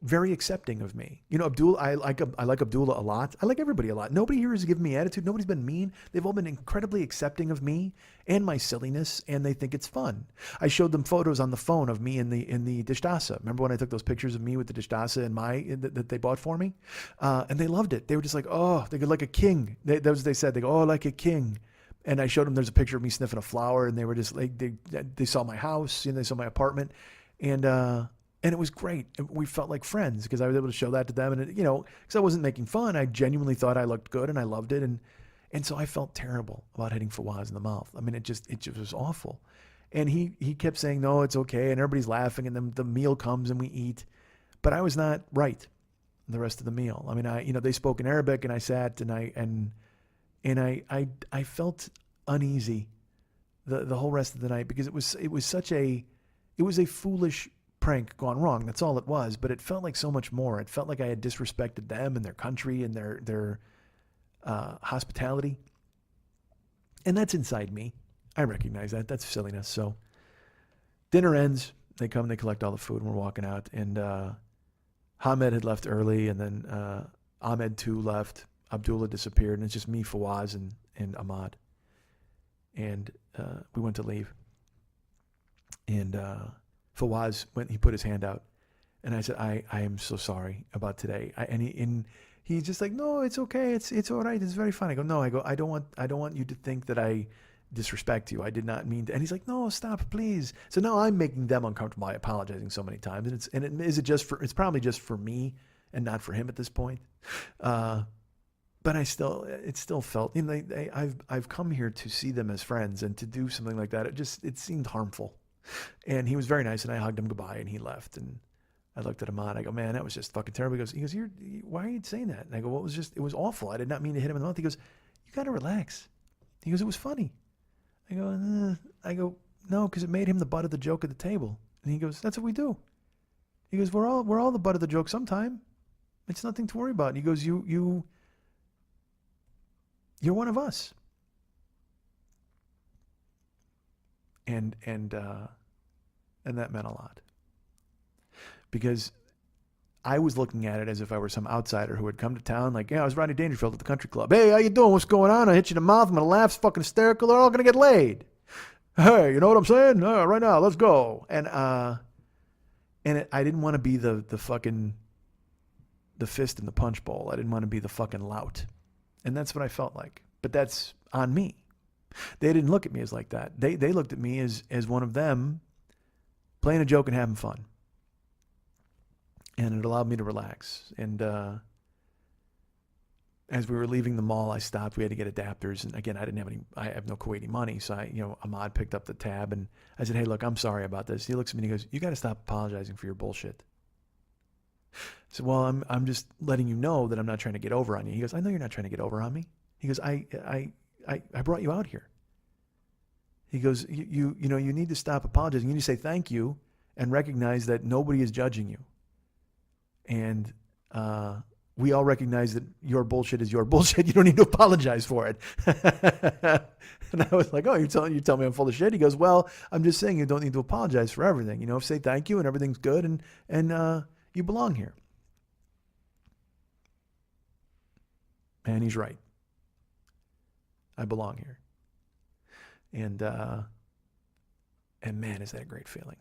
very accepting of me. You know, I like Abdullah a lot. I like everybody a lot. Nobody here has given me attitude. Nobody's been mean. They've all been incredibly accepting of me and my silliness, and they think it's fun. I showed them photos on the phone of me in the dishtasa. Remember when I took those pictures of me with the dishtasa that they bought for me? And they loved it. They were just like, oh, they go like a king. That was what they said. They go, oh, like a king. And I showed them there's a picture of me sniffing a flower, and they were just like, they saw my house, and they saw my apartment, and it was great. We felt like friends because I was able to show that to them, and because I wasn't making fun, I genuinely thought I looked good and I loved it, and so I felt terrible about hitting Fawaz in the mouth. I mean, it just was awful, and he kept saying no, it's okay, and everybody's laughing, and then the meal comes and we eat, but I was not right the rest of the meal. I mean, they spoke in Arabic, and I sat and I felt uneasy the whole rest of the night because it was a foolish prank gone wrong. That's all it was, but it felt like so much more. It felt like I had disrespected them and their country and their hospitality, and that's inside me. I recognize that. That's silliness. So dinner ends. They come. They collect all the food, and we're walking out. And Hamed had left early, and then Ahmed too left. Abdullah disappeared, and it's just me, Fawaz, and Ahmad. And we went to leave. And Fawaz he put his hand out, and I said, I am so sorry about today. And he's just like, no, it's okay. It's all right. It's very fun. I go, no, I don't want you to think that I disrespect you. I did not mean to. And he's like, no, stop, please. So now I'm making them uncomfortable by apologizing so many times. It's probably just for me and not for him at this point. But it still felt, I've come here to see them as friends, and to do something like that, it seemed harmful. And he was very nice, and I hugged him goodbye, and he left. And I looked at him and I go, man, that was just fucking terrible. He goes, why are you saying that? And I go, well, it was awful. I did not mean to hit him in the mouth. He goes, you got to relax. He goes, it was funny. I go, no, because it made him the butt of the joke at the table. And he goes, that's what we do. He goes, we're all the butt of the joke sometime. It's nothing to worry about. And he goes, you're one of us. And that meant a lot, because I was looking at it as if I were some outsider who had come to town. Like, yeah, I was Rodney Dangerfield at the country club. Hey, how you doing? What's going on? I hit you in the mouth. I'm gonna laugh. It's fucking hysterical. They're all gonna get laid. Hey, you know what I'm saying? Right now, let's go. And I didn't want to be the fucking the fist in the punch bowl. I didn't want to be the fucking lout, and that's what I felt like. But that's on me. They didn't look at me as like that. They looked at me as one of them playing a joke and having fun. And it allowed me to relax. And as we were leaving the mall, I stopped. We had to get adapters. And again, I have no Kuwaiti money. So Ahmad picked up the tab, and I said, hey, look, I'm sorry about this. He looks at me and he goes, you got to stop apologizing for your bullshit. I said, well, I'm just letting you know that I'm not trying to get over on you. He goes, I know you're not trying to get over on me. He goes, I brought you out here. He goes, you need to stop apologizing. You need to say thank you and recognize that nobody is judging you. And we all recognize that your bullshit is your bullshit. You don't need to apologize for it. And I was like, oh, you tell me I'm full of shit? He goes, well, I'm just saying you don't need to apologize for everything. Say thank you and everything's good, and you belong here. And he's right. I belong here. And man, is that a great feeling.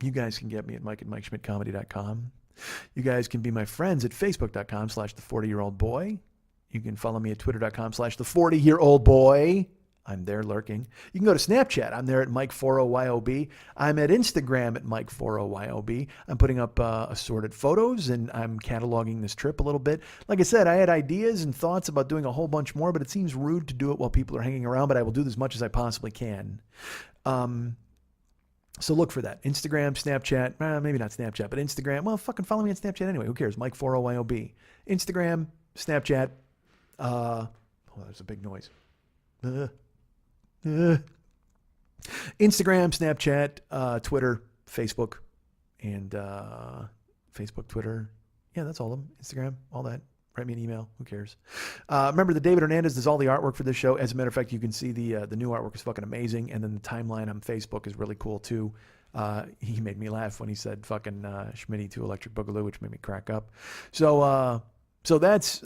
You guys can get me at mike@MikeSchmidtComedy.com. You guys can be my friends at Facebook.com/the40yearoldboy. You can follow me at Twitter.com/the40yearoldboy. I'm there lurking. You can go to Snapchat. I'm there at Mike40YOB. I'm at Instagram at Mike40YOB. I'm putting up assorted photos, and I'm cataloging this trip a little bit. Like I said, I had ideas and thoughts about doing a whole bunch more, but it seems rude to do it while people are hanging around, but I will do as much as I possibly can. So look for that. Instagram, Snapchat, maybe not Snapchat, but Instagram. Well, fucking follow me on Snapchat anyway. Who cares? Mike40YOB. Instagram, Snapchat. There's a big noise. Instagram, Snapchat, Twitter, Facebook, and Facebook, Twitter. Yeah, that's all of them. Instagram, all that. Write me an email. Who cares? Remember that David Hernandez does all the artwork for this show. As a matter of fact, you can see the new artwork is fucking amazing. And then the timeline on Facebook is really cool too. He made me laugh when he said fucking Schmitty to Electric Boogaloo, which made me crack up. So that's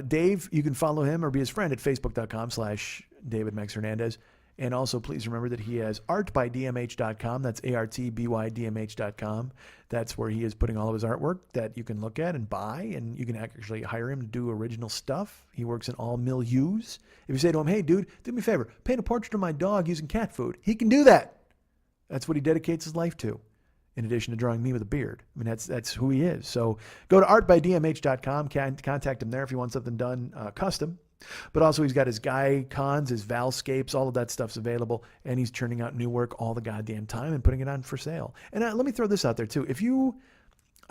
Dave. You can follow him or be his friend at facebook.com/David Mex Hernandez. And also, please remember that he has artbydmh.com. That's artbydmh.com. That's where he is putting all of his artwork that you can look at and buy, and you can actually hire him to do original stuff. He works in all milieus. If you say to him, hey, dude, do me a favor, paint a portrait of my dog using cat food, he can do that. That's what he dedicates his life to, in addition to drawing me with a beard. I mean, that's who he is. So go to artbydmh.com. Contact him there if you want something done custom. But also he's got his Guy Cons, his Valscapes, all of that stuff's available. And he's churning out new work all the goddamn time and putting it on for sale. And let me throw this out there too. If you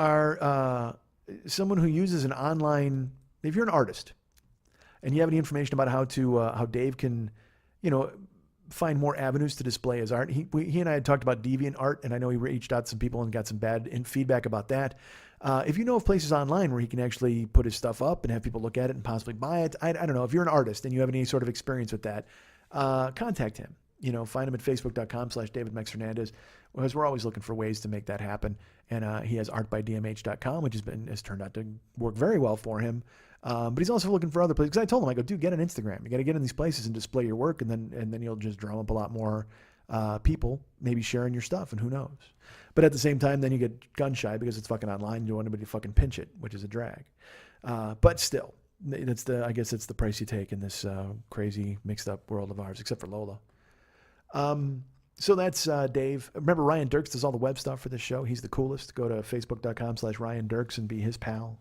are someone who uses an online, if you're an artist and you have any information about how Dave can, find more avenues to display his art. He and I had talked about DeviantArt, and I know he reached out to some people and got some bad feedback about that. If you know of places online where he can actually put his stuff up and have people look at it and possibly buy it, I don't know. If you're an artist and you have any sort of experience with that, contact him. Find him at facebook.com/David Mex Hernandez, because we're always looking for ways to make that happen. And he has artbydmh.com, which has turned out to work very well for him. But he's also looking for other places. Because I told him, I go, dude, get an Instagram. You got to get in these places and display your work, and then you'll just drum up a lot more people, maybe sharing your stuff, and who knows. But at the same time, then you get gun shy because it's fucking online. You don't want anybody to fucking pinch it, which is a drag. But still, I guess it's the price you take in this crazy mixed up world of ours, except for Lola. So that's Dave. Remember, Ryan Dirks does all the web stuff for this show. He's the coolest. Go to facebook.com/Ryan Dirks and be his pal.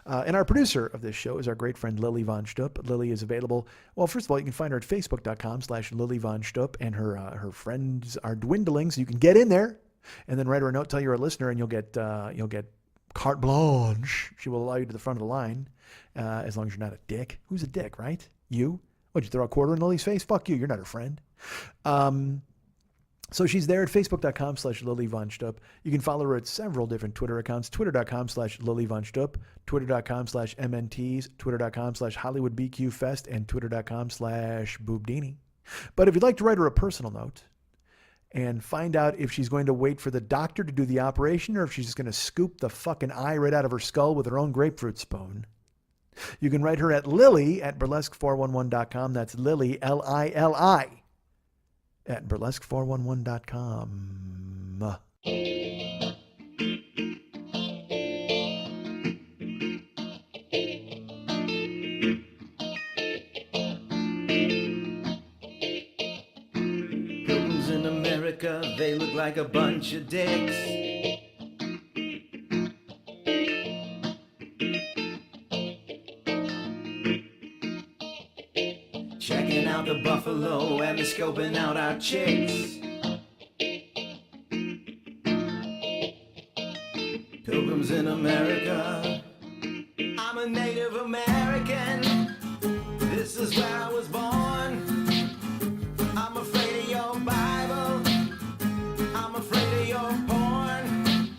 And our producer of this show is our great friend Lily Von Stupp. Lily is available. Well, first of all, you can find her at facebook.com/Lily Von Stupp, and her friends are dwindling, so you can get in there and then write her a note, tell you're a listener, and you'll get carte blanche. She will allow you to the front of the line, as long as you're not a dick. Who's a dick, right? You? What'd you throw a quarter in Lily's face? Fuck you. You're not her friend. So she's there at facebook.com/Lily Von Stupp. You can follow her at several different Twitter accounts, twitter.com/Lily Von Stupp, twitter.com/MNTs, twitter.com/HollywoodBQFest, and twitter.com/Boobdini. But if you'd like to write her a personal note and find out if she's going to wait for the doctor to do the operation or if she's just going to scoop the fucking eye right out of her skull with her own grapefruit spoon, you can write her at lily@burlesque411.com. That's Lily, Lili, at burlesque411.com. Pilgrims in America, they look like a bunch of dicks. Checking out the buffalo and they're scoping out our chicks. Pilgrims in America, I'm a Native American. This is where I was born. I'm afraid of your Bible. I'm afraid of your porn.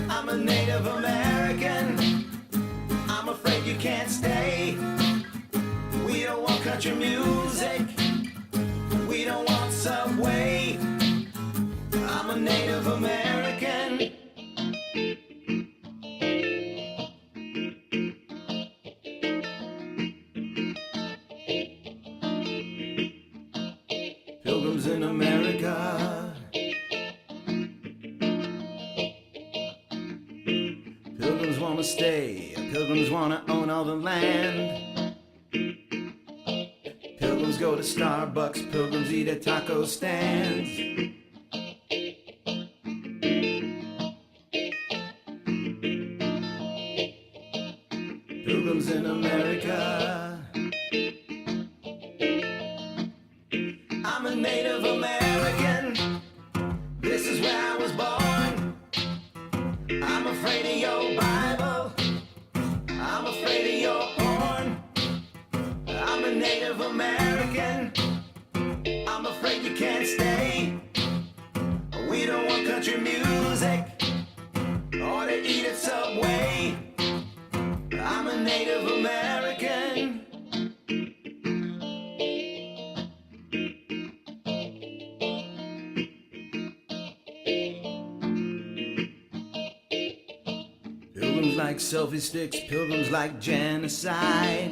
I'm a Native American. I'm afraid you can't stay. We don't want country music. We don't want Subway. I'm a Native American. Pilgrims in America. Pilgrims want to stay. Pilgrims want to own all the land. Pilgrims go to Starbucks, pilgrims eat at taco stands. Pilgrims in America. I'm a Native American. This is where I was born. I'm afraid of your Bible. I'm afraid of your porn. I'm a Native American. I'm afraid you can't stay. We don't want country music or to eat at Subway. I'm a Native American. like selfie sticks, pilgrims like genocide.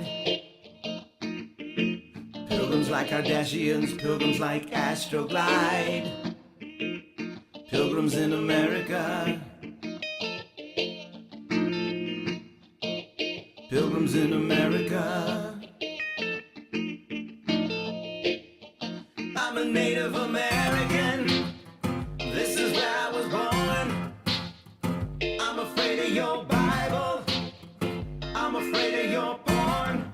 Pilgrims like Kardashians, pilgrims like Astroglide. Pilgrims in America. Pilgrims in America. I'm a Native American. This is where I was born. I'm afraid of your Bible. I'm afraid of your porn.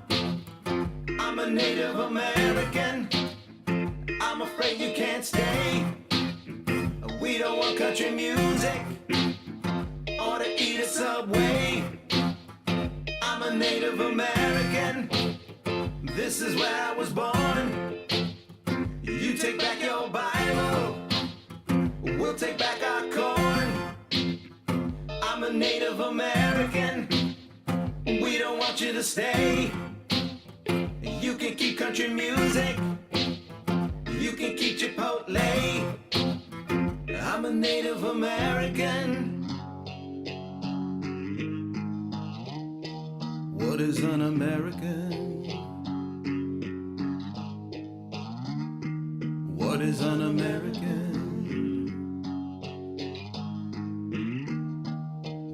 I'm a Native American. I'm afraid you can't stay. We don't want country music or to eat a Subway. I'm a Native American. This is where I was born. You take back your Bible. We'll take back our corn. I'm a Native American. We don't want you to stay. You can keep country music. You can keep Chipotle. I'm a Native American. What is an American? What is an American?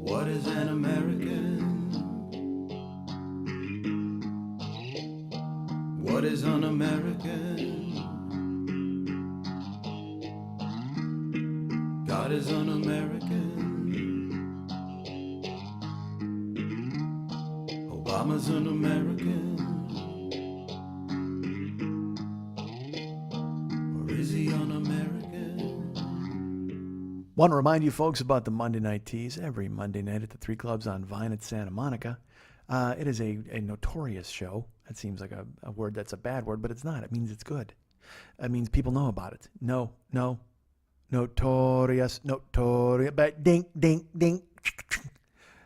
What is an American? What is an American? God is an American. Obama's an American. Or is he un-American? Want to remind you folks about the Monday Night Teas every Monday night at the 3 Clubs on Vine at Santa Monica. It is a notorious show. That seems like a word that's a bad word, but it's not. It means it's good. It means people know about it. No. Notorious, but ding.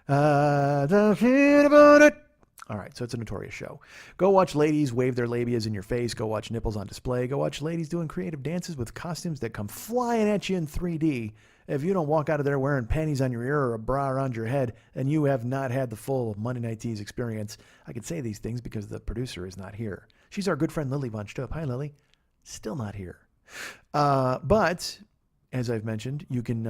Don't hear about it. All right, so it's a notorious show. Go watch ladies wave their labias in your face. Go watch nipples on display. Go watch ladies doing creative dances with costumes that come flying at you in 3D. If you don't walk out of there wearing panties on your ear or a bra around your head, then you have not had the full Monday Night Teas experience. I can say these things because the producer is not here. She's our good friend Lily Von Stupp. Hi, Lily. Still not here. But as I've mentioned, you can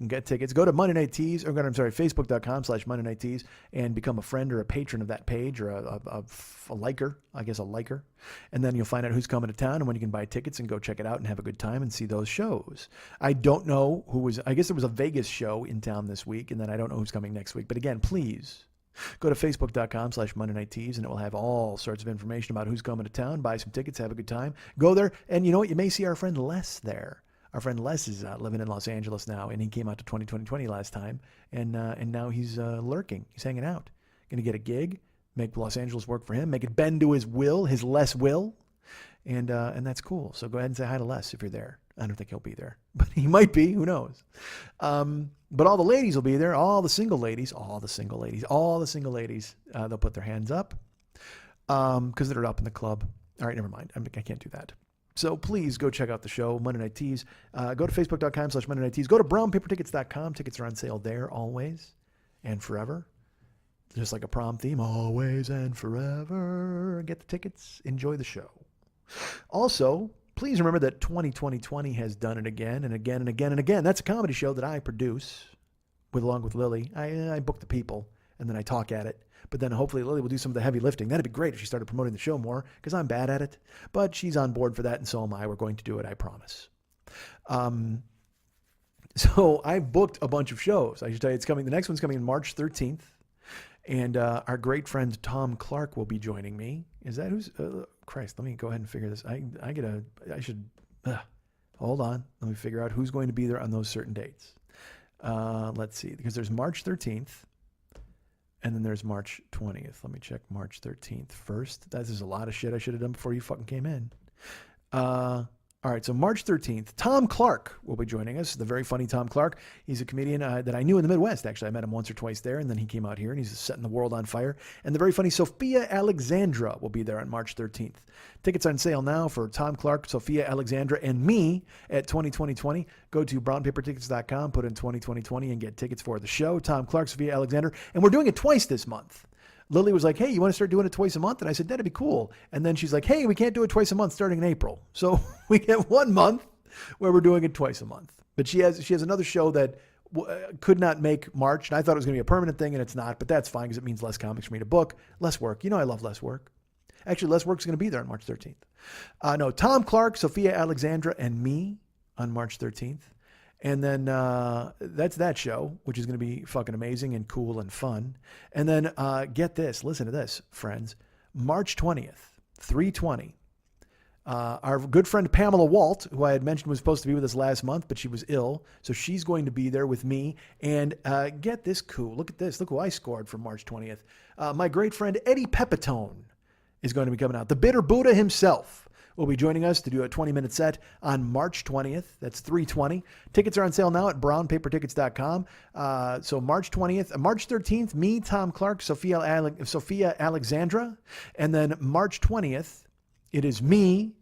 get tickets. Go to Monday Night Teas, Facebook.com/Monday Night Teas, and become a friend or a patron of that page, or a liker, I guess a liker. And then you'll find out who's coming to town and when you can buy tickets and go check it out and have a good time and see those shows. I don't know who was, I guess there was a Vegas show in town this week, and then I don't know who's coming next week. But again, please go to Facebook.com/Monday Night Teas, and it will have all sorts of information about who's coming to town. Buy some tickets, have a good time. Go there, and you know what? You may see our friend Les there. Our friend Les is living in Los Angeles now, and he came out to 2020 last time, and now he's lurking. He's hanging out. Going to get a gig, make Los Angeles work for him, make it bend to his will, his Les will, and that's cool. So go ahead and say hi to Les if you're there. I don't think he'll be there, but he might be. Who knows? But all the ladies will be there. All the single ladies. They'll put their hands up because they're up in the club. All right, never mind. I can't do that. So please go check out the show, Monday Night Teas. Go to Facebook.com/Monday Night Teas. Go to brownpapertickets.com. Tickets are on sale there always and forever. Just like a prom theme, always and forever. Get the tickets. Enjoy the show. Also, please remember that 2020 has done it again and again and again and again. That's a comedy show that I produce along with Lily. I book the people and then I talk at it. But then hopefully Lily will do some of the heavy lifting. That'd be great if she started promoting the show more, because I'm bad at it. But she's on board for that, and so am I. We're going to do it, I promise. So I booked a bunch of shows. I should tell you, it's coming. The next one's coming March 13th. And our great friend Tom Clark will be joining me. Is that who's... Christ, let me go ahead and figure this. Hold on. Let me figure out who's going to be there on those certain dates. Let's see. Because there's March 13th. And then there's March 20th. Let me check March 13th first. There's a lot of shit I should have done before you fucking came in. All right, so March 13th, Tom Clark will be joining us, the very funny Tom Clark. He's a comedian that I knew in the Midwest, actually. I met him once or twice there, and then he came out here, and he's setting the world on fire. And the very funny Sophia Alexandra will be there on March 13th. Tickets on sale now for Tom Clark, Sophia Alexandra, and me at 202020. Go to brownpapertickets.com, put in 202020, and get tickets for the show. Tom Clark, Sophia Alexandra. And we're doing it twice this month. Lily was like, hey, you want to start doing it twice a month? And I said, that'd be cool. And then she's like, hey, we can't do it twice a month starting in April. So we get 1 month where we're doing it twice a month. But she has another show that could not make March. And I thought it was going to be a permanent thing, and it's not. But that's fine because it means less comics for me to book, less work. You know I love less work. Actually, less work's going to be there on March 13th. No, Tom Clark, Sophia Alexandra, and me on March 13th. And then that's that show, which is going to be fucking amazing and cool and fun. And then get this, listen to this, friends. March 20th, 3:20. Our good friend Pamela Walt, who I had mentioned was supposed to be with us last month, but she was ill. So she's going to be there with me. And get this cool. Look at this. Look who I scored for March 20th. My great friend Eddie Pepitone is going to be coming out. The Bitter Buddha himself will be joining us to do a 20-minute set on March 20th. That's 3:20. Tickets are on sale now at brownpapertickets.com. So March 20th, March 13th, me, Tom Clark, Sophia Alexandra. And then March 20th, it is me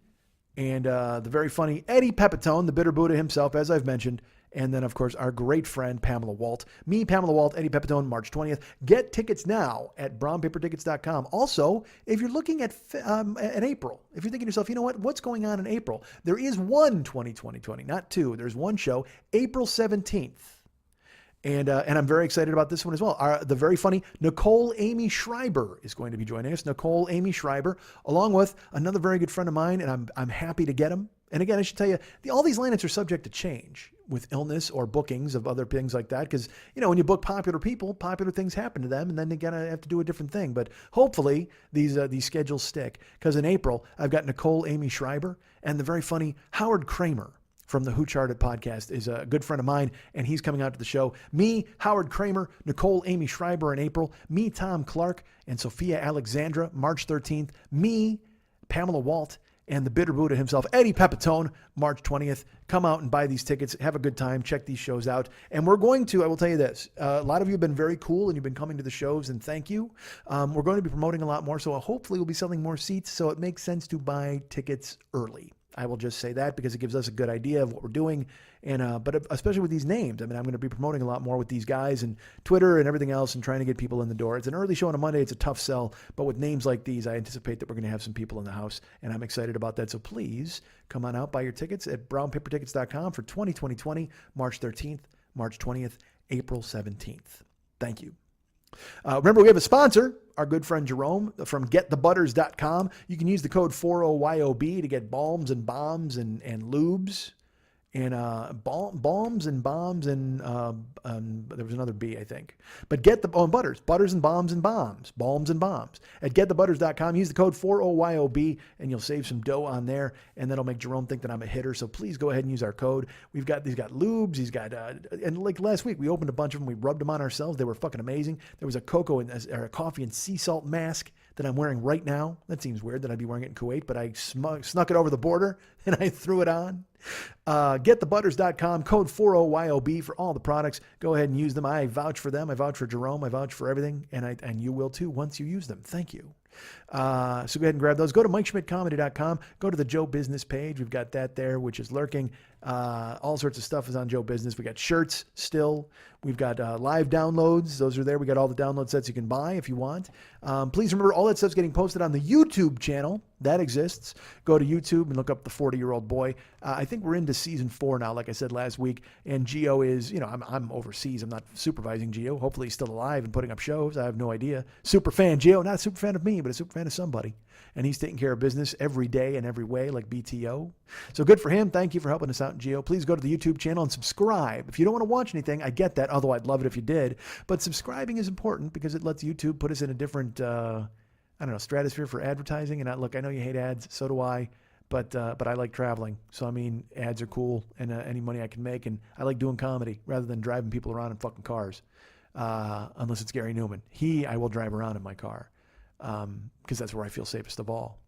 and the very funny Eddie Pepitone, the Bitter Buddha himself, as I've mentioned. And then, of course, our great friend, Pamela Walt. Me, Pamela Walt, Eddie Pepitone, March 20th. Get tickets now at brownpapertickets.com. Also, if you're looking at April, if you're thinking to yourself, you know what, what's going on in April? There is one 2020, not two. There's one show, April 17th. And I'm very excited about this one as well. The very funny Nicole Amy Schreiber is going to be joining us. Nicole Amy Schreiber, along with another very good friend of mine, and I'm happy to get him. And again, I should tell you, all these lineups are subject to change with illness or bookings of other things like that. Because, you know, when you book popular people, popular things happen to them, and then they gotta have to do a different thing. But hopefully these schedules stick. Because in April, I've got Nicole Amy Schreiber and the very funny Howard Kramer from the Who Charted podcast is a good friend of mine, and he's coming out to the show. Me, Howard Kramer, Nicole Amy Schreiber in April. Me, Tom Clark, and Sophia Alexandra, March 13th. Me, Pamela Walt, and the Bitter Buddha himself, Eddie Pepitone, March 20th. Come out and buy these tickets. Have a good time. Check these shows out. And we're going to, I will tell you this, a lot of you have been very cool and you've been coming to the shows, and thank you. We're going to be promoting a lot more, so hopefully we'll be selling more seats, so it makes sense to buy tickets early. I will just say that because it gives us a good idea of what we're doing. And but especially with these names, I mean, I'm going to be promoting a lot more with these guys and Twitter and everything else and trying to get people in the door. It's an early show on a Monday. It's a tough sell. But with names like these, I anticipate that we're going to have some people in the house, and I'm excited about that. So please come on out, buy your tickets at brownpapertickets.com for 2020, March 13th, March 20th, April 17th. Thank you. Remember, we have a sponsor, our good friend Jerome from getthebutters.com. You can use the code 40YOB to get balms and bombs and lubes and balms and bombs and there was another B, I think. But butters and bombs and balms and bombs. At getthebutters.com, use the code 40YOB and you'll save some dough on there, and that'll make Jerome think that I'm a hitter. So please go ahead and use our code. He's got lubes, he's got and like last week we opened a bunch of them, we rubbed them on ourselves. They were fucking amazing. There was a a coffee and sea salt mask that I'm wearing right now. That seems weird that I'd be wearing it in Kuwait, but I snuck it over the border and I threw it on. Getthebutters.com, code 40YOB for all the products. Go ahead and use them. I vouch for them. I vouch for Jerome. I vouch for everything. And you will too once you use them. Thank you. So go ahead and grab those. Go to MikeSchmidtComedy.com. Go to the Joe Business page. We've got that there, which is lurking. All sorts of stuff is on Joe Business. We got shirts still. We've got live downloads. Those are there. We got all the download sets you can buy if you want. Please remember, all that stuff's getting posted on the YouTube channel. That exists. Go to YouTube and look up The 40-Year-Old Boy. I think we're into season 4 now, like I said last week. And Gio is, I'm overseas. I'm not supervising Gio. Hopefully he's still alive and putting up shows. I have no idea. Super fan Gio, not a super fan of me, but a super fan of somebody. And he's taking care of business every day and every way, like BTO. So good for him. Thank you for helping us out, Gio. Please go to the YouTube channel and subscribe. If you don't want to watch anything, I get that, although I'd love it if you did. But subscribing is important because it lets YouTube put us in a different, stratosphere for advertising. And look, I know you hate ads. So do I. But I like traveling. So, I mean, ads are cool and any money I can make. And I like doing comedy rather than driving people around in fucking cars. Unless it's Gary Newman. I will drive around in my car. Because that's where I feel safest of all.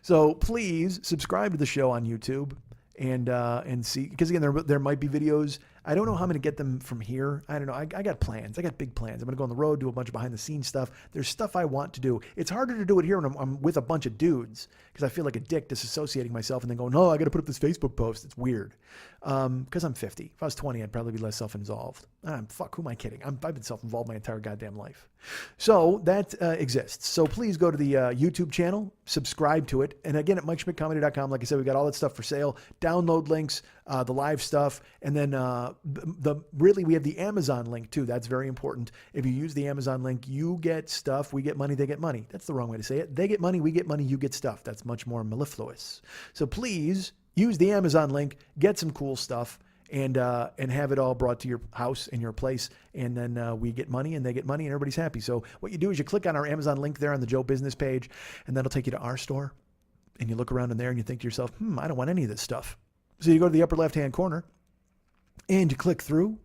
So please subscribe to the show on YouTube and see, because again, there might be videos. I don't know how I'm going to get them from here. I don't know. I got plans. I got big plans. I'm going to go on the road, do a bunch of behind the scenes stuff. There's stuff I want to do. It's harder to do it here when I'm with a bunch of dudes, because I feel like a dick disassociating myself and then going, no, I got to put up this Facebook post. It's weird. Because I'm 50. If I was 20, I'd probably be less self-involved. Fuck, who am I kidding? I've been self-involved my entire goddamn life. So that exists. So please go to the YouTube channel, subscribe to it. And again, at MikeSchmidtComedy.com, like I said, we got all that stuff for sale. Download links, the live stuff, and then we have the Amazon link too. That's very important. If you use the Amazon link, you get stuff, we get money, they get money. That's the wrong way to say it. They get money, we get money, you get stuff. That's much more mellifluous. So please use the Amazon link, get some cool stuff, and have it all brought to your house and your place. And then we get money and they get money and everybody's happy. So what you do is you click on our Amazon link there on the Joe Business page, and that'll take you to our store. And you look around in there and you think to yourself, I don't want any of this stuff. So you go to the upper left-hand corner and you click through,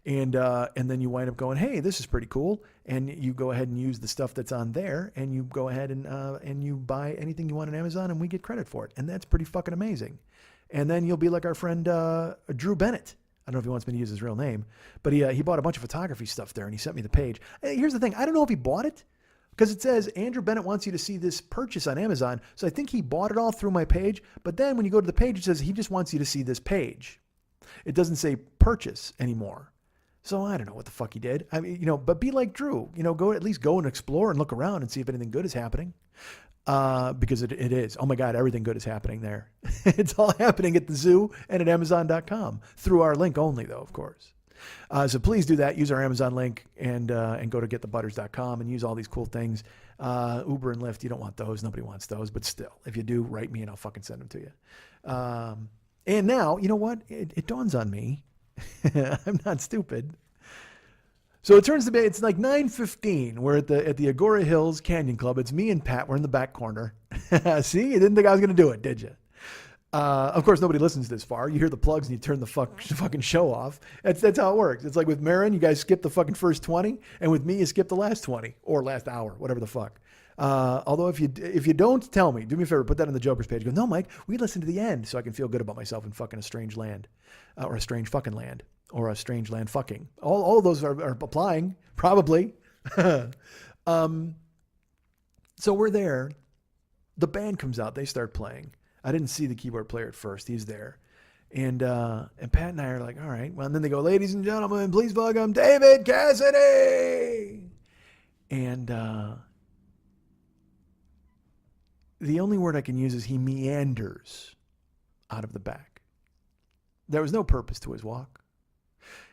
and then you wind up going, hey, this is pretty cool. And you go ahead and use the stuff that's on there, and you go ahead and you buy anything you want on Amazon, and we get credit for it. And that's pretty fucking amazing. And then you'll be like our friend Drew Bennett. I don't know if he wants me to use his real name, but he bought a bunch of photography stuff there, and he sent me the page. Here's the thing. I don't know if he bought it, because it says Andrew Bennett wants you to see this purchase on Amazon. So I think he bought it all through my page. But then when you go to the page, it says he just wants you to see this page. It doesn't say purchase anymore. So I don't know what the fuck he did. I mean, but be like Drew, at least go and explore and look around and see if anything good is happening. Because it is. Oh my God, everything good is happening there. It's all happening at the zoo and at Amazon.com through our link only, though, of course. So please do that. Use our Amazon link and go to getthebutters.com and use all these cool things. Uber and Lyft, you don't want those. Nobody wants those. But still, if you do, write me and I'll fucking send them to you. And now, you know what? It dawns on me. I'm not stupid. So it turns to be, it's like 9:15. We're at the Agora Hills Canyon Club. It's me and Pat. We're in the back corner. See, you didn't think I was going to do it, did you? Of course, nobody listens this far. You hear the plugs and you turn the fucking show off. That's how it works. It's like with Marin, you guys skip the fucking first 20, and with me, you skip the last 20 or last hour, whatever the fuck. Although if you don't tell me, do me a favor, put that on the Joker's page. Go, no, Mike, we listen to the end so I can feel good about myself in fucking a strange land, or a strange fucking land, or a strange land fucking. All of those are applying, probably. So we're there. The band comes out. They start playing. I didn't see the keyboard player at first. He's there. And Pat and I are like, all right. Well, and then they go, ladies and gentlemen, please welcome David Cassidy. And the only word I can use is he meanders out of the back. There was no purpose to his walk.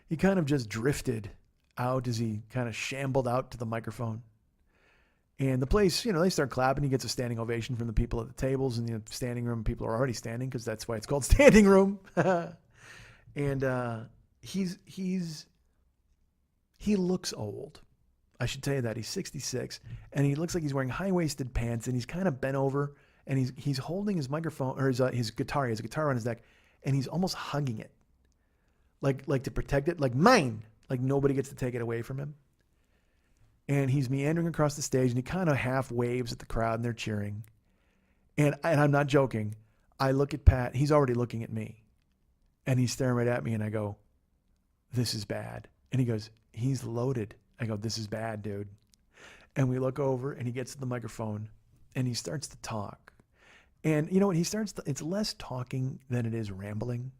He kind of just drifted out as he kind of shambled out to the microphone. And the place, they start clapping. He gets a standing ovation from the people at the tables. And the standing room people are already standing because that's why it's called standing room. And he looks old. I should tell you that. He's 66. And he looks like he's wearing high-waisted pants. And he's kind of bent over. And he's holding his microphone, or his guitar. He has a guitar on his neck. And he's almost hugging it. Like to protect it. Like mine. Like nobody gets to take it away from him. And he's meandering across the stage, and he kind of half waves at the crowd, and they're cheering. And I'm not joking. I look at Pat. He's already looking at me. And he's staring right at me, and I go, this is bad. And he goes, he's loaded. I go, this is bad, dude. And we look over, and he gets to the microphone, and he starts to talk. And you know what? It's less talking than it is rambling.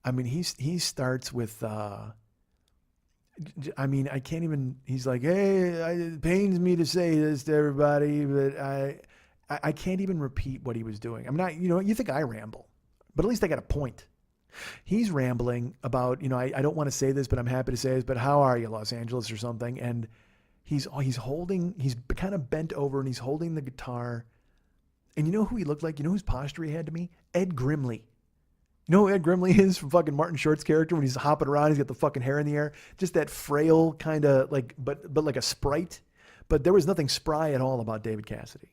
I mean, he starts with... I can't even, he's like, hey, it pains me to say this to everybody, but I can't even repeat what he was doing. I'm not, you think I ramble, but at least I got a point. He's rambling about, I don't want to say this, but I'm happy to say this, but how are you, Los Angeles or something? And he's kind of bent over and he's holding the guitar. And you know who he looked like? You know whose posture he had to me? Ed Grimley. You know who Ed Grimley is from fucking Martin Short's character when he's hopping around, he's got the fucking hair in the air, just that frail kind of but like a sprite. But there was nothing spry at all about David Cassidy.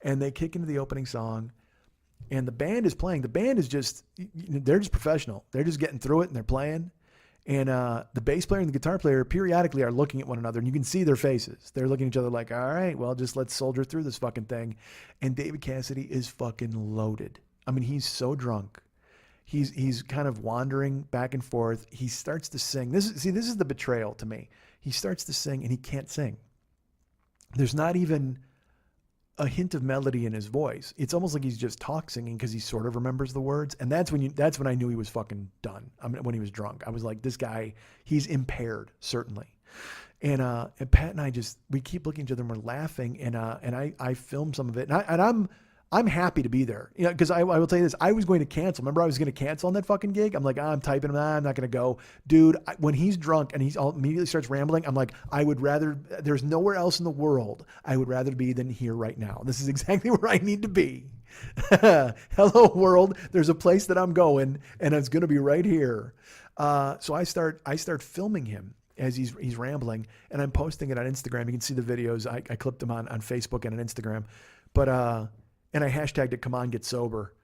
And they kick into the opening song, and the band is playing. The band is they're just professional. They're just getting through it and they're playing. And the bass player and the guitar player periodically are looking at one another, and you can see their faces. They're looking at each other like, all right, well, just let's soldier through this fucking thing. And David Cassidy is fucking loaded. I mean, he's so drunk. He's kind of wandering back and forth. He starts to sing. This is the betrayal to me. He starts to sing, and he can't sing. There's not even a hint of melody in his voice. It's almost like he's just talk singing because he sort of remembers the words. And that's when I knew he was fucking done. I mean, when he was drunk, I was like, this guy, he's impaired, certainly. And Pat and I we keep looking at each other and we're laughing. And I filmed some of it, and I'm happy to be there. You know, because I will tell you this, I was going to cancel. Remember, I was going to cancel on that fucking gig. I'm like, I'm typing him. I'm not going to go. Dude, when he's drunk and immediately starts rambling, I'm like, there's nowhere else in the world I would rather be than here right now. This is exactly where I need to be. Hello, world. There's a place that I'm going, and it's going to be right here. So I start filming him as he's rambling, and I'm posting it on Instagram. You can see the videos. I clipped them on Facebook and on Instagram. But, and I hashtagged it, come on, get sober.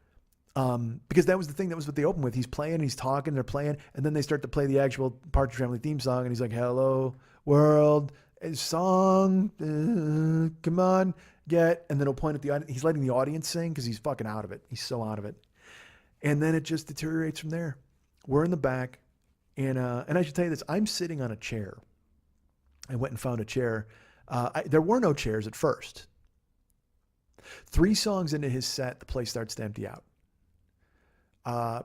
Because that was the thing, that was what they opened with. He's playing, he's talking, they're playing, and then they start to play the actual Partridge Family theme song, and he's like, hello, world, song, come on, get, and then he'll point at the audience. He's letting the audience sing because he's fucking out of it. He's so out of it. And then it just deteriorates from there. We're in the back, and I should tell you this, I'm sitting on a chair. I went and found a chair. There were no chairs at first. 3 songs into his set, the place starts to empty out.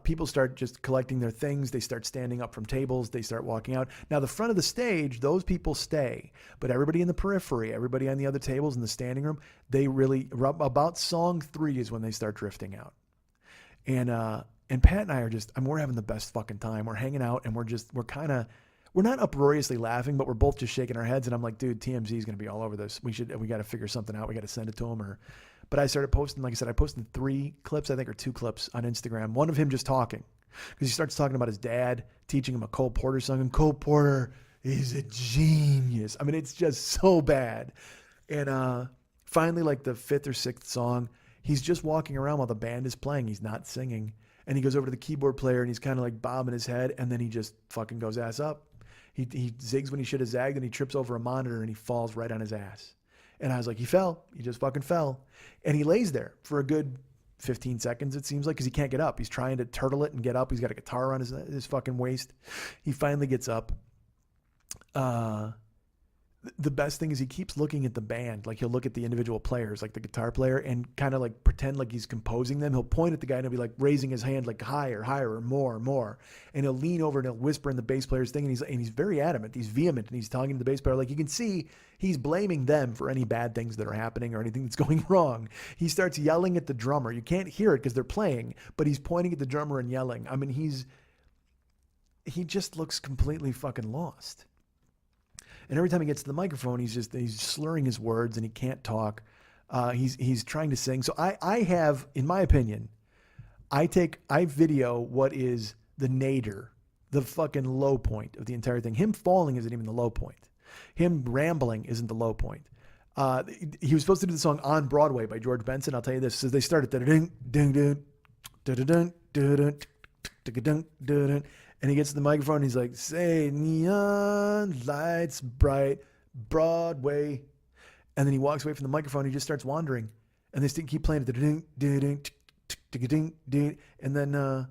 People start just collecting their things. They start standing up from tables. They start walking out. Now, the front of the stage, those people stay. But everybody in the periphery, everybody on the other tables in the standing room, they really, about song 3 is when they start drifting out. And Pat and I are we're having the best fucking time. We're hanging out, and we're not uproariously laughing, but we're both just shaking our heads. And I'm like, dude, TMZ is going to be all over this. We got to figure something out. We got to send it to him. But I started posting, like I said, I posted 3 clips, I think, or 2 clips on Instagram. One of him just talking, because he starts talking about his dad teaching him a Cole Porter song. And Cole Porter is a genius. I mean, it's just so bad. And finally, like the 5th or 6th song, he's just walking around while the band is playing. He's not singing. And he goes over to the keyboard player, and he's kind of like bobbing his head, and then he just fucking goes ass up. He zigs when he should have zagged, and he trips over a monitor, and he falls right on his ass. And I was like, he fell. He just fucking fell. And he lays there for a good 15 seconds, it seems like, because he can't get up. He's trying to turtle it and get up. He's got a guitar around his fucking waist. He finally gets up. The best thing is he keeps looking at the band. Like, he'll look at the individual players, like the guitar player, and kind of like pretend like he's composing them. He'll point at the guy and he'll be like raising his hand like higher, higher, or more. And he'll lean over and he'll whisper in the bass player's thing. And he's very adamant. He's vehement, and he's talking to the bass player. Like, you can see he's blaming them for any bad things that are happening or anything that's going wrong. He starts yelling at the drummer. You can't hear it because they're playing, but he's pointing at the drummer and yelling. I mean, he just looks completely fucking lost. And every time he gets to the microphone, he's slurring his words, and he can't talk. He's trying to sing. So I have, in my opinion, I video what is the nadir, the fucking low point of the entire thing. Him falling isn't even the low point. Him rambling isn't the low point. He was supposed to do the song On Broadway by George Benson. I'll tell you this. So they started and he gets to the microphone and he's like, say neon lights bright Broadway. And then he walks away from the microphone. He just starts wandering. And they keep playing it. And then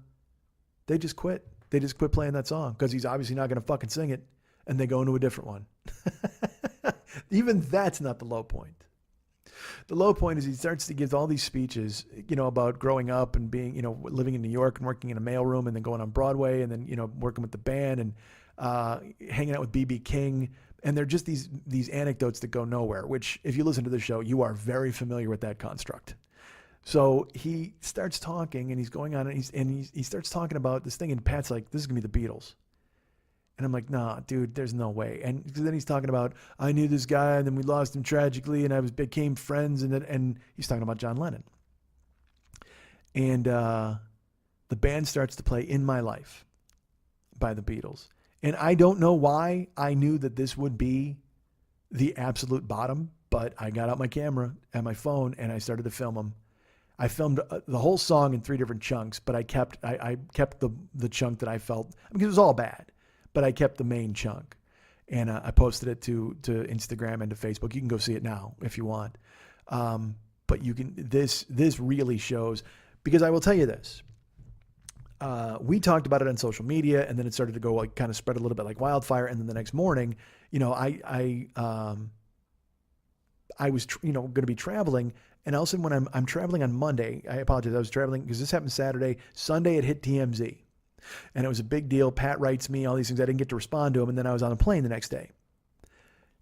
they just quit. They just quit playing that song because he's obviously not going to fucking sing it. And they go into a different one. Even that's not the low point. The low point is he starts to give all these speeches, about growing up and being, living in New York and working in a mailroom and then going on Broadway and then, working with the band and hanging out with B.B. King. And they're just these anecdotes that go nowhere, which if you listen to the show, you are very familiar with that construct. So he starts talking and he's going on and he starts talking about this thing and Pat's like, this is going to be the Beatles. And I'm like, nah, dude, there's no way. And then he's talking about, I knew this guy and then we lost him tragically and became friends. And he's talking about John Lennon. And the band starts to play In My Life by the Beatles. And I don't know why I knew that this would be the absolute bottom, but I got out my camera and my phone and I started to film them. I filmed the whole song in 3 different chunks, but I kept the chunk that I felt, because it was all bad. but I kept the main chunk. And I posted it to Instagram and to Facebook. You can go see it now if you want. But you can, this really shows, because I will tell you this. We talked about it on social media, and then it started to go like kind of spread a little bit like wildfire. And then the next morning, you know, I was, going to be traveling, and all of a sudden when I'm traveling on Monday, I apologize. I was traveling because this happened Saturday. Sunday it hit TMZ. And it was a big deal. Pat writes me, all these things. I didn't get to respond to him. And then I was on a plane the next day.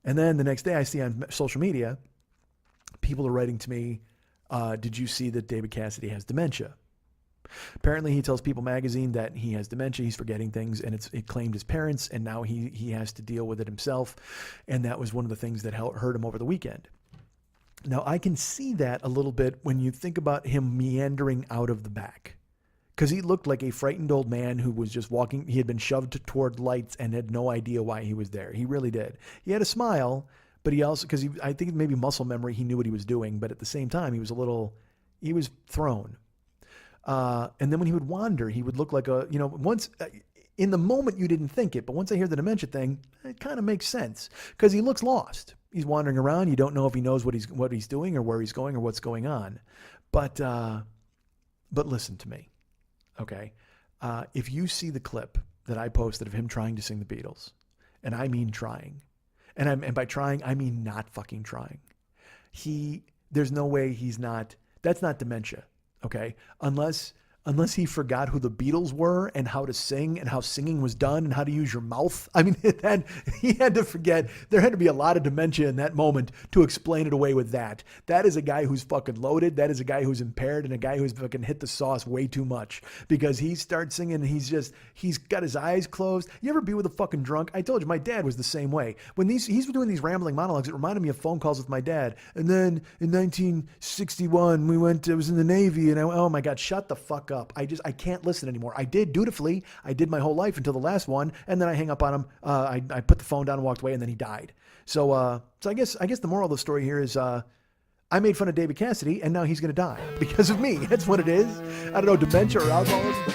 And then the next day I see on social media, people are writing to me, did you see that David Cassidy has dementia? Apparently he tells People magazine that he has dementia. He's forgetting things, and it claimed his parents, and now he has to deal with it himself. And that was one of the things that hurt him over the weekend. Now I can see that a little bit when you think about him meandering out of the back. Because he looked like a frightened old man who was just walking. He had been shoved toward lights and had no idea why he was there. He really did. He had a smile, but he also, because I think maybe muscle memory, he knew what he was doing. But at the same time, he was thrown. And then when he would wander, he would look like once in the moment you didn't think it. But once I hear the dementia thing, it kind of makes sense because he looks lost. He's wandering around. You don't know if he knows what he's doing or where he's going or what's going on. But listen to me. Okay. If you see the clip that I posted of him trying to sing the Beatles, and I mean trying, and by trying, I mean not fucking trying. There's no way that's not dementia. Okay. Unless he forgot who the Beatles were and how to sing and how singing was done and how to use your mouth. I mean, he had to forget. There had to be a lot of dementia in that moment to explain it away with that. That is a guy who's fucking loaded. That is a guy who's impaired and a guy who's fucking hit the sauce way too much because he starts singing and he's got his eyes closed. You ever be with a fucking drunk? I told you, my dad was the same way. When he's doing these rambling monologues, it reminded me of phone calls with my dad. And then in 1961, I was in the Navy and oh my God, shut the fuck up. I can't listen anymore. I did dutifully. I did my whole life until the last one. And then I hang up on him. I put the phone down and walked away and then he died. So I guess the moral of the story here is, I made fun of David Cassidy and now he's going to die because of me. That's what it is. I don't know, dementia or alcoholism.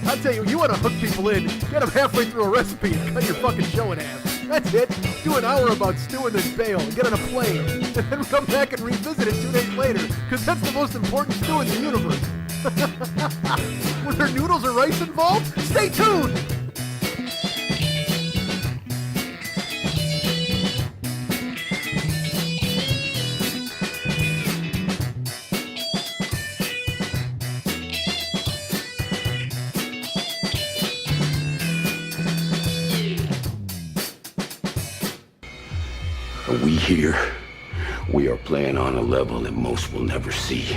I'll tell you, you want to hook people in, get them halfway through a recipe and cut your fucking show in half. That's it. Do an hour about stew and then bail, get on a plane, and then come back and revisit it 2 days later, because that's the most important stew in the universe. Was there noodles or rice involved? Stay tuned! We here, we are playing on a level that most will never see.